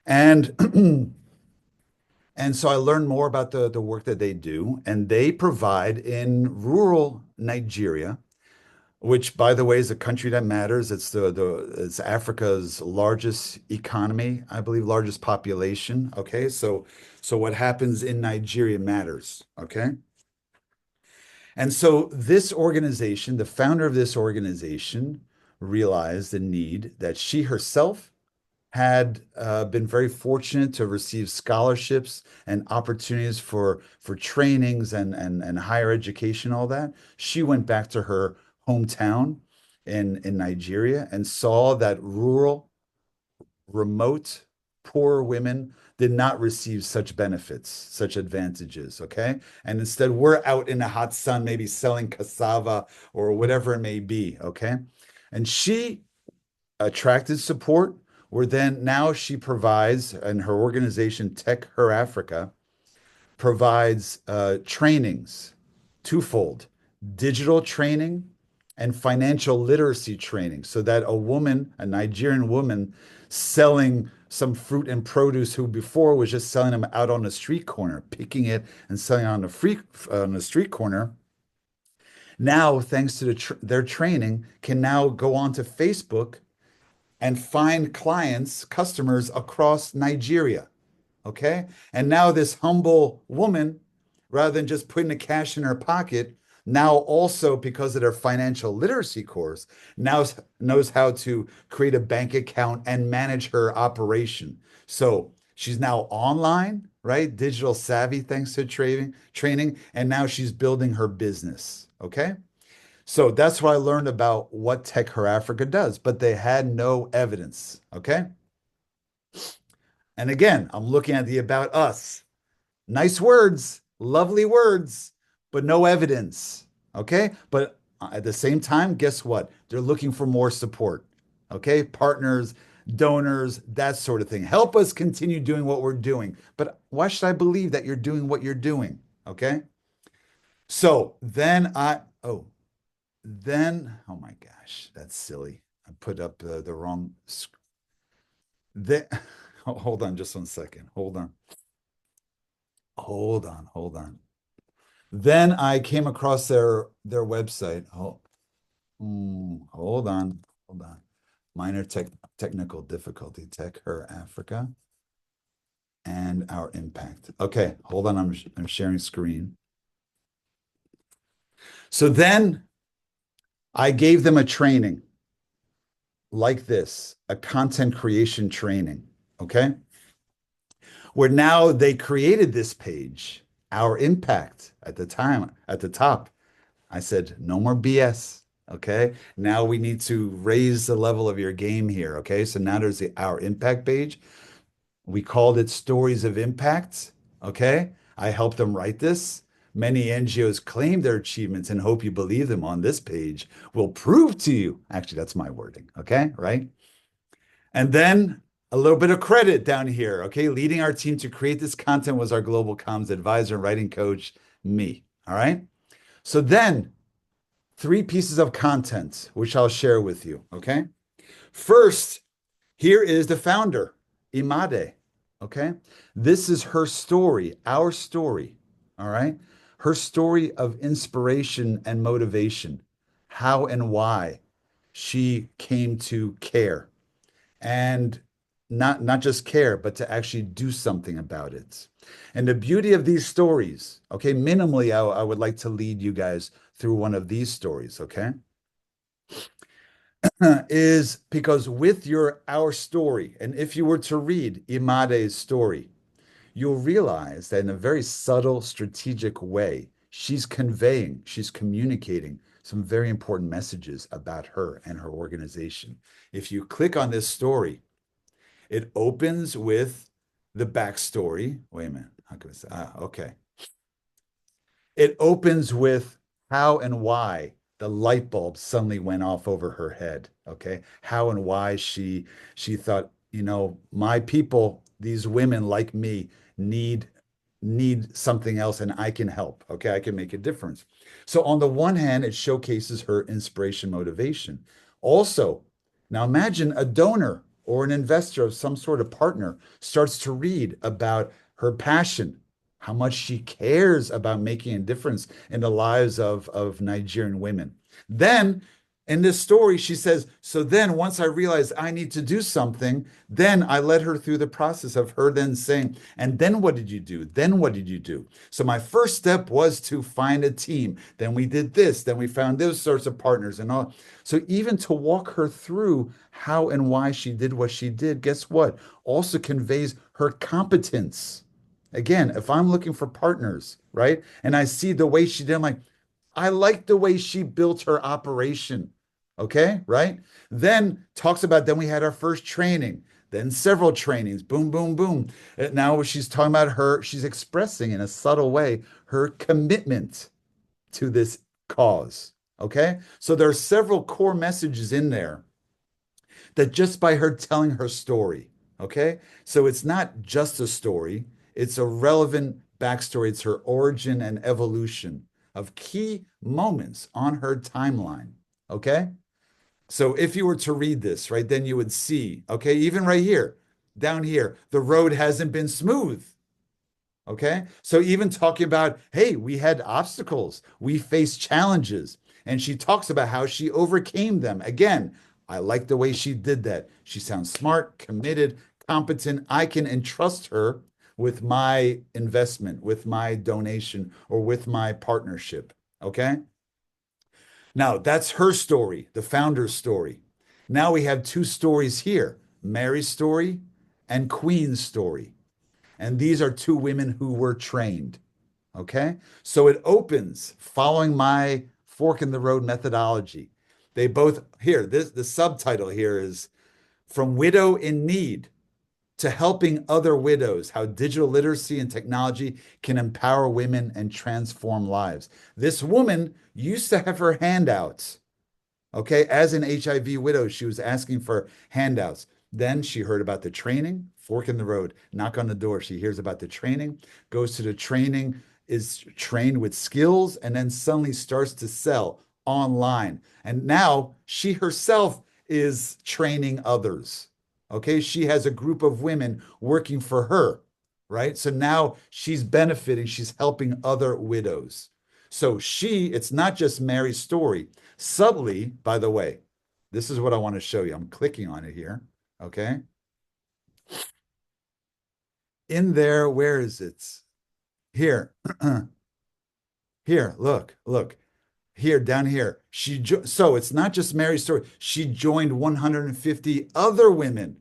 And and so I learned more about the work that they do, and they provide in rural Nigeria, which, by the way, is a country that matters. It's Africa's largest economy, I believe, largest population. Okay, so what happens in Nigeria matters. Okay, and so this organization, the founder of this organization, realized the need that she herself had been very fortunate to receive scholarships and opportunities for trainings and higher education, all that. She went back to her hometown in Nigeria and saw that rural, remote, poor women did not receive such benefits, such advantages, okay? And instead, we're out in the hot sun, maybe selling cassava or whatever it may be, okay? And she attracted support, where then now she provides, and her organization, Tech Her Africa, provides trainings, twofold, digital training and financial literacy training, so that a woman, a Nigerian woman selling some fruit and produce, who before was just selling them out on the street corner, picking it and selling it on the street corner, now, thanks to their training, can now go onto Facebook and find clients, customers across Nigeria. Okay. And now this humble woman, rather than just putting the cash in her pocket, now also, because of their financial literacy course, now knows how to create a bank account and manage her operation. So she's now online, right? Digital savvy, thanks to training. And now she's building her business. Okay. So that's what I learned about what Tech Her Africa does, but they had no evidence. Okay. And again, I'm looking at the about us. Nice words, lovely words, but no evidence. Okay. But at the same time, guess what? They're looking for more support. Okay. Partners, donors, that sort of thing. Help us continue doing what we're doing. But why should I believe that you're doing what you're doing? Okay. So then oh my gosh, that's silly. I put up the wrong. Hold on just 1 second. Hold on. Then I came across their website. Oh, Hold on. Minor technical difficulty. Tech Her Africa and our impact. Okay, hold on. I'm sharing screen. So then I gave them a training like this, a content creation training. Okay. Where now they created this page, our impact at the time, at the top. I said, no more BS. Okay. Now we need to raise the level of your game here. Okay. So now there's our impact page. We called it Stories of Impact. Okay. I helped them write this. Many NGOs claim their achievements and hope you believe them on this page. Will prove to you. Actually, that's my wording. Okay. Right. And then a little bit of credit down here. Okay. Leading our team to create this content was our global comms advisor and writing coach, me. All right. So then 3 pieces of content, which I'll share with you. Okay. First, here is the founder, Imade. Okay. This is her story, our story. All right. Her story of inspiration and motivation, how and why she came to care and not just care, but to actually do something about it. And the beauty of these stories, okay, minimally, I would like to lead you guys through one of these stories, okay, is because with our story, and if you were to read Imade's story, you'll realize that in a very subtle, strategic way, she's communicating some very important messages about her and her organization. If you click on this story, it opens with the backstory. Wait a minute. How can I say? Okay. It opens with how and why the light bulb suddenly went off over her head. Okay. How and why she thought, my people, these women like me, need something else and I can help. Okay. I can make a difference. So on the one hand, it showcases her inspiration, motivation. Also, now imagine a donor or an investor of some sort of partner starts to read about her passion, how much she cares about making a difference in the lives of Nigerian women. Then in this story, she says, so then once I realized I need to do something, then I led her through the process of her then saying, and then what did you do? Then what did you do? So my first step was to find a team. Then we did this. Then we found those sorts of partners and all. So even to walk her through how and why she did what she did, guess what? Also conveys her competence. Again, if I'm looking for partners, right? And I see the way she did, I'm like, I like the way she built her operation. Okay, right? Then talks about, then we had our first training, then several trainings, boom, boom, boom. Now she's talking about she's expressing in a subtle way her commitment to this cause. Okay, so there are several core messages in there that just by her telling her story, okay? So it's not just a story, it's a relevant backstory. It's her origin and evolution of key moments on her timeline, okay? So if you were to read this, right, then you would see, okay, even right here, down here, the road hasn't been smooth. Okay. So even talking about, hey, we had obstacles, we faced challenges. And she talks about how she overcame them. Again, I like the way she did that. She sounds smart, committed, competent. I can entrust her with my investment, with my donation, or with my partnership. Okay. Now that's her story, the founder's story. Now we have 2 stories here, Mary's story and Queen's story. And these are 2 women who were trained. Okay. So it opens following my fork in the road methodology. They both here, the subtitle here is From Widow in Need to Helping Other Widows, How Digital Literacy and Technology Can Empower Women and Transform Lives. This woman used to have her handouts. Okay, as an HIV widow, she was asking for handouts. Then she heard about the training, fork in the road, knock on the door. She hears about the training, goes to the training, is trained with skills, and then suddenly starts to sell online. And now she herself is training others. Okay, she has a group of women working for her, right? So now she's benefiting, she's helping other widows. So it's not just Mary's story. Subtly, by the way, this is what I want to show you. I'm clicking on it here. Okay. In there, where is it? Here. Here, look. Here, down here. So it's not just Mary's story. She joined 150 other women.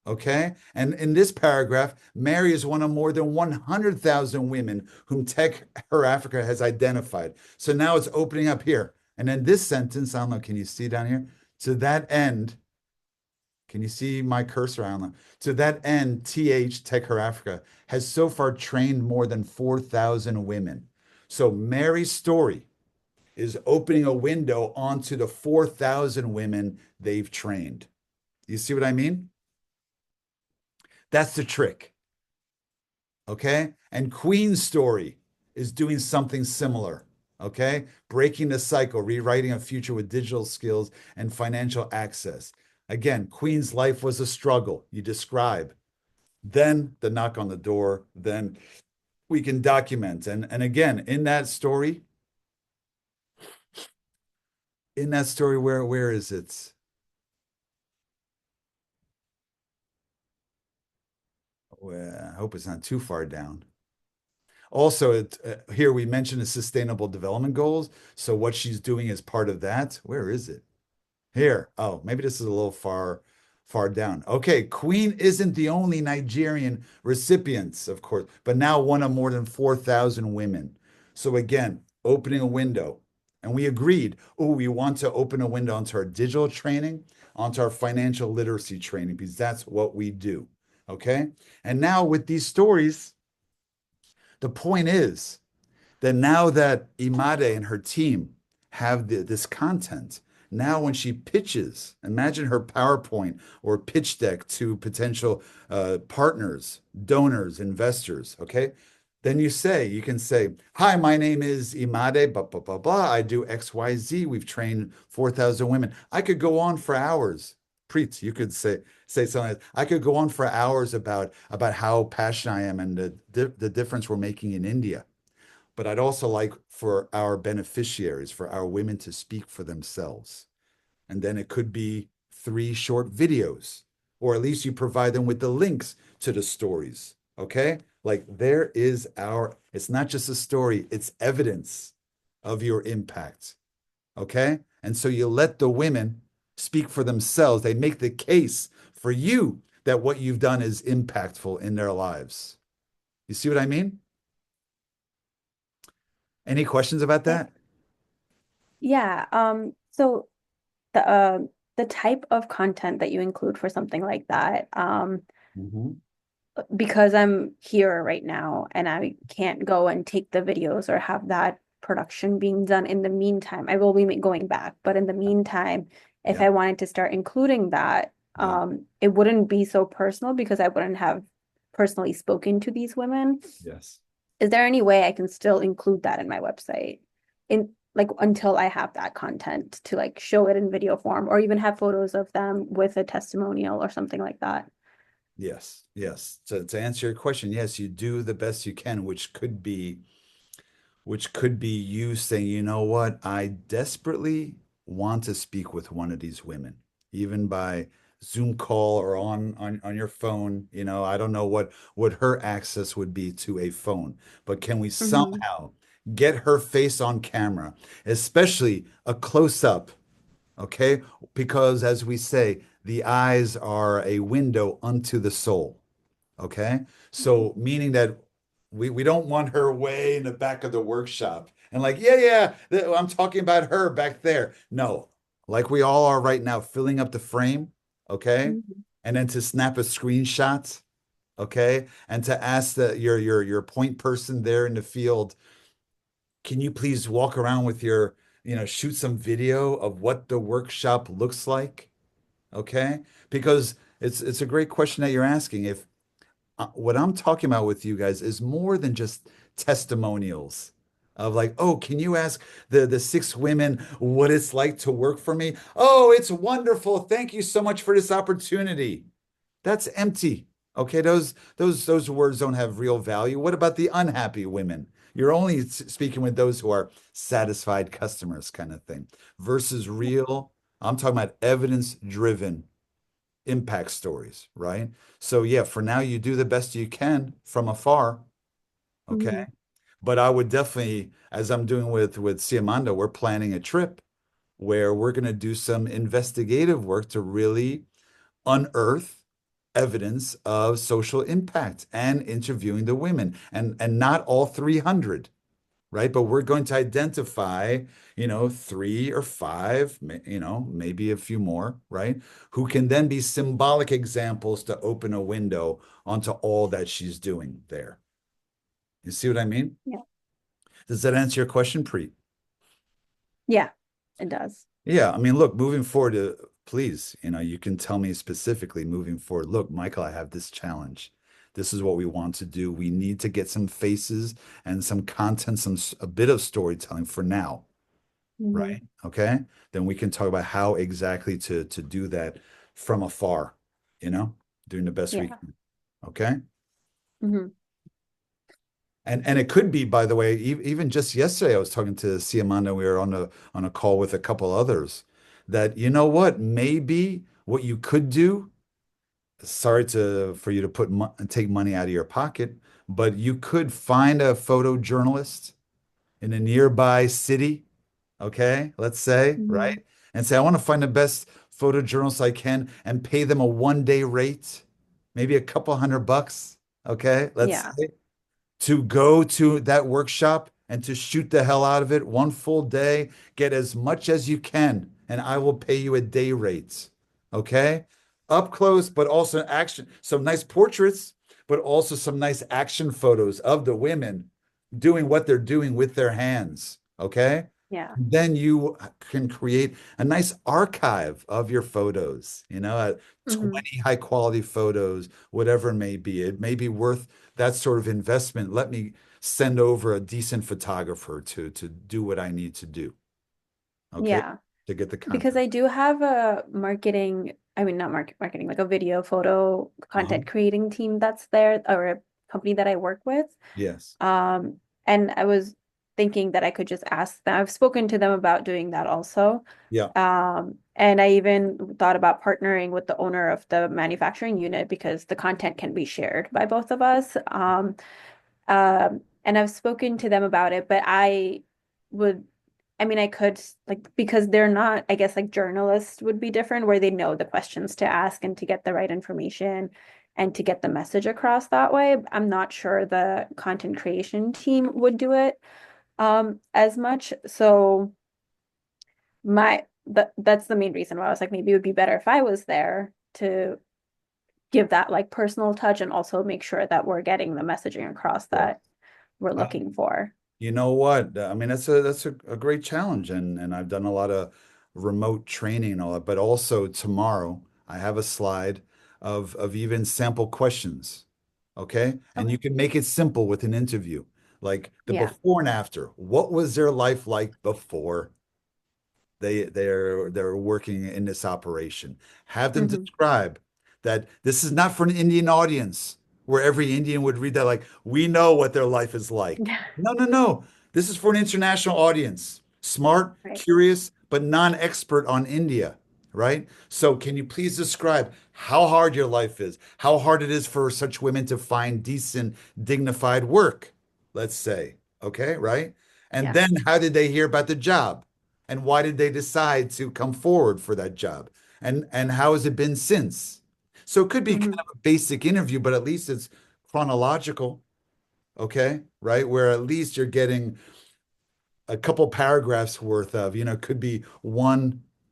Okay. And in this paragraph, Mary is one of more than 100,000 women whom Tech Her Africa has identified. So now it's opening up here. And then this sentence, I don't know, can you see down here? To that end, can you see my cursor? I don't know. To that end, Tech Her Africa has so far trained more than 4,000 women. So Mary's story is opening a window onto the 4,000 women they've trained. You see what I mean? That's the trick. Okay. And Queen's story is doing something similar. Okay. Breaking the cycle, rewriting a future with digital skills and financial access. Again, Queen's life was a struggle. You describe. Then the knock on the door. Then we can document. And again, in that story, where is it? Well, I hope it's not too far down. Also, here we mentioned the Sustainable Development Goals. So what she's doing is part of that. Where is it? Here. Oh, maybe this is a little far down. Okay, Queen isn't the only Nigerian recipients, of course, but now one of more than 4,000 women. So again, opening a window. And we agreed, oh, we want to open a window onto our digital training, onto our financial literacy training, because that's what we do. Okay. And now with these stories, the point is that now that Imade and her team have this content, now when she pitches, imagine her PowerPoint or pitch deck to potential partners, donors, investors, okay? Then you can say, hi, my name is Imade, blah, blah, blah, blah. I do XYZ. We've trained 4,000 women. I could go on for hours. Preet, you could say something like, I could go on for hours about how passionate I am and the difference we're making in India. But I'd also like for our beneficiaries, for our women to speak for themselves. And then it could be 3 short videos, or at least you provide them with the links to the stories. Okay. Like it's not just a story, it's evidence of your impact. Okay. And so you let the women speak for themselves. They make the case for you that what you've done is impactful in their lives. You see what I mean? Any questions about that? Yeah. So the type of content that you include for something like that, Mm-hmm. because I'm here right now and I can't go and take the videos or have that production being done in the meantime. I will be going back, but in the meantime, if Yeah. I wanted to start including that, Yeah. it wouldn't be so personal because I wouldn't have personally spoken to these women. Yes. Is there any way I can still include that in my website in like until I have that content to like show it in video form or even have photos of them with a testimonial or something like that? Yes. Yes. So to answer your question, yes, you do the best you can, which could be you saying, you know what, I desperately want to speak with one of these women, even by Zoom call or on your phone. You know, I don't know what her access would be to a phone, but can we Mhm. somehow get her face on camera, especially a close up, okay? Because as we say, the eyes are a window unto the soul. Okay. So meaning that we don't want her way in the back of the workshop and like, I'm talking about her back there. No, like we all are right now, filling up the frame. Okay. Mhm. And then to snap a screenshot. Okay. And to ask your point person there in the field, can you please walk around with shoot some video of what the workshop looks like? Okay. Because it's a great question that you're asking. If what I'm talking about with you guys is more than just testimonials of like, oh, can you ask the 6 women what it's like to work for me? Oh, it's wonderful. Thank you so much for this opportunity. That's empty. Okay, those words don't have real value. What about the unhappy women? You're only speaking with those who are satisfied customers kind of thing versus real. I'm talking about evidence-driven impact stories, right? So yeah, for now you do the best you can from afar, okay? Mhm. But I would definitely, as I'm doing with Siamanda, we're planning a trip where we're going to do some investigative work to really unearth evidence of social impact and interviewing the women and not all 300, right? But we're going to identify, three or five, maybe a few more, right? Who can then be symbolic examples to open a window onto all that she's doing there. You see what I mean? Yeah. Does that answer your question, Preet? Yeah, it does. Yeah, I mean, look, moving forward, please, you can tell me specifically moving forward. Look, Michael, I have this challenge. This is what we want to do. We need to get some faces and some content, a bit of storytelling for now, Mhm. right? Okay. Then we can talk about how exactly to do that from afar, doing the best we Yeah. can. Okay. Mhm. And it could be, by the way, even just yesterday, I was talking to Siamanda. We were on a call with a couple others. That you know what, maybe what you could do. Sorry for you to take money out of your pocket, but you could find a photojournalist in a nearby city. Okay, let's say, Mhm. right, and say I want to find the best photojournalist I can and pay them a 1 day rate, maybe a couple $100. Okay, let's Yeah. say to go to that workshop and to shoot the hell out of it 1 full day, get as much as you can, and I will pay you a day rate. Okay? Up close, but also action. Some nice portraits, but also some nice action photos of the women doing what they're doing with their hands. Okay? Yeah. Then you can create a nice archive of your photos, 20 high quality photos, whatever it may be. It may be worth that sort of investment. Let me send over a decent photographer to do what I need to do, okay, Yeah. to get the Because content. I do have a I mean, not marketing, like a video photo Uh-huh. content creating team that's there, or a company that I work with. Yes. Um, and I was thinking that I could just ask them. I've spoken to them about doing that also. Yeah. And I even thought about partnering with the owner of the manufacturing unit because the content can be shared by both of us. And I've spoken to them about it, but would, I mean, I could like because they're not, I guess like journalists would be different where they know the questions to ask and to get the right information and to get the message across that way. I'm not sure the content creation team would do it as much. So that's the main reason why I was like maybe it would be better if I was there to give that like personal touch and also make sure that we're getting the messaging across Sure. that we're looking for. You know what? I mean, that's a great challenge, and I've done a lot of remote training and all that. But also tomorrow, I have a slide of even sample questions. Okay, and Okay. you can make it simple with an interview, like the Yeah. before and after. What was their life like before they're working in this operation? Have them Hmm. describe that this is not for an Indian audience where every Indian would read that like we know what their life is like. No, no, no. This is for an international audience. Smart, Right. curious, but non-expert on India, right? So can you please describe how hard your life is, how hard it is for such women to find decent, dignified work, let's say. Okay, right? And Yeah. then how did they hear about the job? And why did they decide to come forward for that job? And how has it been since? So it could be kind Hmm. of a basic interview, but at least it's chronological, okay? Right? Where at least you're getting a couple paragraphs worth of, could be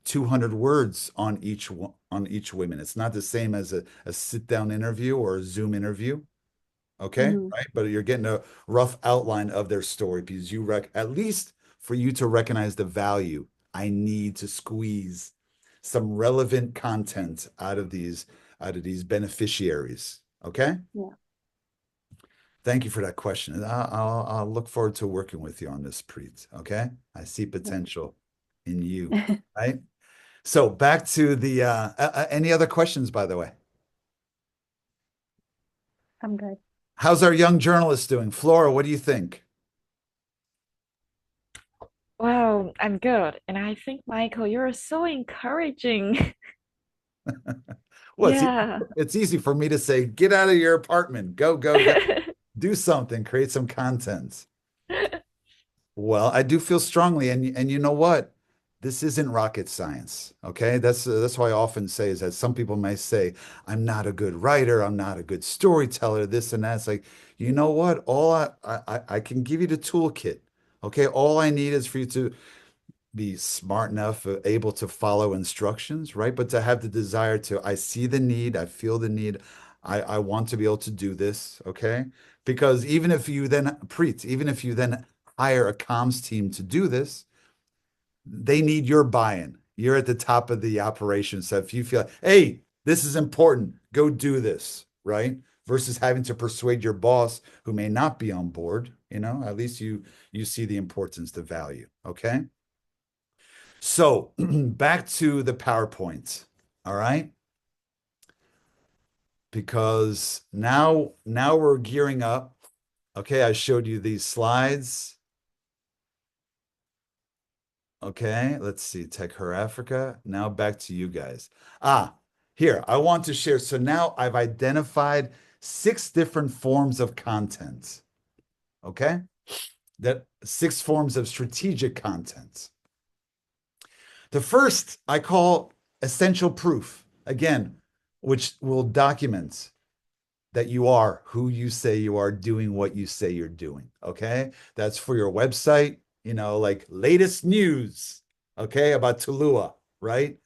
200 words on each woman. It's not the same as a sit down interview or a Zoom interview. Okay, Hmm. right? But you're getting a rough outline of their story because at least for you to recognize the value, I need to squeeze some relevant content out of these beneficiaries. Okay? Yeah. Thank you for that question. I'll look forward to working with you on this, Preet. Okay? I see potential in you, right? So back to the any other questions, by the way? I'm good. How's our young journalist doing? Flora, what do you think? Wow, I'm good. And I think, Michael, you're so encouraging. Well, Yeah. it's easy for me to say, get out of your apartment, go, go, go, do something, create some content. Well, I do feel strongly, and you know what? This isn't rocket science, okay? That's why I often say is that some people may say, I'm not a good writer, I'm not a good storyteller, this and that. It's like, you know what? All I can give you the toolkit, okay? All I need is for you to be smart enough, able to follow instructions, right? But to have the desire to, I see the need, I feel the need, I want to be able to do this, okay? Because even if you then, Preet, even if you then hire a comms team to do this, they need your buy-in. You're at the top of the operation. So if you feel, hey, this is important, go do this, right? Versus having to persuade your boss who may not be on board, at least you see the importance, the value, okay? So back to the PowerPoint, all right? Because now we're gearing up. Okay, I showed you these slides. Okay, let's see, Tech Her Africa. Now back to you guys. Here, I want to share. So now I've identified 6 different forms of content. Okay? That 6 forms of strategic content. The first I call essential proof, again, which will document that you are who you say you are, doing what you say you're doing. Okay. That's for your website, like latest news, okay, about Tulua, right?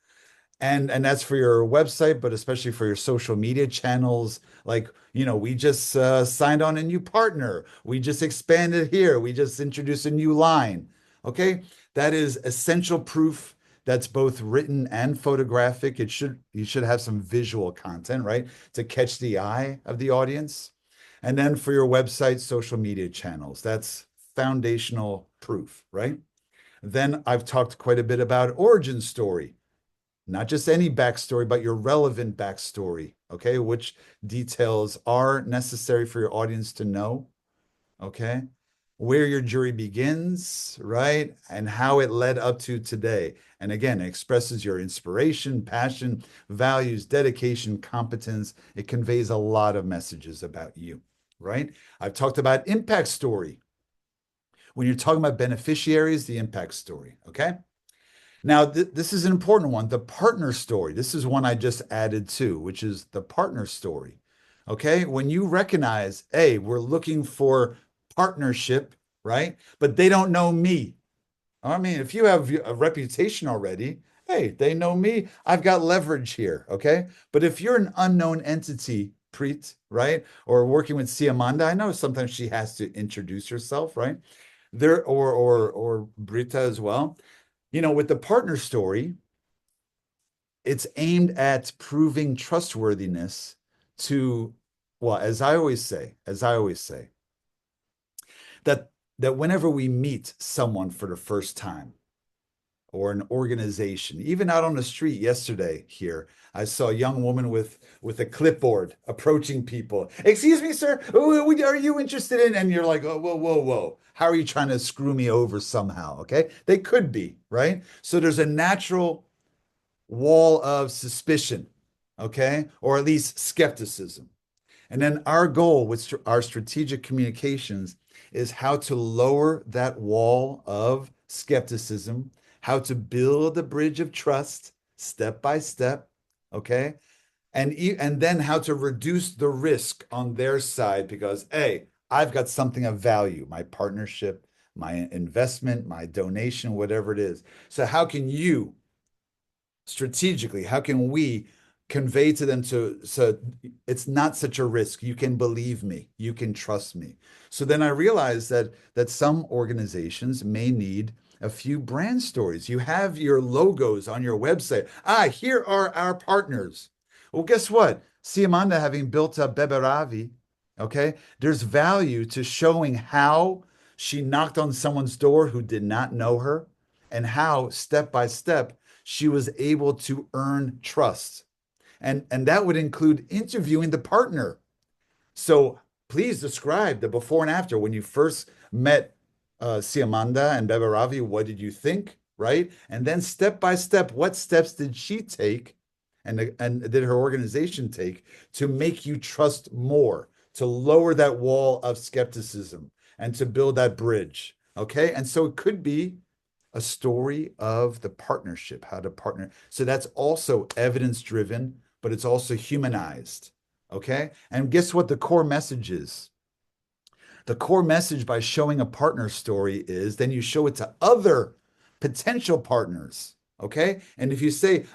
And that's for your website, but especially for your social media channels. Like, we just signed on a new partner. We just expanded here. We just introduced a new line. Okay. That is essential proof that's both written and photographic. You should have some visual content, right? To catch the eye of the audience. And then for your website, social media channels, that's foundational proof, right? Then I've talked quite a bit about origin story, not just any backstory, but your relevant backstory, okay? Which details are necessary for your audience to know, okay? Where your journey begins, right? And how it led up to today. And again, it expresses your inspiration, passion, values, dedication, competence. It conveys a lot of messages about you, right? I've talked about impact story. When you're talking about beneficiaries, the impact story, okay? Now, this is an important one, the partner story. This is one I just added to, which is the partner story. Okay. When you recognize, hey, we're looking for partnership, right? But they don't know me. I mean, if you have a reputation already, hey, they know me. I've got leverage here. Okay. But if you're an unknown entity, Preet, right? Or working with Siamanda, I know sometimes she has to introduce herself, right? There or Brita as well. With the partner story, it's aimed at proving trustworthiness to, well, as I always say, that whenever we meet someone for the first time or an organization, even out on the street yesterday here, I saw a young woman with a clipboard approaching people. Excuse me, sir, are you interested in? And you're like, oh, whoa, whoa, whoa. How are you trying to screw me over somehow? Okay. They could be, right? So there's a natural wall of suspicion, okay, or at least skepticism. And then our goal with our strategic communications is how to lower that wall of skepticism, how to build a bridge of trust step by step, okay? And then how to reduce the risk on their side because, hey, I've got something of value, my partnership, my investment, my donation, whatever it is. So how can you strategically, how can we convey to them so it's not such a risk, you can believe me, you can trust me? So then I realized that some organizations may need a few brand stories. You have your logos on your website. Here are our partners. Well, guess what? Siamanda, having built up Beberavi, okay, there's value to showing how she knocked on someone's door who did not know her and how step by step she was able to earn trust. And that would include interviewing the partner. So please describe the before and after when you first met Siamanda and Beveravi, what did you think? Right? And then step by step, what steps did she take and did her organization take to make you trust more, to lower that wall of skepticism and to build that bridge? Okay. And so it could be a story of the partnership, how to partner. So that's also evidence driven, but it's also humanized. Okay. And guess what the core message is? The core message by showing a partner story is then you show it to other potential partners. Okay. And if you say,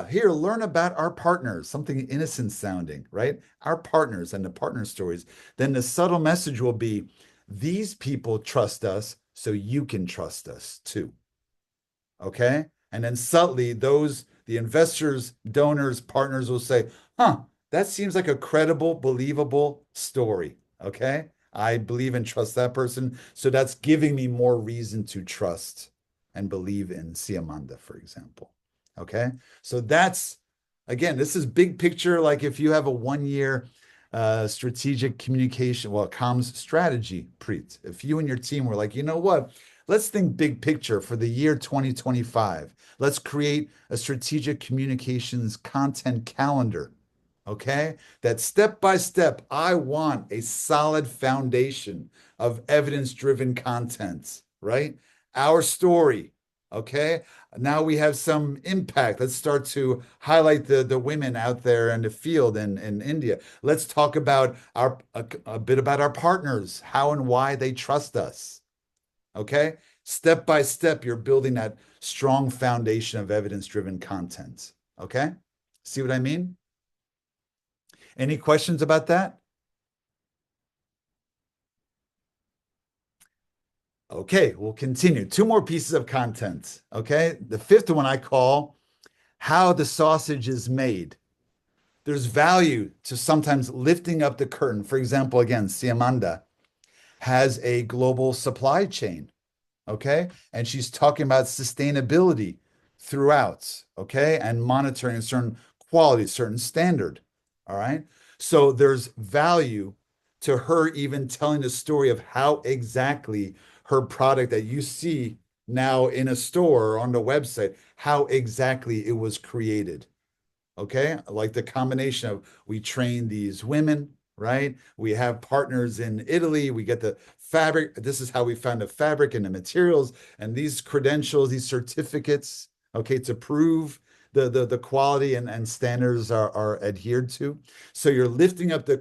here, learn about our partners, something innocent sounding, right? Our partners and the partner stories, then the subtle message will be these people trust us, so you can trust us too. Okay. And then subtly, the investors, donors, partners will say, that seems like a credible, believable story. Okay. I believe and trust that person. So that's giving me more reason to trust and believe in Siamanda, for example. Okay. So that's, again, this is big picture. Like if you have a 1 year strategic communication, comms strategy, Preet, if you and your team were like, you know what? Let's think big picture for the year 2025. Let's create a strategic communications content calendar. Okay. That step by step, I want a solid foundation of evidence driven content, right? Our story. Okay. Now we have some impact. Let's start to highlight the women out there in the field in India. Let's talk about a bit about our partners, how and why they trust us. Okay. Step by step, you're building that strong foundation of evidence driven content. Okay. See what I mean? Any questions about that? Okay, we'll continue. 2 more pieces of content. Okay. The fifth one I call how the sausage is made. There's value to sometimes lifting up the curtain. For example, again, Siamanda has a global supply chain. Okay. And she's talking about sustainability throughout. Okay. And monitoring a certain quality, certain standard. All right. So there's value to her even telling the story of how exactly her product that you see now in a store or on the website, how exactly it was created. Okay. Like the combination of we train these women, right? We have partners in Italy. We get the fabric. This is how we found the fabric and the materials and these credentials, these certificates, okay, to prove the quality and standards are adhered to. So you're lifting up the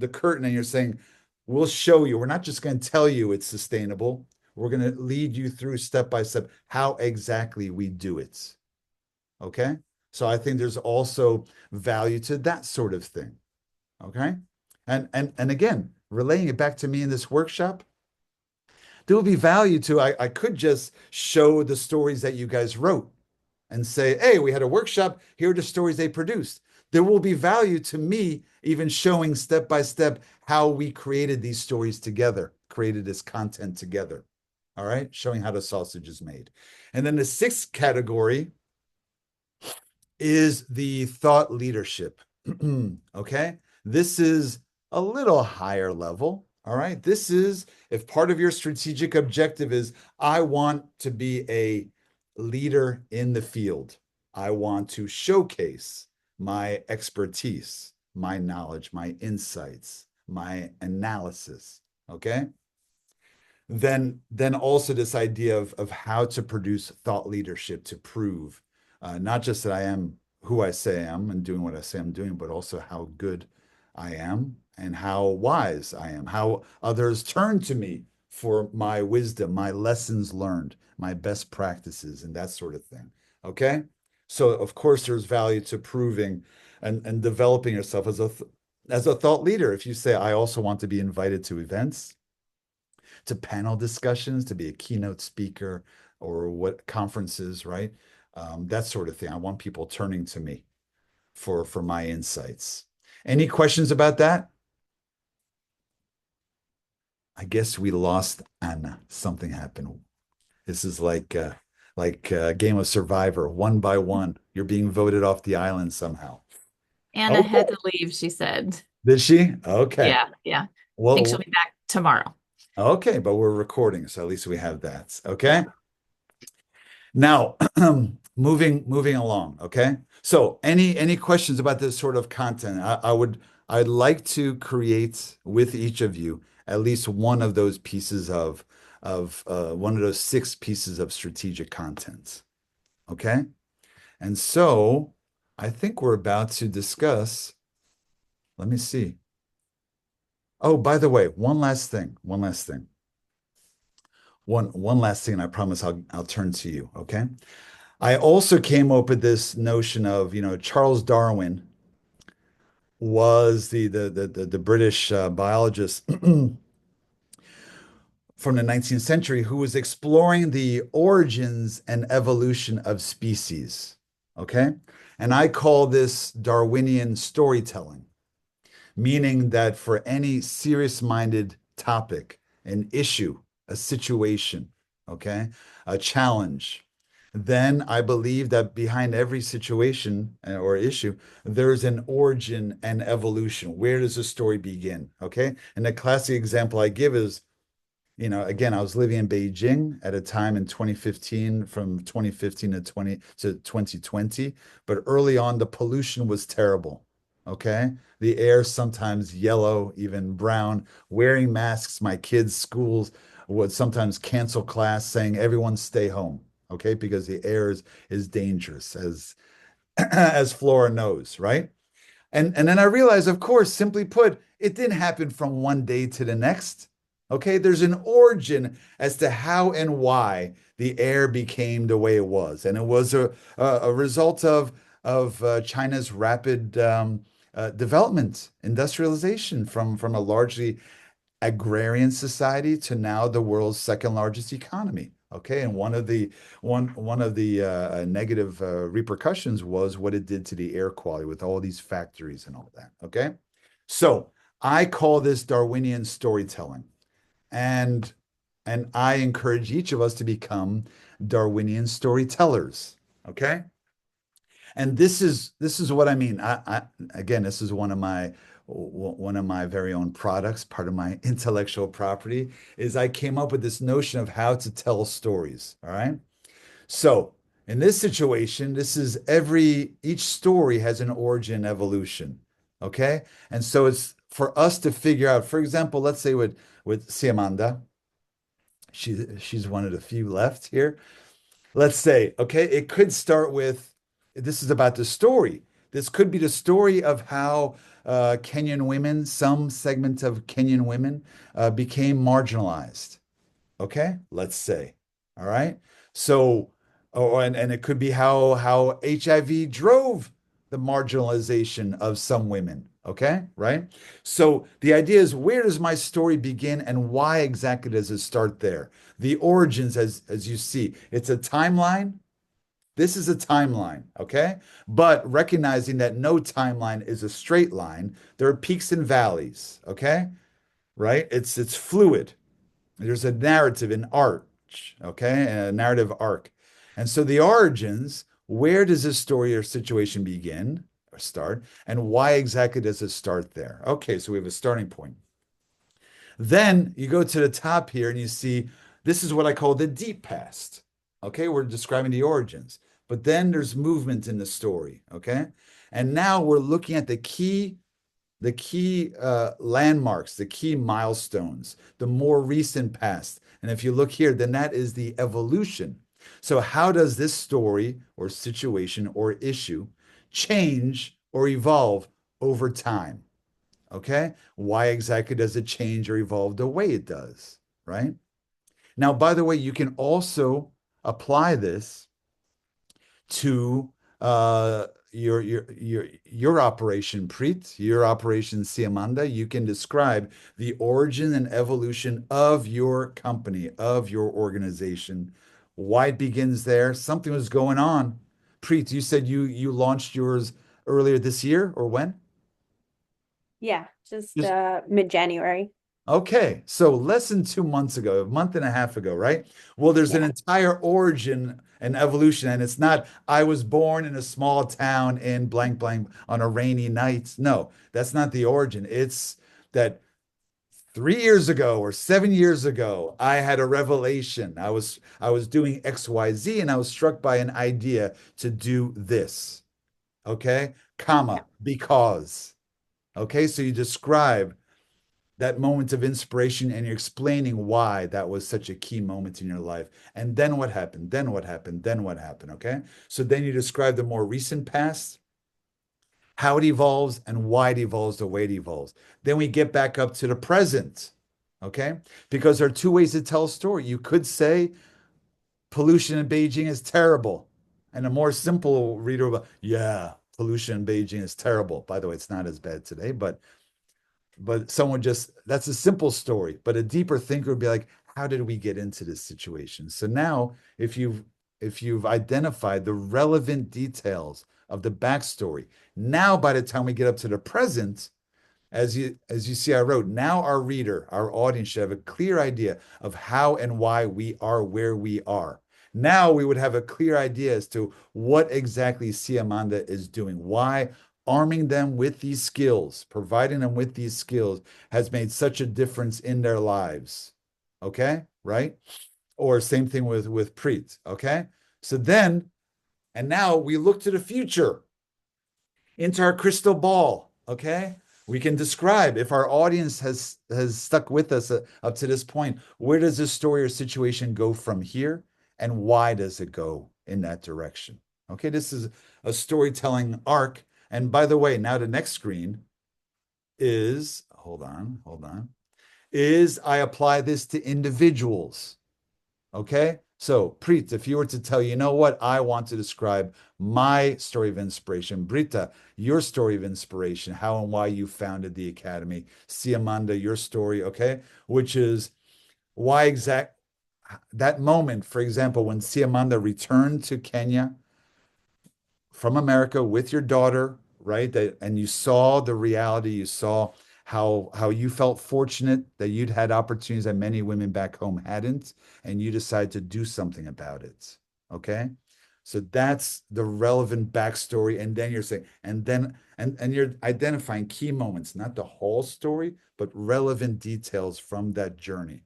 curtain and you're saying, we'll show you. We're not just going to tell you it's sustainable. We're going to lead you through step by step how exactly we do it. Okay. So I think there's also value to that sort of thing. Okay. And again, relaying it back to me in this workshop, there will be value to I could just show the stories that you guys wrote and say, hey, we had a workshop, here are the stories they produced. There will be value to me even showing step by step how we created these stories together, created this content together. All right, showing how the sausage is made. And then the sixth category is the thought leadership. Okay. This is a little higher level. All right. This is if part of your strategic objective is I want to be a leader in the field. I want to showcase my expertise, my knowledge, my insights, my analysis. Okay. Then also this idea of how to produce thought leadership to prove not just that I am who I say I am and doing what I say I'm doing, but also how good I am and how wise I am, how others turn to me for my wisdom, my lessons learned, my best practices, and that sort of thing. Okay. So of course there's value to proving and developing yourself as a thought leader. If you say, I also want to be invited to events, to panel discussions, to be a keynote speaker or what conferences, right? That sort of thing. I want people turning to me for my insights. Any questions about that? I guess we lost Anna. Something happened. This is like Game of Survivor, one by one. You're being voted off the island somehow. Anna had to leave, she said. Did she? Okay. Yeah, yeah. I think she'll Well, be back tomorrow. Okay, but we're recording, so at least we have that. Okay. Yeah. Now, moving along, okay? So any questions about this sort of content? I'd like to create with each of you at least one of those pieces of one of those 6 pieces of strategic content. Okay? And so I think we're about to discuss, let me see. Oh, by the way, one last thing. One last thing. One last thing, and I promise I'll turn to you, okay? I also came up with this notion of, Charles Darwin was the British biologist from the 19th century who was exploring the origins and evolution of species. Okay. And I call this Darwinian storytelling, meaning that for any serious-minded topic, an issue, a situation, okay, a challenge, then I believe that behind every situation or issue, there's an origin and evolution. Where does the story begin? Okay. And the classic example I give is, again, I was living in Beijing at a time in 2015, from 2015 to 2020. But early on, the pollution was terrible. Okay. The air sometimes yellow, even brown, wearing masks. My kids' schools would sometimes cancel class saying, everyone stay home. Okay. Because the air is dangerous, as as Flora knows, right? And then I realized, of course, simply put, it didn't happen from one day to the next. Okay, there's an origin as to how and why the air became the way it was, and it was a result of China's rapid development, industrialization from a largely agrarian society to now the world's second largest economy. Okay, and one of the negative repercussions was what it did to the air quality with all these factories and all that. Okay, so I call this Darwinian storytelling, and I encourage each of us to become Darwinian storytellers. Okay, and this is what I mean. Again, this is one of my very own products, part of my intellectual property, is I came up with this notion of how to tell stories. All right. So in this situation, each story has an origin evolution. Okay. And so it's for us to figure out, for example, let's say with Siamanda, she's one of the few left here. Let's say, okay, it could start with, this is about the story. This could be the story of how Kenyan women, some segment of Kenyan women, became marginalized. Okay, let's say. All right. So, and it could be how HIV drove the marginalization of some women. Okay, right? So the idea is, where does my story begin and why exactly does it start there? The origins, as you see, it's a timeline. This is a timeline, okay? But recognizing that no timeline is a straight line, there are peaks and valleys, okay? Right? It's fluid. There's a narrative, an arch, okay? A narrative arc. And so the origins, where does this story or situation begin or start? And why exactly does it start there? Okay, so we have a starting point. Then you go to the top here and you see this is what I call the deep past. Okay, we're describing the origins, but then there's movement in the story. Okay, and now we're looking at the key landmarks, the key milestones, the more recent past. And if you look here, then that is the evolution. So, how does this story or situation or issue change or evolve over time? Okay. Why exactly does it change or evolve the way it does? Right. Now, by the way, you can also apply this to your operation, Preet, your operation, Siamanda. You can describe the origin and evolution of your company, of your organization, why it begins there. Something was going on. Preet, you said you launched yours earlier this year, or when? Yeah, just Just mid-January. Okay, so less than 2 months ago, a month and a half ago, right? Well, there's an Yeah. entire origin and evolution, and it's not, I was born in a small town in blank blank on a rainy night. No, that's not the origin. It's that 3 years ago or 7 years ago, I had a revelation. I was doing XYZ and I was struck by an idea to do this. Okay, Yeah. comma, because. Okay, so you describe that moment of inspiration and you're explaining why that was such a key moment in your life. And then what happened? Then what happened? Then what happened? Okay, so then you describe the more recent past, how it evolves and why it evolves the way it evolves. Then we get back up to the present, okay? Because there are two ways to tell a story. You could say pollution in Beijing is terrible. And a more simple reader will, yeah, pollution in Beijing is terrible. By the way, it's not as bad today, but someone just, that's a simple story. But a deeper thinker would be like, how did we get into this situation? So now if you've identified the relevant details of the backstory, now by the time we get up to the present, as you see, I wrote, now our reader, our audience should have a clear idea of how and why we are where we are. Now we would have a clear idea as to what exactly Siamanda is doing, why arming them with these skills, providing them with these skills has made such a difference in their lives. Okay, right? Or same thing with Preet. Okay, so then, and now we look to the future, into our crystal ball. Okay, we can describe, if our audience has stuck with us up to this point, where does this story or situation go from here, and why does it go in that direction? Okay, this is a storytelling arc. And by the way, now the next screen is, hold on, is I apply this to individuals. Okay, so Preet, if you were to tell, you know what, I want to describe my story of inspiration. Brita, your story of inspiration, how and why you founded the academy. Siamanda, your story, okay, which is why exact that moment, for example, when Siamanda returned to Kenya from America with your daughter, right? That, and you saw the reality, you saw how you felt fortunate that you'd had opportunities that many women back home hadn't, and you decided to do something about it. Okay. So that's the relevant backstory. And then you're saying, and you're identifying key moments, not the whole story, but relevant details from that journey.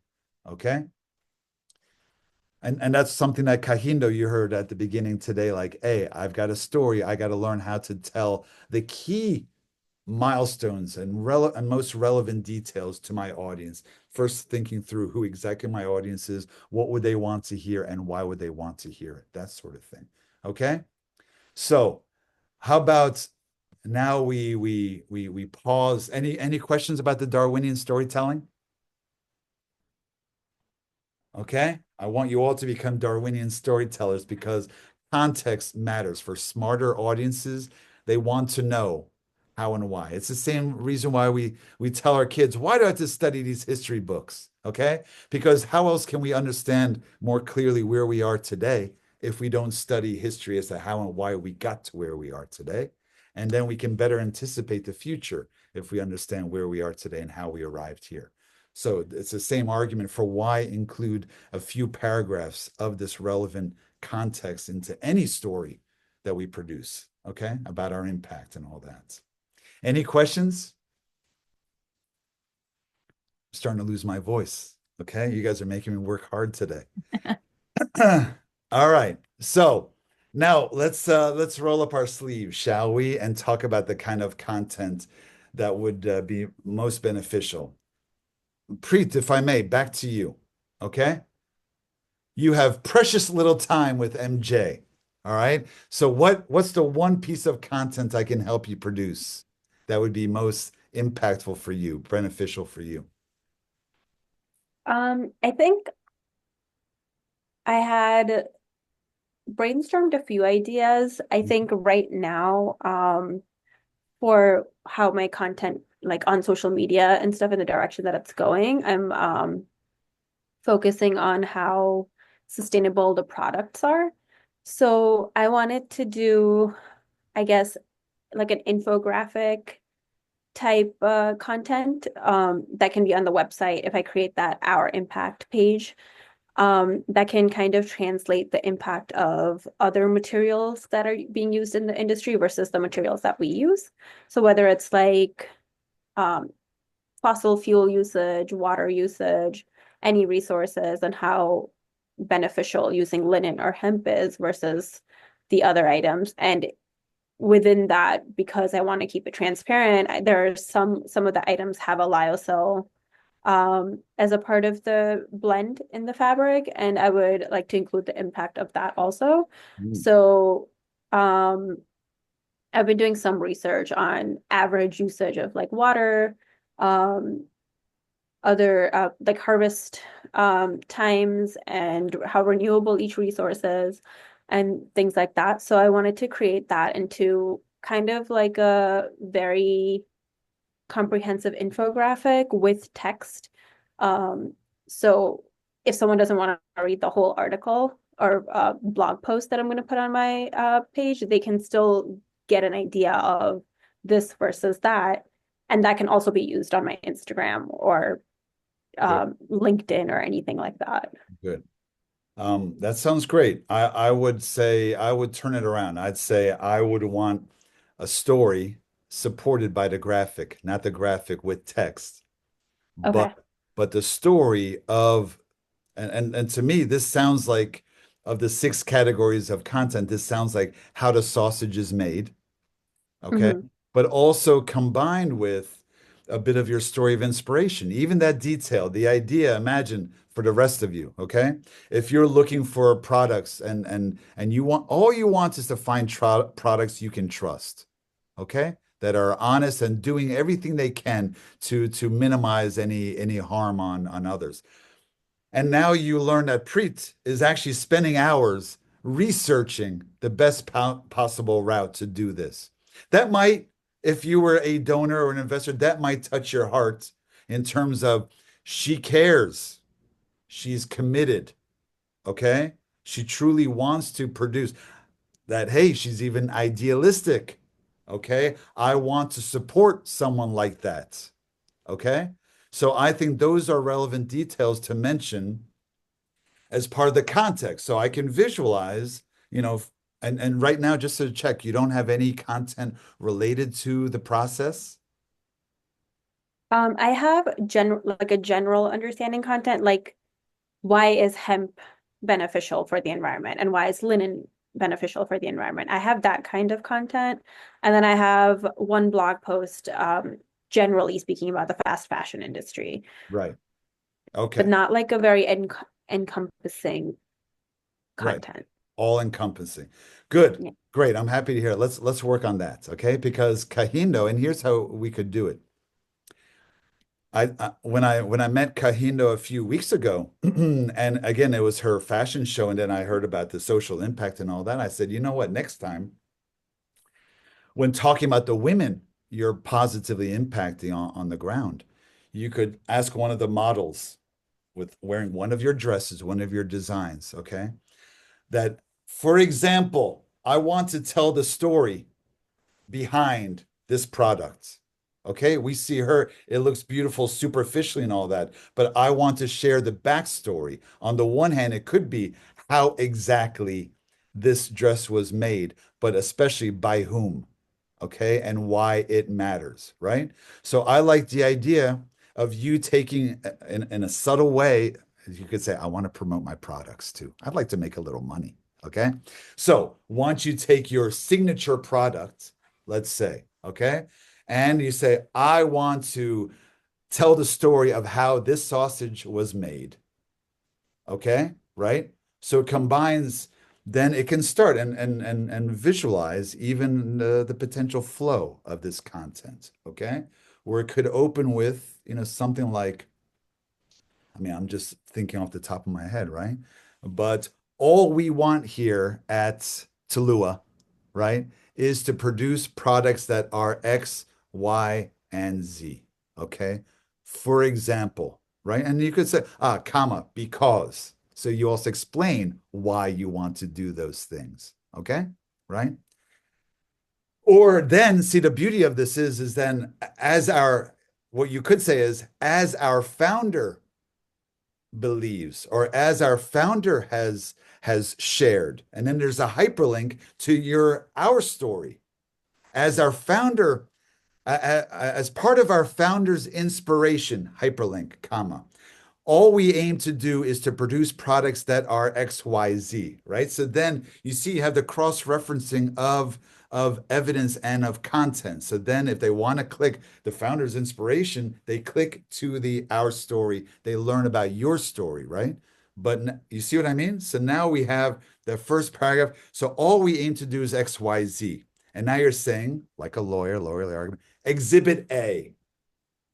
Okay. And that's something that Kahindo, you heard at the beginning today, like, hey, I've got a story. I got to learn how to tell the key milestones and most relevant details to my audience. First, thinking through who exactly my audience is, what would they want to hear, and why would they want to hear it, that sort of thing. Okay, so how about now we pause. Any questions about the Darwinian storytelling? Okay, I want you all to become Darwinian storytellers because context matters for smarter audiences. They want to know how and why. It's the same reason why we tell our kids, why do I have to study these history books? Okay, because how else can we understand more clearly where we are today if we don't study history as to how and why we got to where we are today? And then we can better anticipate the future if we understand where we are today and how we arrived here. So it's the same argument for why include a few paragraphs of this relevant context into any story that we produce, okay, about our impact and all that. Any questions? I'm starting to lose my voice. Okay, you guys are making me work hard today. All right, so now let's roll up our sleeves, shall we, and talk about the kind of content that would be most beneficial. Preet, if I may, back to you. Okay. You have precious little time with MJ. All right. So what's the one piece of content I can help you produce that would be most impactful for you, beneficial for you? I think I had brainstormed a few ideas. I think right now, for how my content, like on social media and stuff, in the direction that it's going, I'm focusing on how sustainable the products are. So I wanted to do, I guess, like an infographic type content that can be on the website if I create that Our Impact page, that can kind of translate the impact of other materials that are being used in the industry versus the materials that we use. So whether it's like fossil fuel usage, water usage, any resources, and how beneficial using linen or hemp is versus the other items. And within that, because I want to keep it transparent, there are some of the items have a lyocell as a part of the blend in the fabric, and I would like to include the impact of that also. Mm. So I've been doing some research on average usage of like water, um, other like harvest times and how renewable each resource is and things like that. So I wanted to create that into kind of like a very comprehensive infographic with text. Um, so if someone doesn't want to read the whole article or blog post that I'm going to put on my page, they can still get an idea of this versus that. And that can also be used on my Instagram or LinkedIn or anything like that. Good. That sounds great. I would say I would turn it around. I'd say I would want a story supported by the graphic, not the graphic with text, Okay. but the story of and to me, this sounds like of the 6 categories of content, this sounds like how the sausage is made. Okay. Mm-hmm. But also combined with a bit of your story of inspiration, even that detail, the idea, imagine for the rest of you, okay? If you're looking for products and you want all you want is to find products you can trust, okay? That are honest and doing everything they can to minimize any harm on others. And now you learn that Preet is actually spending hours researching the best possible route to do this. That might, if you were a donor or an investor, that might touch your heart in terms of she cares, she's committed, okay? She truly wants to produce that. Hey, she's even idealistic, okay? I want to support someone like that, okay? So I think those are relevant details to mention as part of the context. So I can visualize, and right now, just to check, you don't have any content related to the process? I have a general understanding content, like why is hemp beneficial for the environment and why is linen beneficial for the environment. I have that kind of content. And then I have one blog post generally speaking about the fast fashion industry, Right. but Okay. not like a very encompassing Right. content. All encompassing. Good. Yeah. Great. I'm happy to hear it. Let's work on that. Okay. Because Kahindo, and here's how we could do it. When I met Kahindo a few weeks ago, and again, it was her fashion show, and then I heard about the social impact and all that. I said, you know what, next time, when talking about the women you're positively impacting on the ground, you could ask one of the models with wearing one of your dresses, one of your designs, okay? That, for example, I want to tell the story behind this product. Okay, we see her, it looks beautiful superficially and all that, but I want to share the backstory. On the one hand, it could be how exactly this dress was made, but especially by whom, okay, and why it matters, right? So I like the idea of you taking in a subtle way, you could say, I want to promote my products too. I'd like to make a little money, okay? So once you take your signature product, let's say, okay, and you say, I want to tell the story of how this sausage was made, okay, right? So it combines, then it can start and visualize even the potential flow of this content, okay? Where it could open with, something like, I mean, I'm just thinking off the top of my head, right? But all we want here at Talua, right, is to produce products that are X, Y, and Z. Okay. For example, right? And you could say, comma, because. So you also explain why you want to do those things. Okay. Right. Or then see the beauty of this is then what you could say is, as our founder believes or as our founder has shared, and then there's a hyperlink to our story, as our founder As part of our founder's inspiration, hyperlink, comma, all we aim to do is to produce products that are XYZ, right? So then you see you have the cross-referencing of evidence and of content. So then if they want to click the founder's inspiration, they click to the our story, they learn about your story, right? But you see what I mean? So now we have the first paragraph. So all we aim to do is XYZ. And now you're saying, like a lawyer argument, Exhibit A,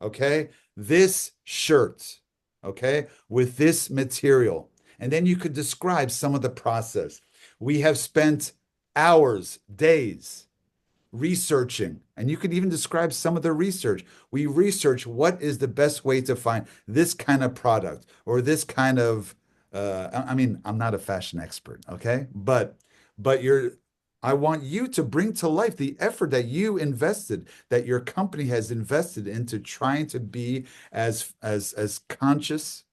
okay? This shirt, okay, with this material. And then you could describe some of the process. We have spent hours, days researching, and you could even describe some of the research. We research what is the best way to find this kind of product or this kind of, I mean, I'm not a fashion expert, okay? But I want you to bring to life the effort that you invested, that your company has invested into trying to be as conscious,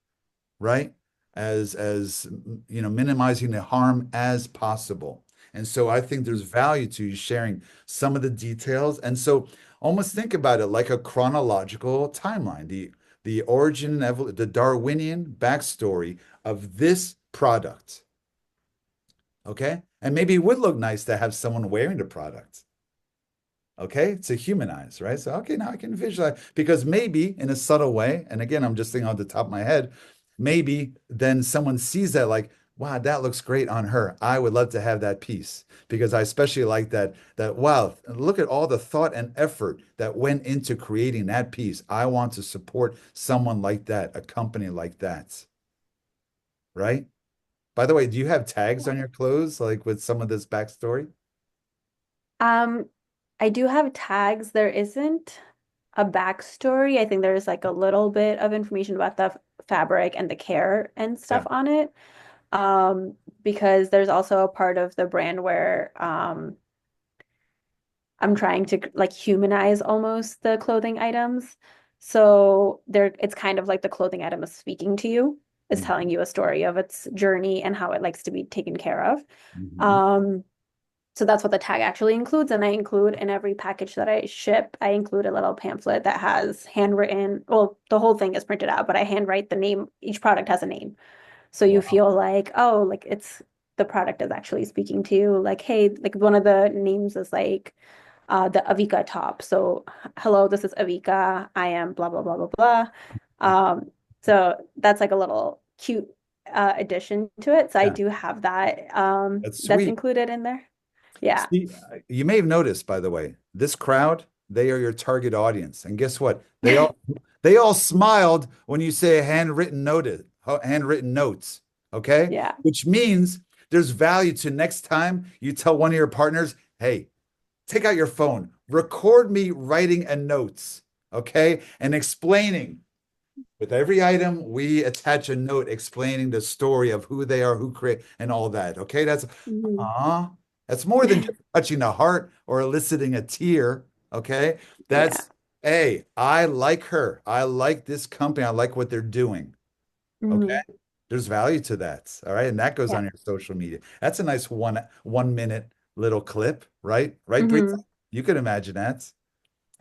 right? As minimizing the harm as possible. And so I think there's value to you sharing some of the details. And so almost think about it like a chronological timeline, the origin and the Darwinian backstory of this product. Okay. And maybe it would look nice to have someone wearing the product. Okay, to humanize, right? So, okay, now I can visualize because maybe in a subtle way, and again, I'm just thinking on the top of my head, maybe then someone sees that like, wow, that looks great on her. I would love to have that piece because I especially like that wow, look at all the thought and effort that went into creating that piece. I want to support someone like that, a company like that, right? By the way, do you have tags on your clothes like with some of this backstory? Um, I do have tags. There isn't a backstory. I think there's like a little bit of information about the fabric and the care and Yeah. stuff on it. Because there's also a part of the brand where I'm trying to like humanize almost the clothing items. So there it's kind of like the clothing item is speaking to you, is Mhm. telling you a story of its journey and how it likes to be taken care of. Mhm. Um, so that's what the tag actually includes. And I include in every package that I ship, I include a little pamphlet that has handwritten, well, the whole thing is printed out, but I handwrite the name. Each product has a name. So you Wow. feel like, oh, like it's the product is actually speaking to you. Like, hey, like one of the names is like the Avika top. So, hello, this is Avika. I am blah, blah, blah, blah, blah. So that's like a little cute addition to it. So I Yeah, do have that that's that's sweet. included in there. Yeah. See, you may have noticed, by the way, this crowd, they are your target audience. And guess what? They all smiled when you say handwritten notes, okay? Yeah. Which means there's value to next time you tell one of your partners, hey, take out your phone, record me writing a notes, okay? And explaining. With every item, we attach a note explaining the story of who they are, who create, and all that. Okay, Mhm. that's more than just touching the heart or eliciting a tear. Okay, Yeah. that's hey, I like her. I like this company. I like what they're doing. Okay, Mhm. there's value to that. All right, and that goes Yeah. on your social media. That's a nice 1 minute little clip, right? Right, Bree? Hmm. You could imagine that.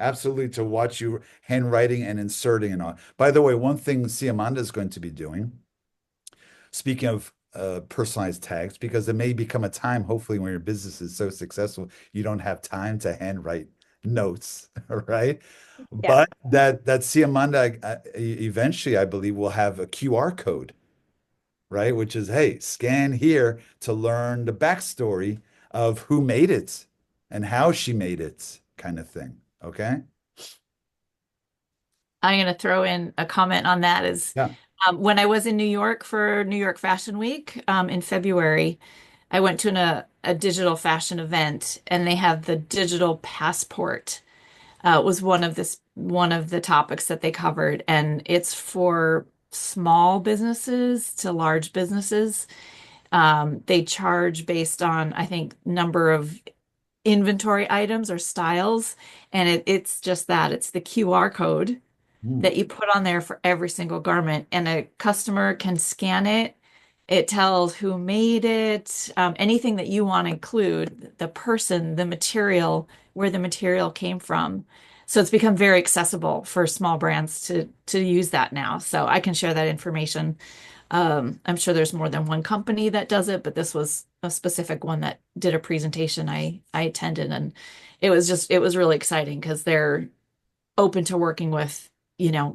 Absolutely, to watch you handwriting and inserting and all. By the way, one thing Siamanda is going to be doing, speaking of personalized tags, because there may become a time, hopefully, when your business is so successful, you don't have time to handwrite notes, right? Yeah. But that Siamanda eventually, I believe, will have a QR code, right? Which is, hey, scan here to learn the backstory of who made it and how she made it, kind of thing. Okay. I'm going to throw in a comment on that is Yeah. when I was in New York for New York Fashion Week in February, I went to a digital fashion event and they have the digital passport was one of the topics that they covered, and it's for small businesses to large businesses. They charge based on, I think, number of inventory items or styles, and it's just that it's the QR code Mm. that you put on there for every single garment, and a customer can scan it. It tells who made it, anything that you want to include, the person, the material, where the material came from. So it's become very accessible for small brands to use that now. So I can share that information. I'm sure there's more than one company that does it, but this was a specific one that did a presentation I attended, and it was really exciting because they're open to working with,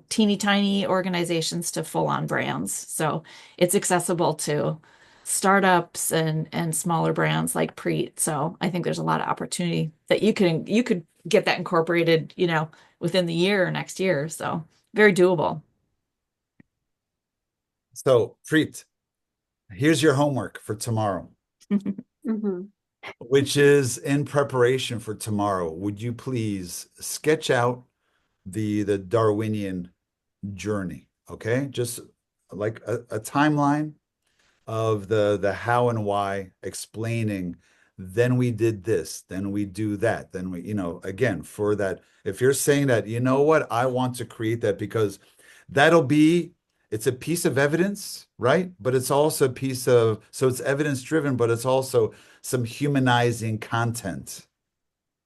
teeny tiny organizations to full on brands. So it's accessible to startups and smaller brands like Preet. So I think there's a lot of opportunity that you could get that incorporated, within the year or next year. So very doable. So, Preet, here's your homework for tomorrow, Mhm. which is in preparation for tomorrow. Would you please sketch out the Darwinian journey? Okay, just like a timeline of the how and why, explaining, then we did this, then we do that, then we, again, for that, if you're saying that, you know what, I want to create that because that'll be, it's a piece of evidence, right? But it's also a piece of, so it's evidence driven, but it's also some humanizing content,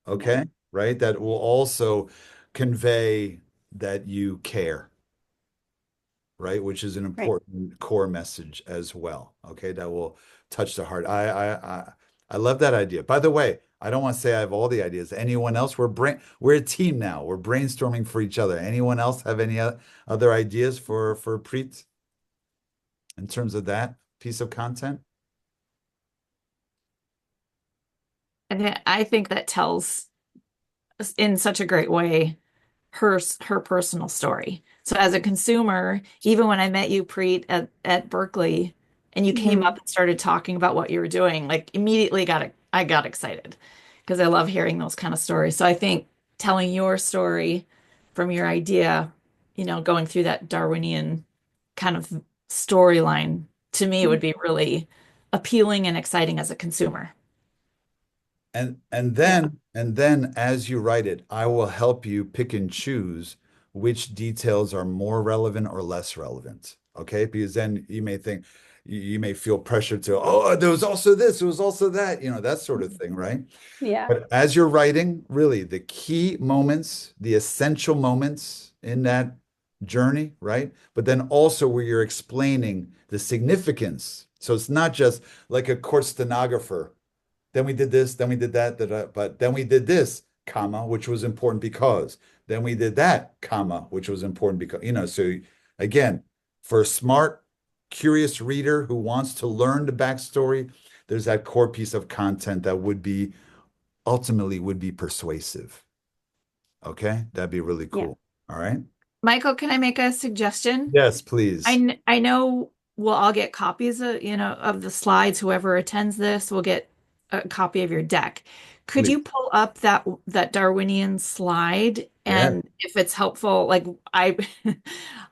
okay? Right? That will also convey that you care, right? Which is an Right. important core message as well. Okay, that will touch the heart. I love that idea. By the way, I don't want to say I have all the ideas. Anyone else? We're a team now. We're brainstorming for each other. Anyone else have any other ideas for Preet in terms of that piece of content? And I think that tells in such a great way her personal story. So as a consumer, even when I met you, Preet, at Berkeley, and you came up Mhm. and started talking about what you were doing, like immediately I got excited because I love hearing those kind of stories. So I think telling your story from your idea, going through that Darwinian kind of storyline to me would be really appealing and exciting as a consumer. And Yeah. then as you write it, I will help you pick and choose which details are more relevant or less relevant. Okay? Because then you may think you may feel pressure to, oh, there was also this, there was also that, that sort of thing, right? Yeah. But as you're writing, really the key moments, the essential moments in that journey, right? But then also where you're explaining the significance. So it's not just like a court stenographer, then we did this, then we did that, but then we did this, comma, which was important because, then we did that, comma, which was important because, so again, for a smart, curious reader who wants to learn the backstory, there's that core piece of content that ultimately would be persuasive. Okay, that'd be really Yeah. cool. All right. Michael, can I make a suggestion? Yes, please. I know we'll all get copies of, of the slides. Whoever attends this will get a copy of your deck. Could Please. you pull up that Darwinian slide? Yeah. And if it's helpful, like I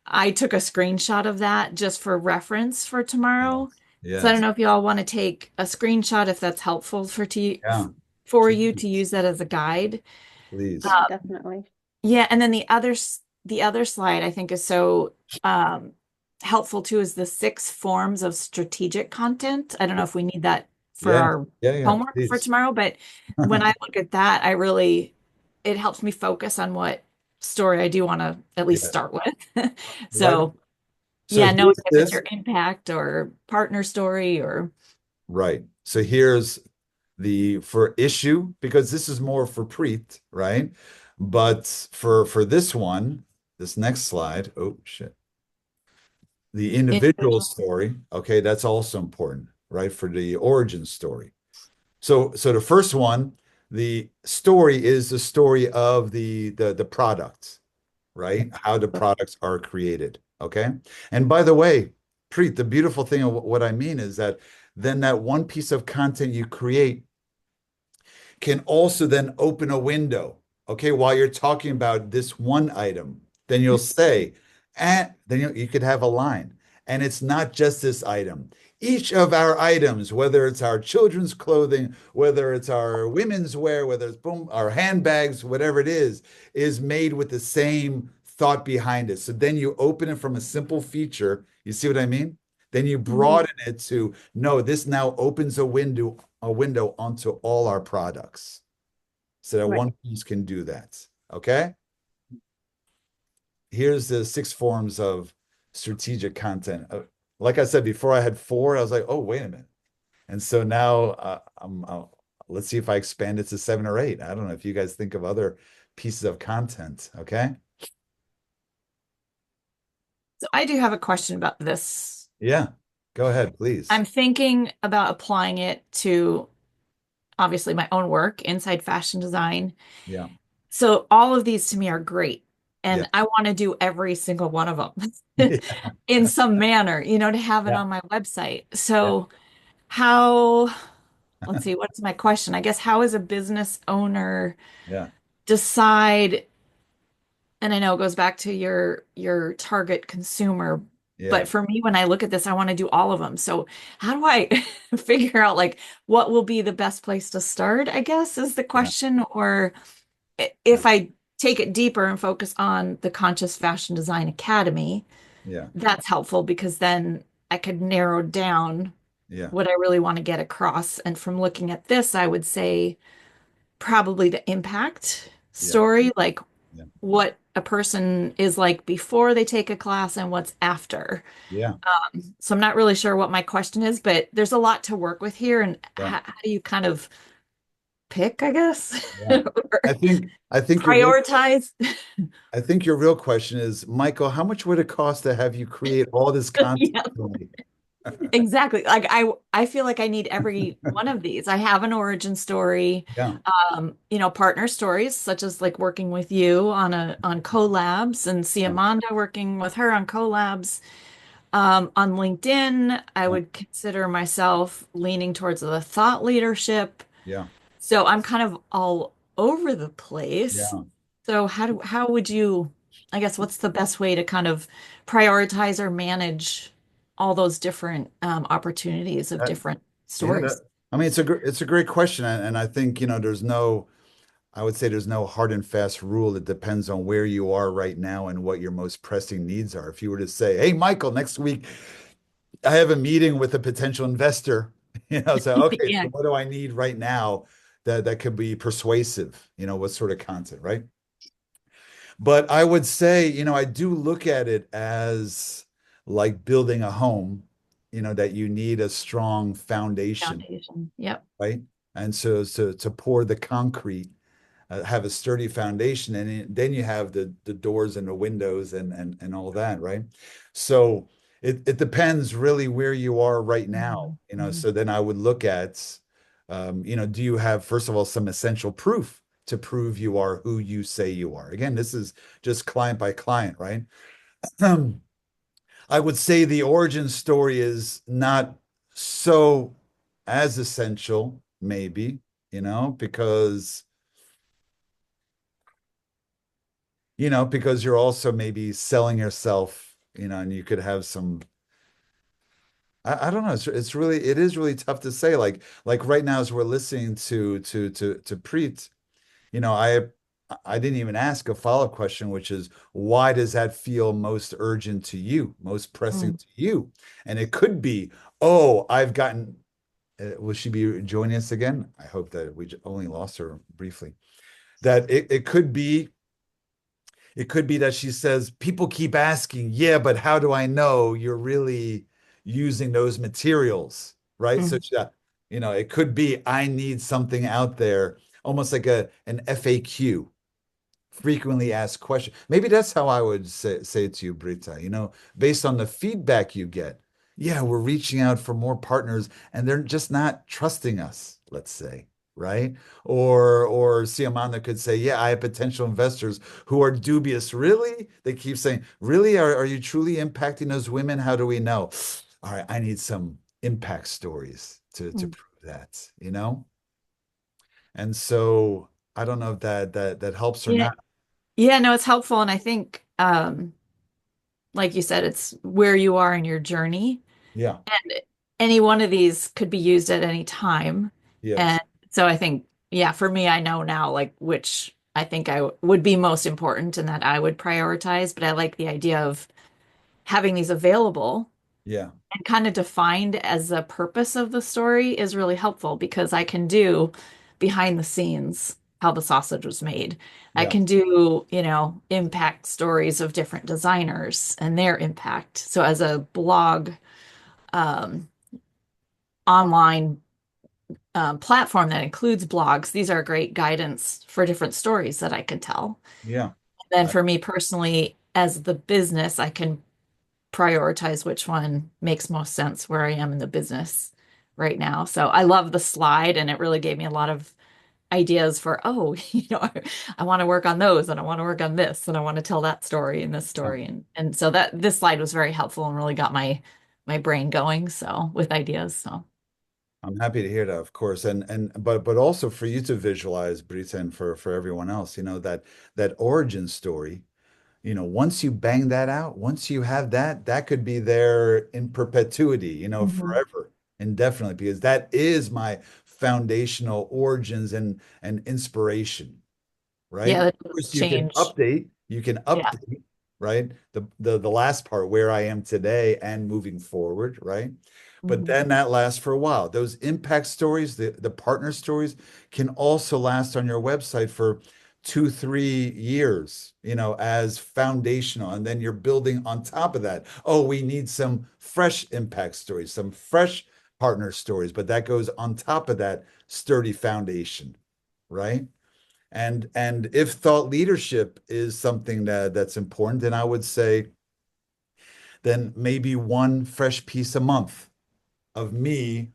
I took a screenshot of that just for reference for tomorrow. So I don't Yes. know if you all want to take a screenshot if that's helpful Yeah. for you to Please. use that as a guide. Please. Yeah, Uh, definitely. yeah, and then the other slide I think is so um, helpful too is the six forms of strategic content. I don't know if we need that for Yeah. our Yeah. Yeah. homework for Please. tomorrow, but when I look at that, it helps me focus on what story I do want to at least Yeah. start with. Right. So So yeah, knowing here's if it's this. your impact or partner story or Right. So here's the for issue because this is more for Preet, right? But for this one, this next slide, oh shit. The individual individual. story, okay, that's also important, right? For the origin story. So the first one, the story is the story of the product, right? How the products are created. Okay. And by the way, Preet, the beautiful thing of what I mean is that then that one piece of content you create can also then open a window. Okay, while you're talking about this one item, then you'll say, and then you could have a line. And it's not just this item. Each of our items, whether it's our children's clothing, whether it's our women's wear, whether it's boom, our handbags, whatever it is made with the same thought behind it. So then you open it from a simple feature. You see what I mean? Then you Mhm. broaden it to no, this now opens a window onto all our products so that Right. one piece can do that. Okay? here's the 6 forms of strategic content. Like I said before, I had 4. I was like, oh, wait a minute. And so now let's see if I expand it to 7 or 8. I don't know if you guys think of other pieces of content. Okay. So I do have a question about this. Yeah. Go ahead, please. I'm thinking about applying it to obviously my own work inside fashion design. Yeah. So all of these to me are great. Yeah. And I want to do every single one of them Yeah. in some manner, to have it Yeah. on my website. Yeah. So how, let's see, what's my question? I guess how is a business owner Yeah. decide, and I know it goes back to your target consumer, Yeah. but for me, when I look at this, I want to do all of them. So how do I figure out like what will be the best place to start, I guess is the Yeah. question. Or Yeah. if I take it deeper and focus on the Conscious Fashion Design Academy, Yeah. that's helpful because then I could narrow down Yeah. what I really want to get across. And from looking at this, I would say probably the impact Yeah. story, like Yeah. what a person is like before they take a class and what's after. Yeah. So I'm not really sure what my question is, but there's a lot to work with here. And Yeah. how do you kind of pick, I guess, Yeah. or I think your real prioritize? I think your real question is, Michael, how much would it cost to have you create all this content Yeah. for me? Exactly. Like I feel like I need every one of these. I have an origin story, Yeah. partner stories such as like working with you on collabs and see Yeah. Amanda working with her on collabs. On LinkedIn, I Yeah. would consider myself leaning towards the thought leadership. Yeah. So I'm kind of all over the place. Yeah. So how would you, I guess, what's the best way to kind of prioritize or manage all those different opportunities of Uh, different yeah. stories? I mean, it's a great question, and I think I would say there's no hard and fast rule. It depends on where you are right now and what your most pressing needs are. If you were to say, "Hey, Michael, next week I have a meeting with a potential investor," say, "Okay, Yeah. so what do I need right now that could be persuasive? What sort of content, right?" But I would say, I do look at it as like building a home, that you need a strong foundation, Foundation. Yep. right? And so to pour the concrete, have a sturdy foundation, and then you have the doors and the windows and all that, right? So it depends really where you are right now, Mhm. Mhm. so then I would look at, do you have, first of all, some essential proof to prove you are who you say you are? Again, this is just client by client, right? I would say the origin story is not so as essential, maybe, because you're also maybe selling yourself, and you could have some, I don't know. It is really tough to say. Like right now, as we're listening to Preet, you know, I I didn't even ask a follow-up question, which is, why does that feel most urgent to you, most pressing Mm. to you? And it could be, oh, I've gotten, will she be joining us again? I hope that we only lost her briefly. That it could be that she says, people keep asking, yeah, but how do I know you're really using those materials? Right. So, Mm. it could be, I need something out there, almost like an FAQ, frequently asked question. Maybe that's how I would say to you, Brita, based on the feedback you get. Yeah, we're reaching out for more partners and they're just not trusting us, let's say, right? Or Siamanda could say, yeah, I have potential investors who are dubious. Really? They keep saying, really? Are you truly impacting those women? How do we know? All right, I need some impact stories to Mm. prove that. And so I don't know if that helps or Yeah. not. Yeah, no, it's helpful. And I think, like you said, it's where you are in your journey. Yeah. And any one of these could be used at any time. Yes. And so I think, yeah, for me, I know now like which I think would be most important and that I would prioritize. But I like the idea of having these available Yeah. and kind of defined as the purpose of the story is really helpful because I can do behind the scenes how the sausage was made. I Yeah. can do, impact stories of different designers and their impact. So as a blog, um, online platform that includes blogs, these are great guidance for different stories that I can tell. Yeah. Then I- for me personally, as the business, I can prioritize which one makes most sense where I am in the business right now. So I love the slide, and it really gave me a lot of ideas for, oh, I want to work on those, and I want to work on this, and I want to tell that story and this yeah. story. And so that this slide was very helpful and really got my brain going. So with ideas. So I'm happy to hear that, of course, but also for you to visualize, Brita, and for everyone else, that origin story. Once you bang that out, once you have that, that could be there in perpetuity, Mhm. forever, indefinitely, because that is my foundational origins and inspiration, right? Yeah, Of that doesn't course, change. you can Yeah. update, right? The last part where I am today and moving forward, right? But Mhm. then that lasts for a while. Those impact stories, the partner stories can also last on your website for 2, 3 years, as foundational. And then you're building on top of that. Oh, we need some fresh impact stories, some fresh partner stories, but that goes on top of that sturdy foundation, right? And if thought leadership is something that's important, then I would say then maybe one fresh piece a month of me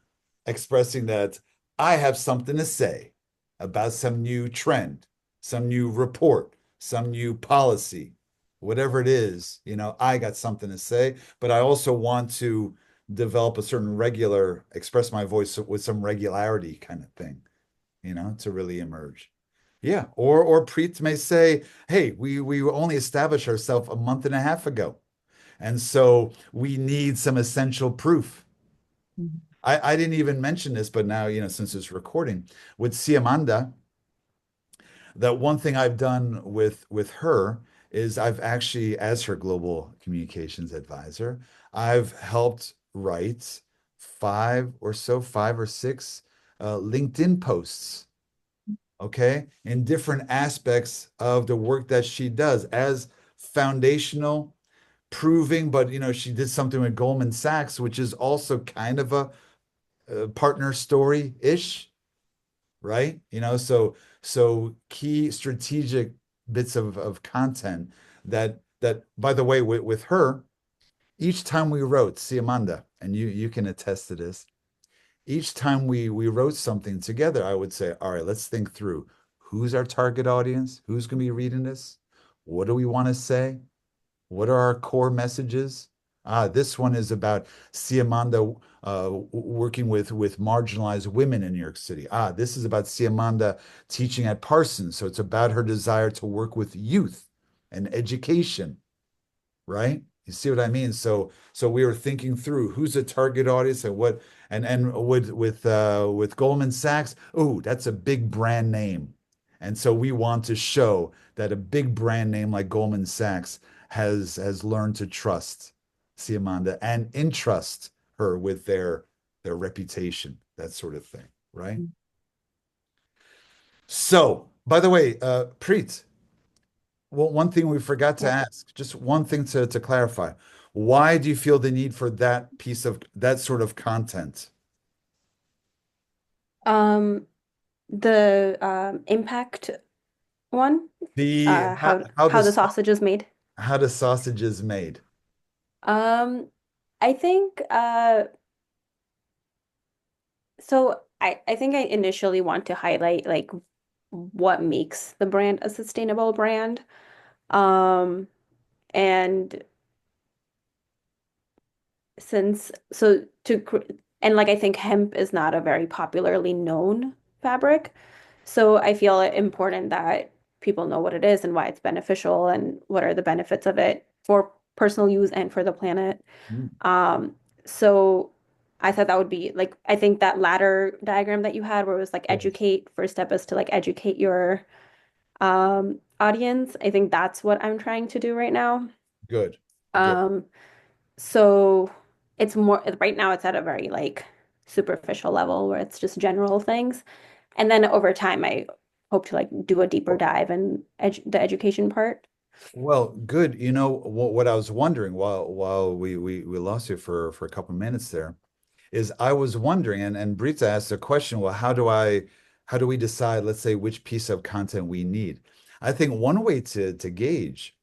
expressing that I have something to say about some new trend, some new report, some new policy, whatever it is, I got something to say, but I also want to develop a certain express my voice with some regularity kind of thing, to really emerge. Yeah. Or Preet may say, hey, we only established ourselves a month and a half ago. And so we need some essential proof. Mhm. I didn't even mention this, but now, since it's recording with Siamanda, that one thing I've done with her is I've actually, as her global communications advisor, I've helped write 5 or 6 LinkedIn posts, okay, in different aspects of the work that she does as foundational proving, but she did something with Goldman Sachs, which is also kind of a partner story ish, right? So key strategic bits of content that by the way, with her, each time we wrote, see Amanda, and you can attest to this, each time we wrote something together, I would say, all right, let's think through who's our target audience, who's going to be reading this, what do we want to say, what are our core messages? This one is about Siamanda working with marginalized women in New York City. This is about Siamanda teaching at Parsons. So it's about her desire to work with youth and education, right? You see what I mean? So we were thinking through who's a target audience and what and with Goldman Sachs, oh, that's a big brand name. And so we want to show that a big brand name like Goldman Sachs has learned to trust Siamanda and entrust her with their reputation, that sort of thing, right? So, by the way, Preet, well, one thing we forgot to Yeah. ask, just one thing to clarify. Why do you feel the need for that sort of content? Um, the impact one, The how the sausage is made. how the sausage is made. Um, I think so I think I initially want to highlight like what makes the brand a sustainable brand. Um, and since so to and like I think hemp is not a very popularly known fabric. So I feel it important that people know what it is and why it's beneficial and what are the benefits of it for personal use and for the planet. Mm, Um, so I thought that would be like I think that ladder diagram that you had where it was like yes. educate, first step is to like educate your audience. I think that's what I'm trying to do right now. Good. Good. Um, so it's more right now it's at a very like superficial level where it's just general things. And then over time hope to like do a deeper dive in the education part. Well, good. You know what I was wondering while we lost you for a couple minutes there is I was wondering, and Brita asked a question, well, how do we decide, let's say, which piece of content we need? I think one way to gauge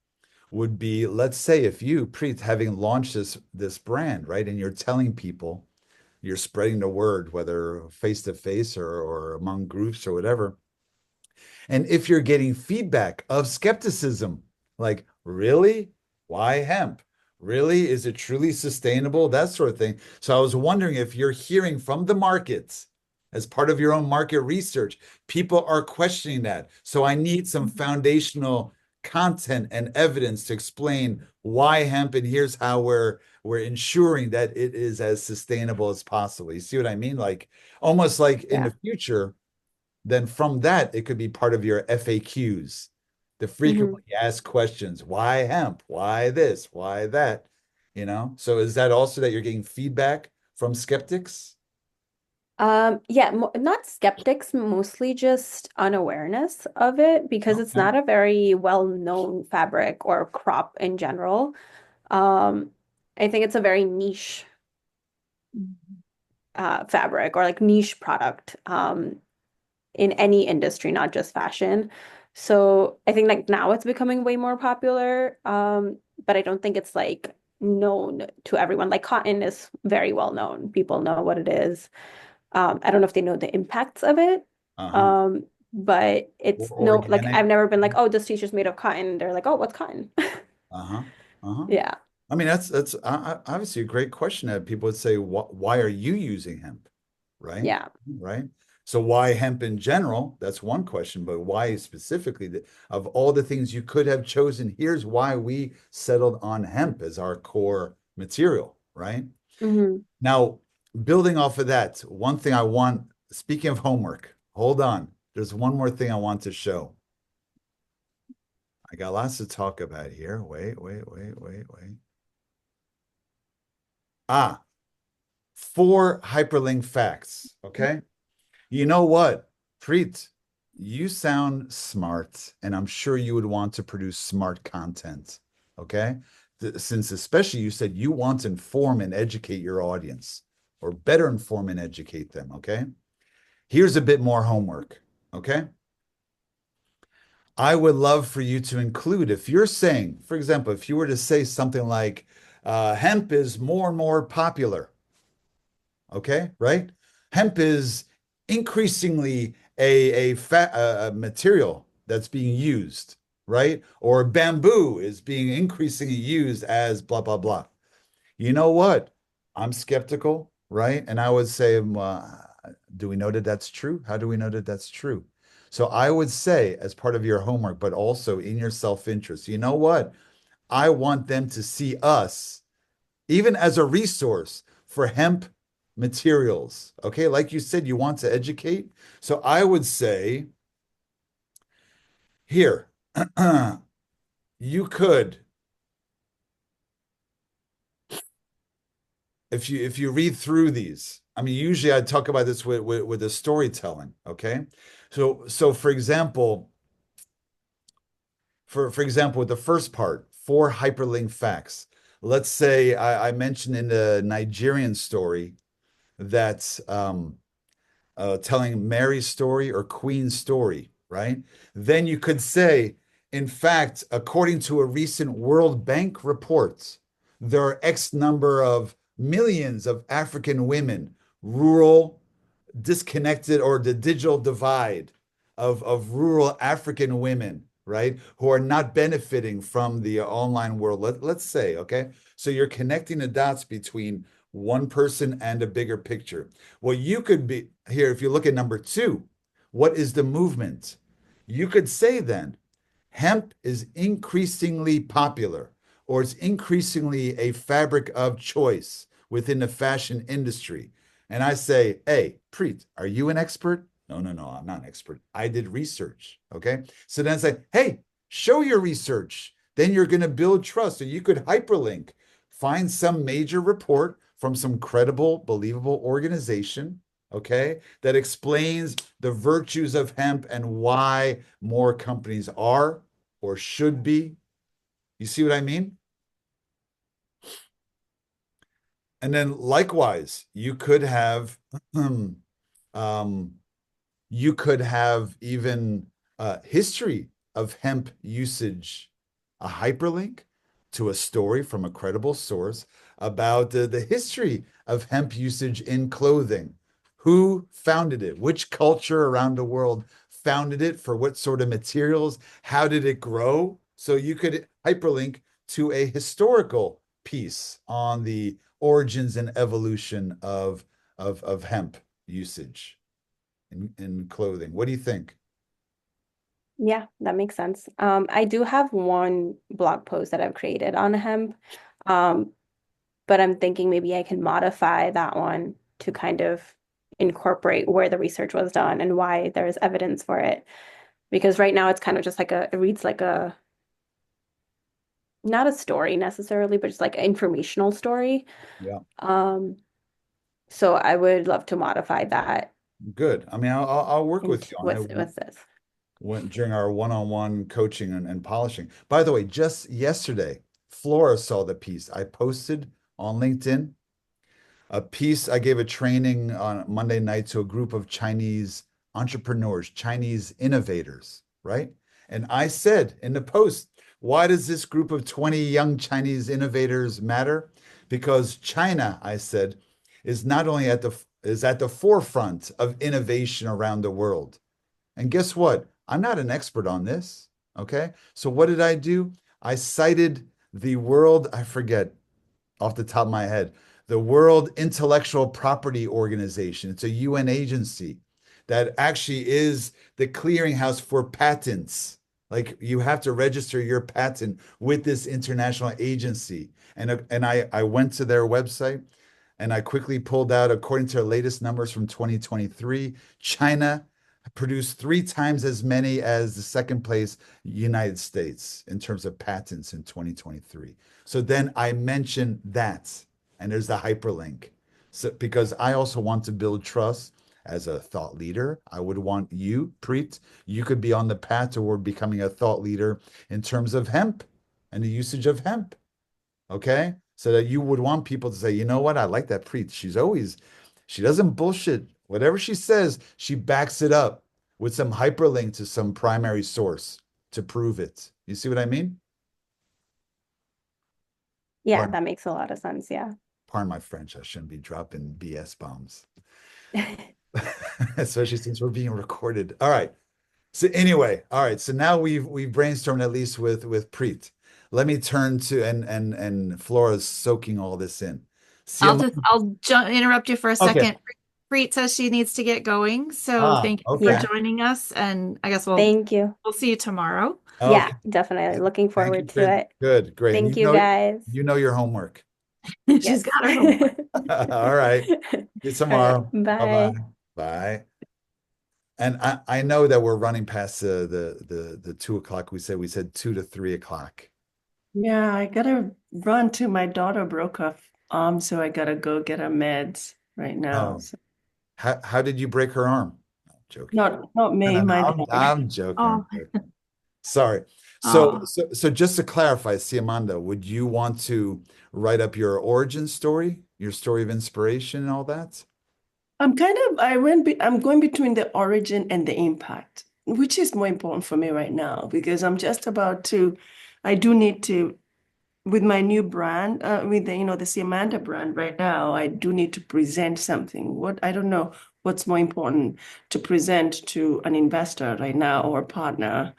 would be, let's say, if you, Preet, having launched this brand, right, and you're telling people, you're spreading the word, whether face to face or among groups or whatever. And if you're getting feedback of skepticism, like, really? Why hemp? Really? Is it truly sustainable? That sort of thing. So I was wondering if you're hearing from the markets as part of your own market research, people are questioning that. So I need some foundational content and evidence to explain why hemp, and here's how we're ensuring that it is as sustainable as possible. You see what I mean? Like almost like in Yeah. the future, then from that, it could be part of your FAQs, the Mhm. frequently asked questions. Why hemp? Why this? Why that? You know? So is that also that you're getting feedback from skeptics? Yeah, mo not skeptics, mostly just unawareness of it because it's Okay. not a very well-known fabric or crop in general. Um, I think it's a very niche fabric or like niche product in any industry, not just fashion. So I think like now it's becoming way more popular, but I don't think it's like known to everyone. Like cotton is very well known. People know what it is. I don't know if they know the impacts of it. Uh-huh. Um, but it's no, like Organic. I've never been like, oh, this t-shirt's made of cotton. They're like, oh, what's cotton? Uh-huh. Uh-huh. Yeah. I mean, that's obviously a great question that people would say, why are you using hemp? Right? Yeah. Right? So why hemp in general? That's one question, but why specifically of all the things you could have chosen, here's why we settled on hemp as our core material, right? Hmm. Now, building off of that, one thing I want, speaking of homework, hold on. There's one more thing I want to show. I got lots to talk about here. Wait. Ah, 4 hyperlink facts. Okay. You know what, Preet, you sound smart, and I'm sure you would want to produce smart content. Okay. Since especially you said you want to inform and educate your audience, or better inform and educate them. Okay. Here's a bit more homework. Okay. I would love for you to include, if you're saying, for example, if you were to say something like, hemp is more and more popular, okay, right? Hemp is increasingly a material that's being used, right? Or bamboo is being increasingly used as blah, blah, blah. You know what? I'm skeptical, right? And I would say, do we know that that's true? How do we know that that's true? So I would say, as part of your homework, but also in your self-interest, you know what? I want them to see us even as a resource for hemp materials. Okay. Like you said, you want to educate. So I would say here, you could, if you read through these, I mean, usually I talk about this with the storytelling. Okay. So for example, for example, with the first part, 4 hyperlink facts. Let's say I mentioned in the Nigerian story that telling Mary's story or Queen's story, right? Then you could say, in fact, according to a recent World Bank report, there are X number of millions of African women, rural, disconnected, or the digital divide of rural African women, right, who are not benefiting from the online world. Let's say, okay? So you're connecting the dots between one person and a bigger picture. Well, you could be here, if you look at number 2, what is the movement? You could say then, hemp is increasingly popular, or it's increasingly a fabric of choice within the fashion industry. And I say, hey, Preet, are you an expert? No, I'm not an expert. I did research. Okay. So then I say, hey, show your research. Then you're going to build trust. So you could hyperlink, find some major report from some credible, believable organization, okay, that explains the virtues of hemp and why more companies are or should be. You see what I mean? And then likewise, um, you could have even history of hemp usage, a hyperlink to a story from a credible source about the history of hemp usage in clothing. Who founded it? Which culture around the world founded it? For what sort of materials? How did it grow? So you could hyperlink to a historical piece on the origins and evolution of hemp usage in clothing. What do you think? Yeah, that makes sense. I do have one blog post that I've created on hemp, um, but I'm thinking maybe I can modify that one to kind of incorporate where the research was done and why there's evidence for it. Because right now it's kind of just like it reads like not a story necessarily, but just like an informational story. Yeah, Um, so I would love to modify that good. I mean, I'll work with into you on with this. during our one-on-one coaching and polishing. By the way, just yesterday, Flora saw the piece I posted on LinkedIn. A piece I gave a training on Monday night to a group of Chinese entrepreneurs, Chinese innovators, right? And I said in the post, why does this group of 20 young Chinese innovators matter? Because China, I said, is not only at the forefront of innovation around the world. And guess what? I'm not an expert on this. Okay. So what did I do? I cited the world, I forget off the top of my head, the World Intellectual Property Organization. It's a UN agency that actually is the clearinghouse for patents. Like you have to register your patent with this international agency. And I went to their website and I quickly pulled out, according to their latest numbers from 2023, China produced 3 times as many as the second place United States in terms of patents in 2023. So then I mentioned that, and there's the hyperlink. So because I also want to build trust as a thought leader, I would want you, Preet, you could be on the path toward becoming a thought leader in terms of hemp and the usage of hemp. Okay. So that you would want people to say, you know what? I like that Preet. She doesn't bullshit. Whatever she says, she backs it up with some hyperlink to some primary source to prove it. You see what I mean? Yeah, Pardon, that makes a lot of sense. Yeah. pardon my French. I shouldn't be dropping BS bombs, especially since we're being recorded. All right. So anyway, all right. So now we've brainstormed at least with Preet. Let me turn to and Flora's soaking all this in. See, I'll interrupt you for a okay. second. Preet says she needs to get going, so Ah, thank you for okay. Yeah. joining us, and I guess Thank you. we'll see you tomorrow. Yeah, Okay. definitely. Looking Thank forward you. to it. Good, great. And Thank you guys. you know your homework. She's Yes. got her homework. All right. See you All right. tomorrow. Bye-bye. Bye. Bye. And I know that we're running past the 2 o'clock. We said 2 to 3 o'clock. Yeah, I gotta run to my daughter broke her arm, so I gotta go get her meds right now. Oh, So, how did you break her arm? No, I'm joking. not No, me, no, no, my daughter. I'm joking. I'm Oh, joking. Sorry. So, oh. so just to clarify, Siamanda, would you want to write up your origin story, your story of inspiration and all that? I'm going between the origin and the impact, which is more important for me right now because I do need to, with my new brand, with the Siamanda brand right now, I do need to present something. I don't know what's more important to present to an investor right now or a partner,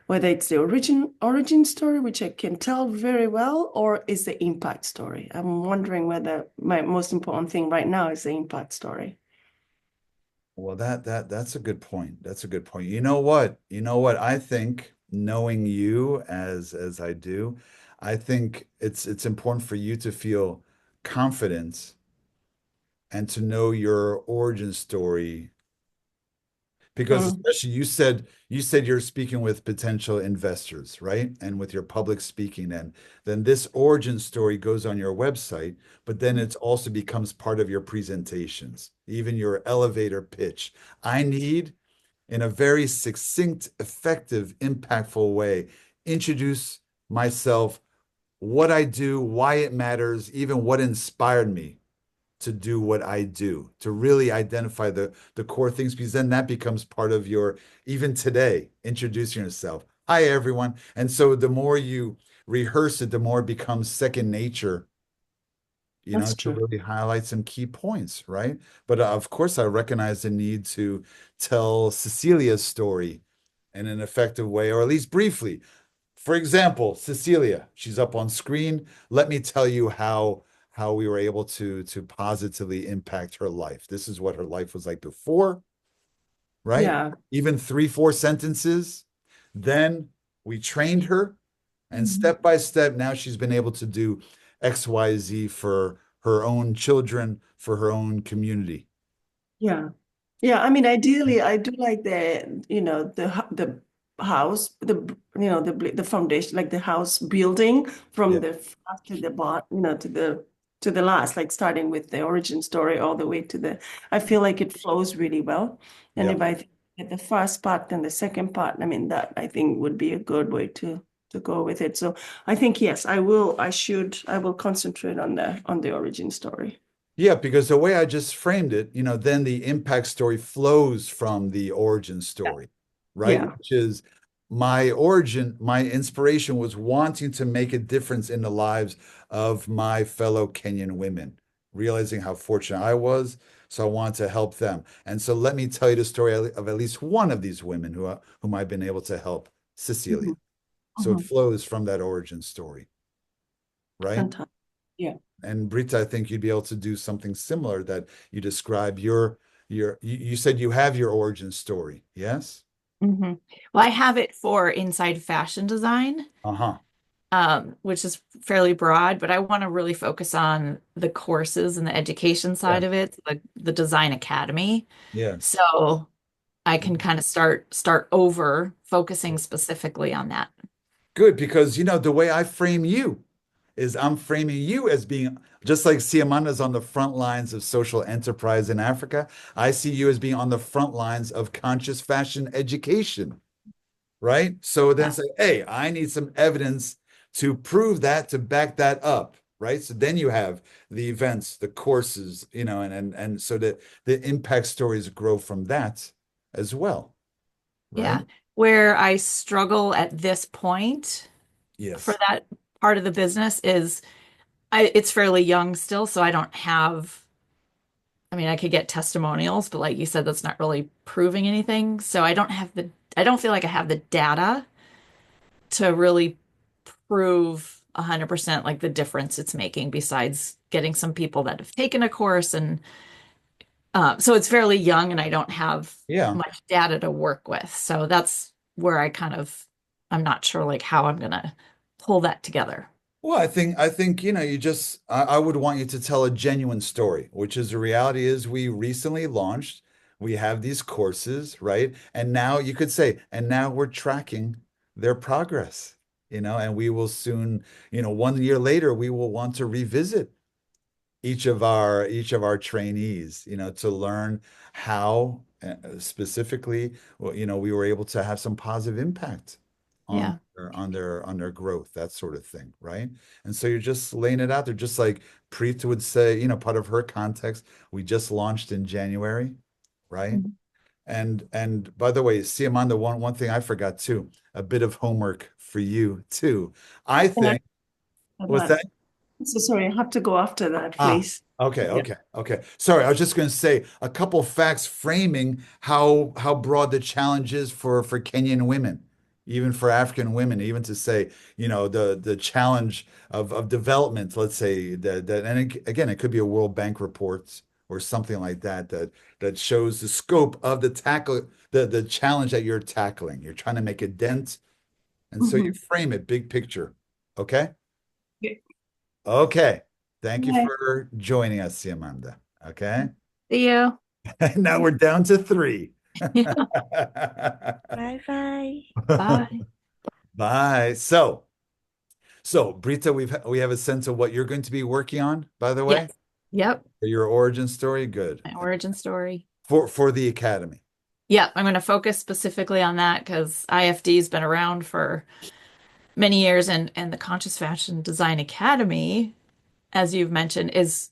whether it's the origin story, which I can tell very well, or is the impact story. I'm wondering whether my most important thing right now is the impact story. Well, that's a good point. That's a good point. You know what? You know what? I think knowing you as I do, I think it's important for you to feel confident and to know your origin story Because Mm, especially you said you're speaking with potential investors, right? And with your public speaking, and then this origin story goes on your website, but then it also becomes part of your presentations, even your elevator pitch. I need, in a very succinct, effective, impactful way, introduce myself, what I do, why it matters, even what inspired me to do what I do, to really identify the core things, because then that becomes part of your, even today, introducing yourself. Hi, everyone. And so the more you rehearse it, the more it becomes second nature, that's to true. really highlight some key points, right? But of course, I recognize the need to tell Cecilia's story in an effective way, or at least briefly. For example, Cecilia, she's up on screen. Let me tell you how we were able to positively impact her life. This is what her life was like before, right? Yeah. Even three, four sentences. Then we trained her, and mhm, step by step, now she's been able to do XYZ for her own children, for her own community. Yeah. Yeah, I mean, ideally, I do like the house, the foundation, like the house building from Yeah, the first to the bottom, to the last, like starting with the origin story all the way to the. I feel like it flows really well, and yeah. if I get the first part, then the second part, I mean, that I think would be a good way to go with it. So I think yes, I will. I will concentrate on the origin story. Yeah, because the way I just framed it, then the impact story flows from the origin story, right? Yeah. Which is my origin, my inspiration was wanting to make a difference in the lives of my fellow Kenyan women, realizing how fortunate I was. So I want to help them. And so let me tell you the story of at least one of these women whom I've been able to help, Cecilia. Mhm. So it Mhm. flows from that origin story, right? Fantastic. Yeah. And Brita, I think you'd be able to do something similar, that you describe you said you have your origin story. Yes? mhm. Well, I have it for inside fashion design, Uh-huh. which is fairly broad, but I want to really focus on the courses and the education Yeah. side of it, like the design academy. Yeah. So I can kind of start over focusing specifically on that. Good, because the way I frame you is I'm framing you as being just like Siamanda's on the front lines of social enterprise in Africa. I see you as being on the front lines of conscious fashion education. Right? So then Yeah. say, hey, I need some evidence to prove that, to back that up. Right. So then you have the events, the courses, and so that the impact stories grow from that as well. Right. Yeah. Where I struggle at this point for Yes. that part of the business is it's fairly young still, so I don't have, I mean, I could get testimonials, but like you said, that's not really proving anything. So I don't feel like I have the data to really prove 100% like the difference it's making besides getting some people that have taken a course. And so it's fairly young and I don't have Yeah. much data to work with. So that's where I'm not sure like how I'm gonna pull that together. Well, I think, I would want you to tell a genuine story, which is the reality is we recently launched, we have these courses, right? And now you could say, and now we're tracking their progress, and we will soon, 1 year later, we will want to revisit each of our trainees, to learn how specifically, well, we were able to have some positive impact on Yeah. their growth, that sort of thing, right? And so you're just laying it out there, just like Preet would say, part of her context, we just launched in January, right? Mhm. And by the way, see, Amanda, one thing I forgot too, a bit of homework for you too. I And I think, what's that? so sorry, I have to go after that, Ah, please. okay, Yeah. okay, okay. Sorry, I was just going to say a couple facts framing how broad the challenge is for Kenyan women, even for African women, even to say, the challenge of development, let's say that, and again, it could be a World Bank report or something like that shows the scope of the challenge that you're tackling. You're trying to make a dent, and so you Mhm. frame it big picture. Okay? Yeah. Okay. Thank you Okay. for joining us, Amanda. Okay. See you. Now we're down to three. Yeah. Bye bye. Bye. Bye. So Brita, we have a sense of what you're going to be working on, by the way. Yes. Yep. Your origin story, good. My origin story. For the academy. Yep. I'm going to focus specifically on that because IFD's been around for many years, and the Conscious Fashion Design Academy, as you've mentioned, is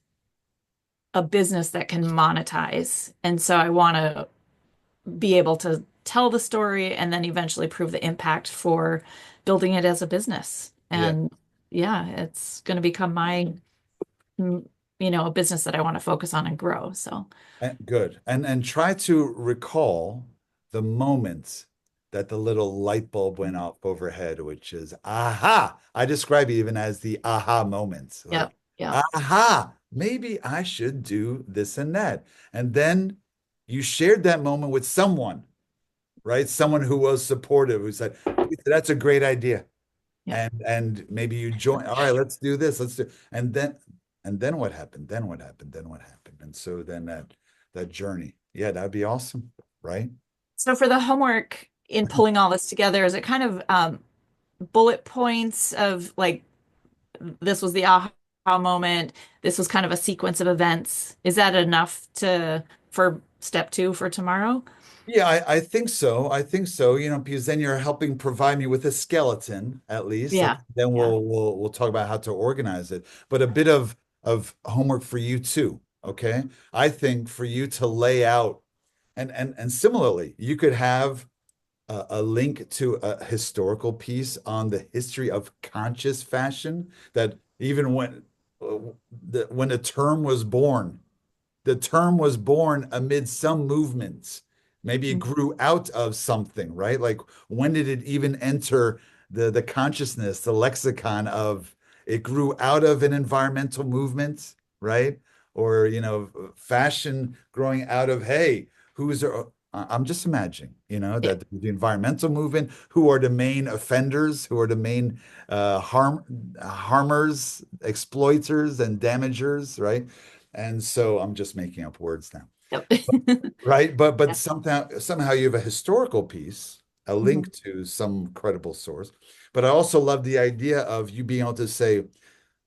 a business that can monetize. And so I want to be able to tell the story and then eventually prove the impact for building it as a business. Yeah. And yeah, it's going to become a business that I want to focus on and grow. So Good. And try to recall the moment that the little light bulb went off overhead, which is aha. I describe it even as the aha moment. yep, Like, yep, aha, maybe I should do this and that. And then you shared that moment with someone, right? Someone who was supportive, who said, that's a great idea. yep. And maybe you join, all right, let's do this. Let's do, and then what happened? Then what happened? Then what happened? And so then that journey. Yeah, that'd be awesome, right? So for the homework in pulling all this together, is it kind of bullet points of like this was the aha moment, this was kind of a sequence of events? Is that enough for step two for tomorrow? Yeah, I think so. I think so, because then you're helping provide me with a skeleton at least. And Yeah. then Yeah. we'll talk about how to organize it. But a bit of homework for you too, okay? I think for you to lay out and similarly, you could have a link to a historical piece on the history of conscious fashion that even uh, when the term was born, the term was born amid some movements. Maybe it grew out of something, right? Like when did it even enter the consciousness, the lexicon of it grew out of an environmental movement, right? Or, fashion growing out of, hey, I'm just imagining, Yeah. that the environmental movement, who are the main offenders, who are the main harmers, exploiters, and damagers, right? And so I'm just making up words now, Yep. right? But Yeah. somehow you have a historical piece, a Mhm. link to some credible source. But I also love the idea of you being able to say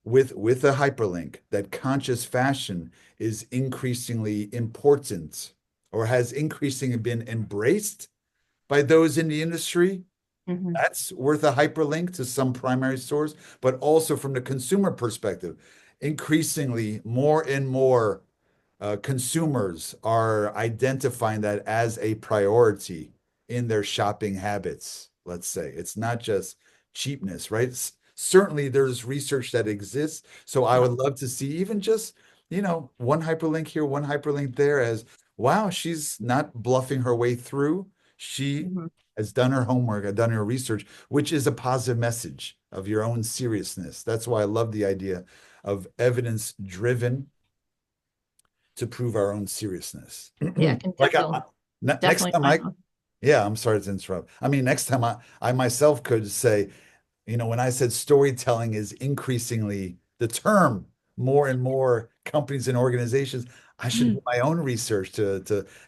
with a hyperlink that conscious fashion is increasingly important or has increasingly been embraced by those in the industry. Mhm. That's worth a hyperlink to some primary source, but also from the consumer perspective, increasingly more and more consumers are identifying that as a priority in their shopping habits, let's say. It's not just cheapness, right? Certainly there's research that exists. So I Yeah. would love to see even just, one hyperlink here, one hyperlink there as, wow, she's not bluffing her way through. She Mhm. has done her homework, done her research, which is a positive message of your own seriousness. That's why I love the idea of evidence driven to prove our own seriousness. Yeah, can Like next definitely time find one. yeah, I'm sorry to interrupt. I mean, next time I myself could say, when I said storytelling is increasingly the term, more and more companies and organizations, I should do my own research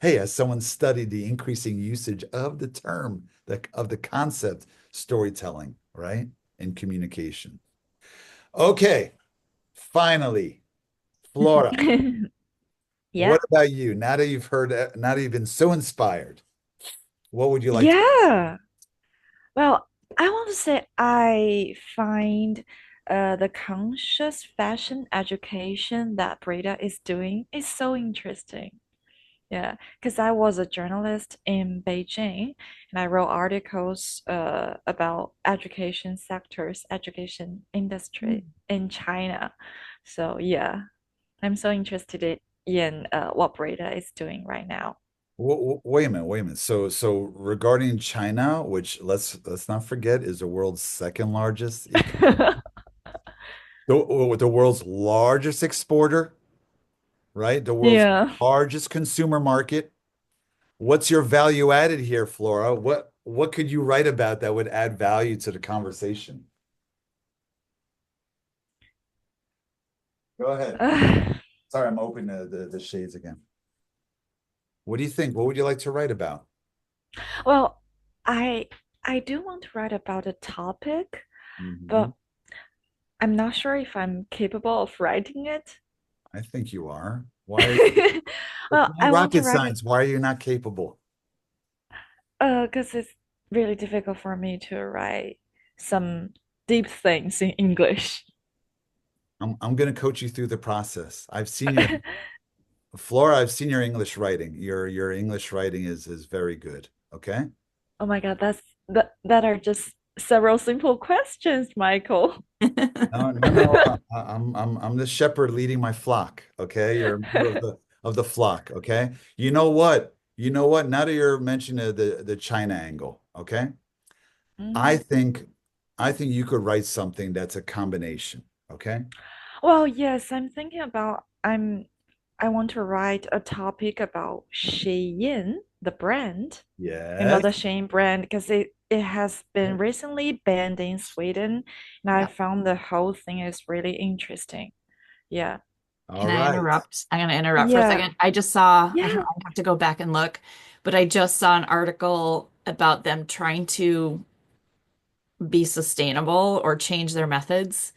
hey, has someone studied the increasing usage of the term, of the concept storytelling, right? In communication. Okay, finally, Flora. Yeah. What about you? Now that you've been so inspired, what would you like to? Yeah. Well, I want to say I find the conscious fashion education that Breda is doing is so interesting. Yeah, because I was a journalist in Beijing and I wrote articles about education sectors, education industry in China. So yeah, I'm so interested in what Breda is doing right now. Wait a minute, wait a minute. So regarding China, which let's not forget is the world's second largest, the world's largest exporter, right? The world's Yeah. largest consumer market. What's your value added here, Flora? What could you write about that would add value to the conversation? Go ahead. Sorry, I'm opening the shades again. What do you think? What would you like to write about? Well, I I do want to write about a topic, Mhm. but I'm not sure if I'm capable of writing it. I think you are. Why? It's Well, not I want to rocket write it science. Why are you not capable? because it's really difficult for me to write some deep things in English. I'm going to coach you through the process. I've seen your Flora, I've seen your English writing. Your English writing is very good. Okay? Oh my God, that are just several simple questions, Michael. No, no, no. I'm the shepherd leading my flock. Okay, you're a member of the flock. Okay. You know what? You know what? Now that you're mentioning the China angle, okay, I Mhm. think I think you could write something that's a combination. Okay. Well, yes, I'm thinking about I want to write a topic about Shein, the brand. You know, Yes. the Shein brand, because it has been recently banned in Sweden, and I Yep. found the whole thing is really interesting. Yeah. All Can I right. interrupt? I'm going to interrupt for a Yeah. second. I just saw, I Yeah. have to go back and look, but I just saw an article about them trying to be sustainable or change their methods.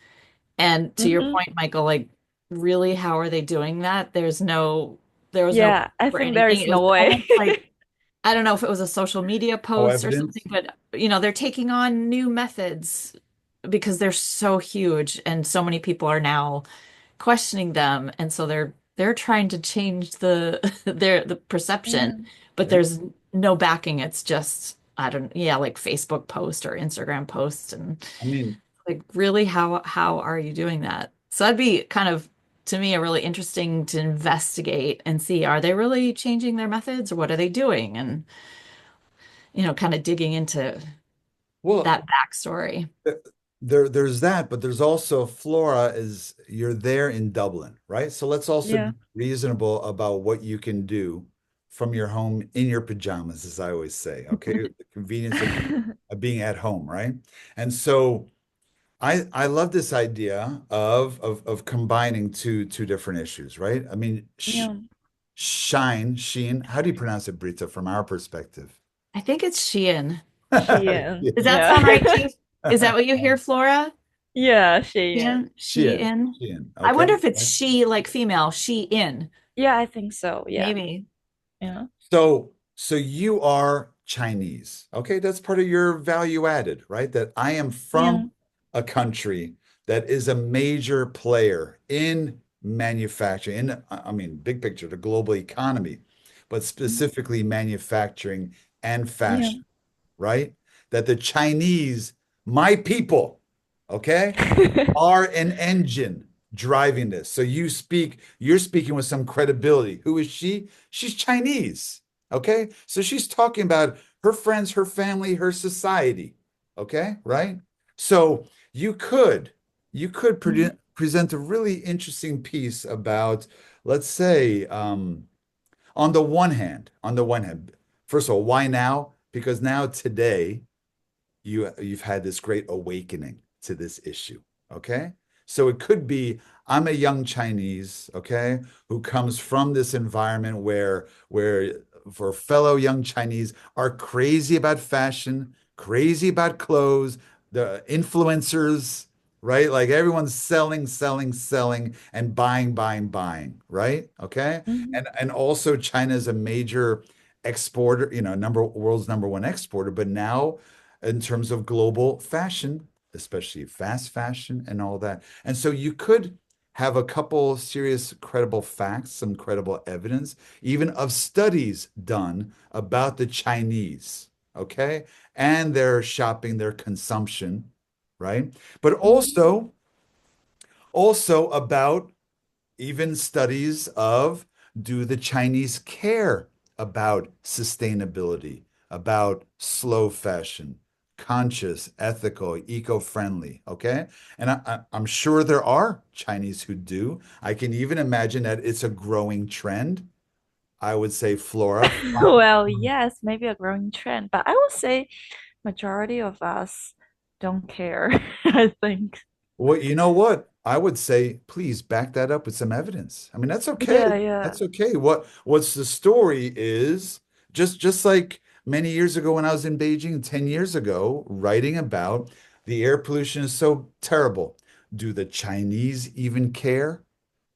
And to your Hmm. point, Michael, like, really, how are they doing that? There was no proof Yeah, I or think there anything. is It was no way. almost like, I don't know if it was a social media No post or something, evidence. but they're taking on new methods because they're so huge and so many people are now questioning them, and so they're trying to change the the perception, Yeah. but Yeah. there's no backing. It's just I don't yeah, like Facebook post or Instagram post, and I mean, like really how are you doing that? So that'd be kind of to me a really interesting to investigate and see are they really changing their methods or what are they doing, and kind of digging into well, that backstory. there's that, but there's also Flora is you're there in Dublin, right? So let's also Yeah. be reasonable about what you can do from your home in your pajamas, as I always say, okay? The convenience of being at home, right? And so I love this idea of combining two different issues, right? I mean, sh Yeah. Sheen, how do you pronounce it, Brita, from our perspective? I think it's Shein. Shein. Does that Yeah. sound right to you? Is that what you hear, Flora? Yeah, Shein. Shein, Shein, Shein. Shein, I okay? wonder if it's she like female, she in. Yeah, I think so. Yeah. Maybe. Yeah. So you are Chinese. Okay, that's part of your value added, right? That I am Yeah. from a country that is a major player in manufacturing, I mean, big picture, the global economy, but specifically manufacturing and Yeah. fashion, right? That the Chinese, my people, okay, are an engine driving this. So you're speaking with some credibility. Who is she? She's Chinese. Okay. So she's talking about her friends, her family, her society. Okay. Right. So you could Mhm. present a really interesting piece about, let's say, on the one hand, first of all, why now? Because now today you've had this great awakening to this issue. Okay. So it could be I'm a young Chinese, okay, who comes from this environment where for fellow young Chinese are crazy about fashion, crazy about clothes, the influencers, right? Like everyone's selling, selling, selling, and buying, buying, buying, right? Okay. Mhm. And also China is a major exporter, world's number one exporter, but now in terms of global fashion, especially fast fashion and all that. And so you could have a couple serious, credible facts, some credible evidence, even of studies done about the Chinese, okay, and their shopping, their consumption, right? But Mhm. also about even studies of do the Chinese care about sustainability, about slow fashion, conscious, ethical, eco-friendly, okay? And I'm sure there are Chinese who do. I can even imagine that it's a growing trend. I would say Flora. Well, yes, maybe a growing trend, but I would say majority of us don't care, I think. Well, you know what? I would say, please back that up with some evidence. I mean, that's okay. Yeah, yeah. That's okay. What's the story is just like many years ago when I was in Beijing 10 years ago, writing about the air pollution is so terrible. Do the Chinese even care?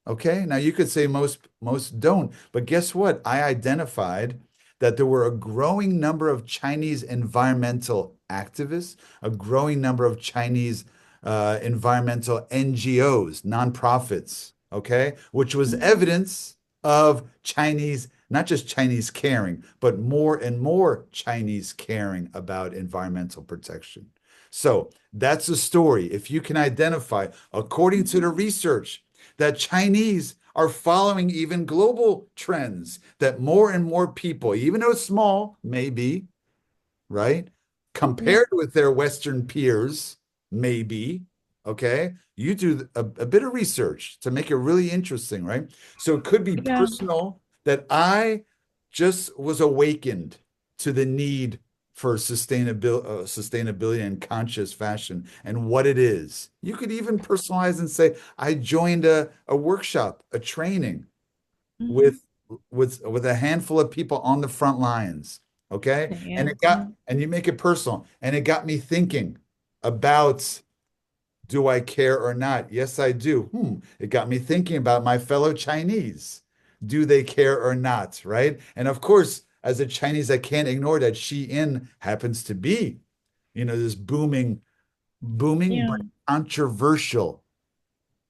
Okay. Now you could say most don't, but guess what? I identified that there were a growing number of Chinese environmental activists, a growing number of Chinese environmental NGOs, nonprofits, okay, which was Mhm. evidence of Chinese, not just Chinese caring, but more and more Chinese caring about environmental protection. So that's a story. If you can identify, according to the research, that Chinese are following even global trends, that more and more people, even though small, maybe, right, Yeah, compared with their Western peers, maybe, okay, you do a bit of research to make it really interesting, right? So it could be yeah, personal that I just was awakened to the need for sustainability and conscious fashion and what it is. You could even personalize and say, I joined a workshop, a training mhm. with with a handful of people on the front lines. Okay. And Yeah, it got, and you make it personal. And it got me thinking about, do I care or not? Yes, I do. It got me thinking about my fellow Chinese. Do they care or not? Right. And of course, as a Chinese, I can't ignore that Shein happens to be, this booming, yeah. but controversial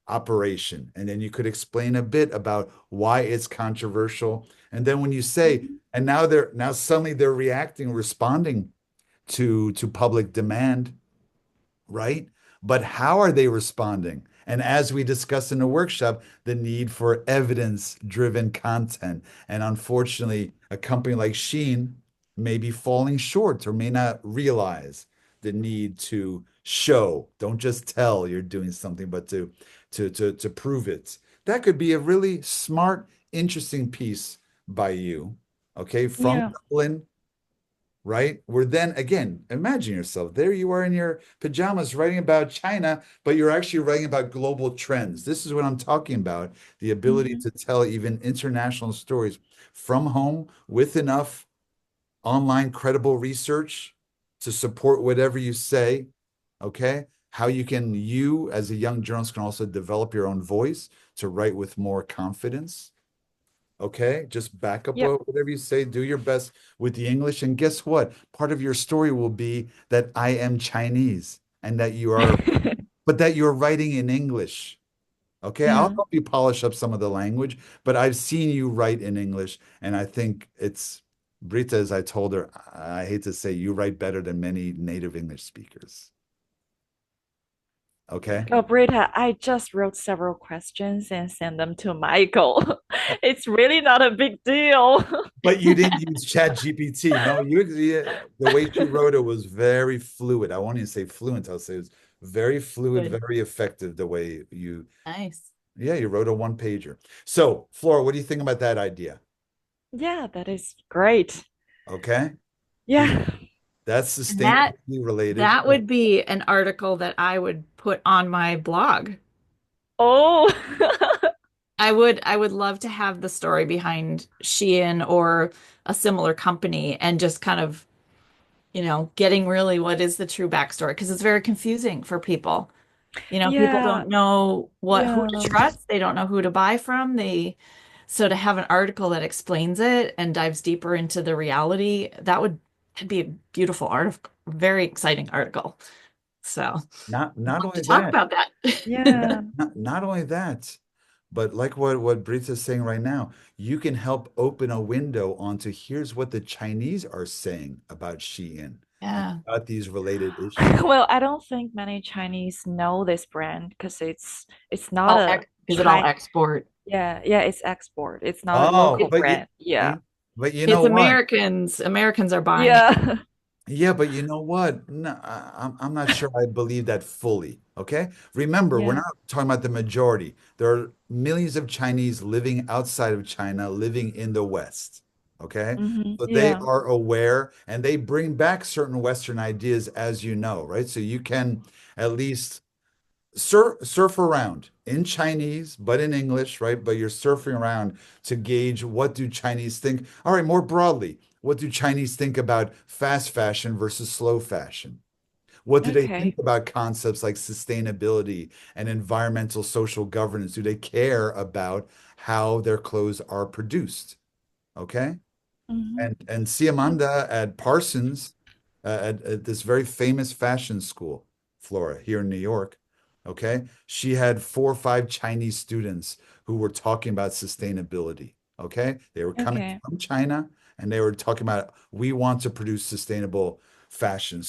operation. And then you could explain a bit about why it's controversial. And then when you say, Mhm. and now suddenly they're reacting, responding to public demand, right? But how are they responding? And as we discussed in the workshop, the need for evidence-driven content. And unfortunately, a company like Sheen may be falling short or may not realize the need to show, don't just tell you're doing something, but to prove it. That could be a really smart, interesting piece by you, okay, from Yeah. Dublin, right? Where then again, imagine yourself. There you are in your pajamas writing about China, but you're actually writing about global trends. This is what I'm talking about, the ability Mhm. to tell even international stories from home with enough online credible research to support whatever you say, okay? How you as a young journalist can also develop your own voice to write with more confidence. Okay, just back up Yep. whatever you say, do your best with the English. And guess what? Part of your story will be that I am Chinese and but that you're writing in English. Okay, I'll Yeah. help you polish up some of the language, but I've seen you write in English, and I think it's Brita, as I told her, I hate to say, you write better than many native English speakers. Okay. Oh, Britta, I just wrote several questions and sent them to Michael. It's really not a big deal. But you didn't use Chat GPT. No, the way she wrote it was very fluid. I won't even say fluent. I'll say it was very fluid, Good. very effective the way Nice. yeah, you wrote a one pager. So, Flora, what do you think about that idea? Yeah, that is great. Okay. You, Yeah. that's And that sustainability related. that would be an article that I would put on my blog. Oh. I would love to have the story behind Shein or a similar company and just kind of, getting really what is the true backstory because it's very confusing for people. People Yeah. don't know who to Yeah. trust. They don't know who to buy from. So to have an article that explains it and dives deeper into the reality, that'd be a beautiful article, very exciting article. So I'd Not love to only talk that, about that. Yeah. not only that, but like what Brita's saying right now, you can help open a window onto here's what the Chinese are saying about Shein and Yeah. about these related issues. Well, I don't think many Chinese know this brand because it's not All a ex Is it all China. export? Yeah, yeah, it's export. It's not a Oh, local It, brand. Yeah. but you it's know what? Americans. Americans are buying it. Yeah. Yeah, but you know what? No, I'm not sure I believe that fully. Okay. Remember, we're Yeah. not talking about the majority. There are millions of Chinese living outside of China, living in the West. Okay. So they Yeah. are aware and they bring back certain Western ideas, as you know, right? So you can at least surf around in Chinese, but in English, right? But you're surfing around to gauge what do Chinese think. All right, more broadly, what do Chinese think about fast fashion versus slow fashion? What do they think Okay. about concepts like sustainability and environmental social governance? Do they care about how their clothes are produced? Okay. Mm-hmm. And Siamanda at Parsons, at this very famous fashion school, Flora, here in New York, okay, she had 4 or 5 Chinese students who were talking about sustainability. Okay, they were coming Okay. from China and they were talking about we want to produce sustainable fashion.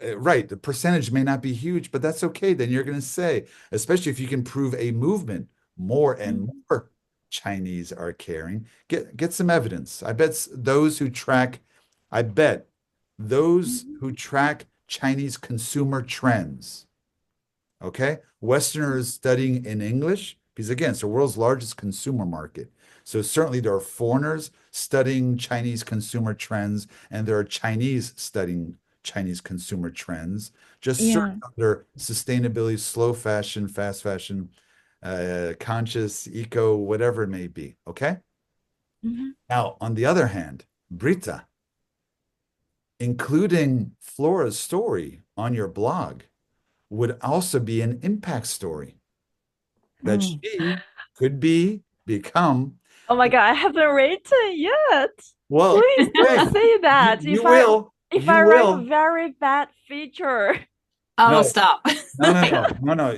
Right, the percentage may not be huge, but that's okay. Then you're going to say, especially if you can prove a movement, more and Mm-hmm. more Chinese are caring. Get some evidence. I bet those Mm-hmm. who track Chinese consumer trends, okay? Westerners studying in English, because again, it's the world's largest consumer market. So certainly there are foreigners studying Chinese consumer trends, and there are Chinese studying Chinese consumer trends. Just search Yeah. under sustainability, slow fashion, fast fashion, conscious, eco, whatever it may be. Okay. Mm-hmm. Now, on the other hand, Brita, including Flora's story on your blog would also be an impact story that Mm. she could become. Oh my God, I haven't written yet. Well, Please don't okay, say that. you will, If you I write a will. very bad feature. Oh, No, stop. no.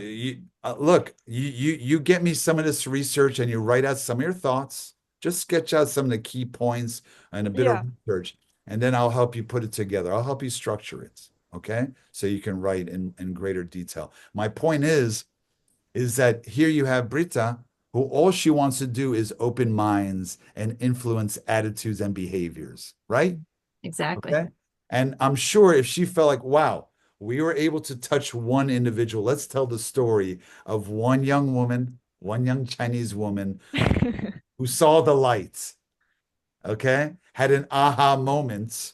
Look, you get me some of this research and you write out some of your thoughts. Just sketch out some of the key points and a bit of Yeah. research, and then I'll help you put it together. I'll help you structure it, okay? So you can write in greater detail. My point is that here you have Brita, who all she wants to do is open minds and influence attitudes and behaviors, right? Exactly. Okay. And I'm sure if she felt like, wow, we were able to touch one individual, let's tell the story of one young woman, one young Chinese woman who saw the lights, okay, had an aha moment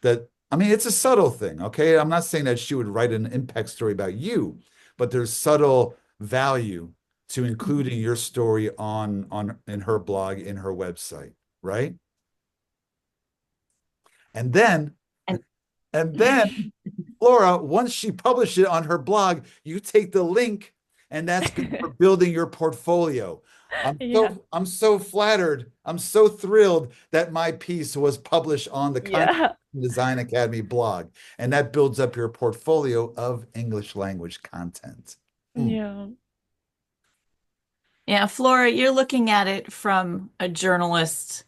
that, I mean, it's a subtle thing, okay? I'm not saying that she would write an impact story about you, but there's subtle value to including your story on in her blog, in her website, right? And then And and then Flora, once she published it on her blog, you take the link, and that's good for building your portfolio. Yeah. I'm so flattered. I'm so thrilled that my piece was published on the Content Yeah. Design Academy blog, and that builds up your portfolio of English language content. Mm. Yeah. yeah, Flora, you're looking at it from a journalist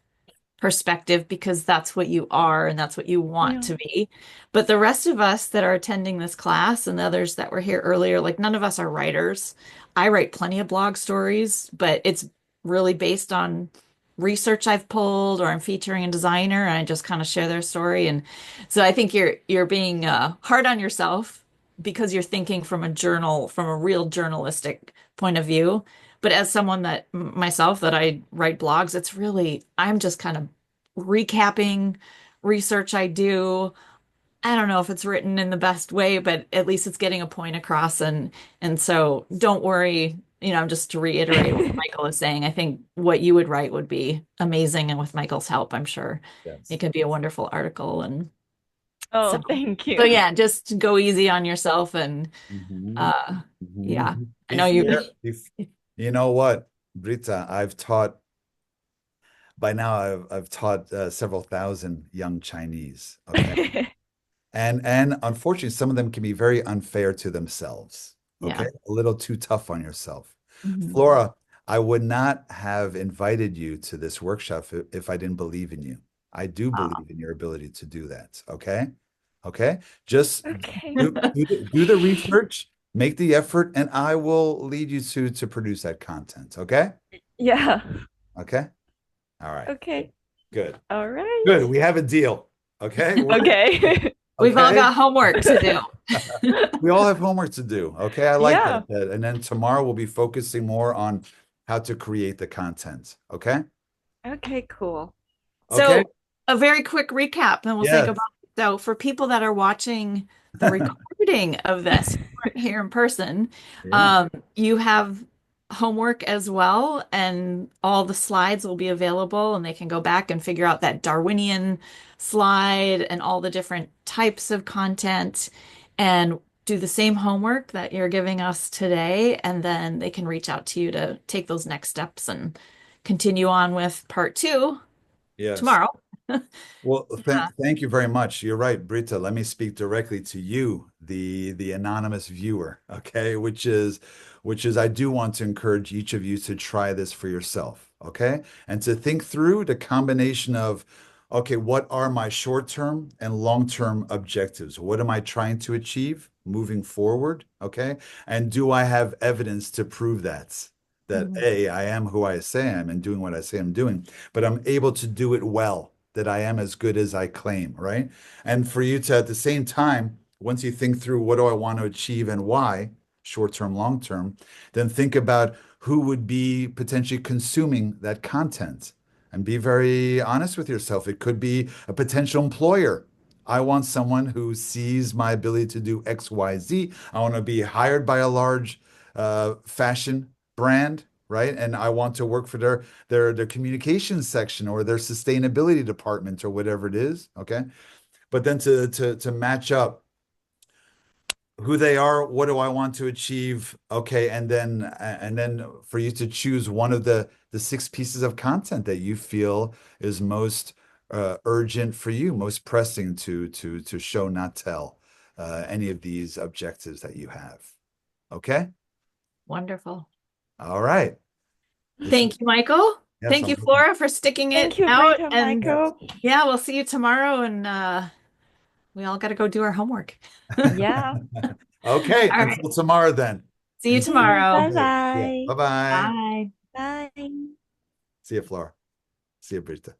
perspective because that's what you are and that's what you want Yeah. to be. But the rest of us that are attending this class and the others that were here earlier, like none of us are writers. I write plenty of blog stories, but it's really based on research I've pulled or I'm featuring a designer and I just kind of share their story. And so I think you're being hard on yourself because you're thinking from a journal, from a real journalistic point of view. But as someone that myself that I write blogs, it's really I'm just kind of recapping research I do. I don't know if it's written in the best way, but at least it's getting a point across and so don't worry, just to reiterate what Michael is saying, I think what you would write would be amazing and with Michael's help, I'm sure it Yes. could be a wonderful article and so Oh, thank so you. yeah, just go easy on yourself and Mhm. uh yeah. Mhm. I know you You know what, Brita, by now I've taught several thousand young Chinese. Okay. And unfortunately, some of them can be very unfair to themselves. Okay. yeah. A little too tough on yourself. Mhm. Flora, I would not have invited you to this workshop if I didn't believe in you. I do Wow. believe in your ability to do that. Okay. Okay. Just Okay. do the research, make the effort, and I will lead you to produce that content. Okay. Yeah. Okay. All right. Okay. Good. All Good. right. We have a deal. Okay. Okay. We've all Okay. got homework to do. We all have homework to do. Okay. I like Yeah. that. And then tomorrow we'll be focusing more on how to create the content. Okay. Okay, cool. Okay. So, a very quick recap, and we'll say Yes. goodbye. So for people that are watching the recording of this, who aren't here in person, Yeah. you have homework as well, and all the slides will be available, and they can go back and figure out that Darwinian slide and all the different types of content and do the same homework that you're giving us today, and then they can reach out to you to take those next steps and continue on with part two Yes. tomorrow. Well, thank you very much. You're right, Britta. Let me speak directly to you, the anonymous viewer, okay? Which is I do want to encourage each of you to try this for yourself, okay? And to think through the combination of, okay, what are my short-term and long-term objectives? What am I trying to achieve moving forward, okay? And do I have evidence to prove that Mhm. A, I am who I say I am and doing what I say I'm doing, but I'm able to do it well, that I am as good as I claim, right? And for you to, at the same time, once you think through what do I want to achieve and why, short term, long term, then think about who would be potentially consuming that content and be very honest with yourself. It could be a potential employer. I want someone who sees my ability to do X, Y, Z. I want to be hired by a large fashion brand, right? And I want to work for their communications section or their sustainability department or whatever it is. Okay. But then to match up who they are, what do I want to achieve? Okay, and then for you to choose one of the six pieces of content that you feel is most urgent for you, most pressing to show, not tell, any of these objectives that you have. Okay. Wonderful. All right. This is Thank you, Michael. yes. Thank you, Flora, for sticking it Thank you, out. Brita, And Yes. Michael. yeah, we'll see you tomorrow. And we all got to go do our homework. Yeah. Okay. All right. Until tomorrow then. See you Enjoy See you. the tomorrow. day. Yeah. Bye-bye. Bye bye. Bye. Bye. See you, Flora. See you, Britta.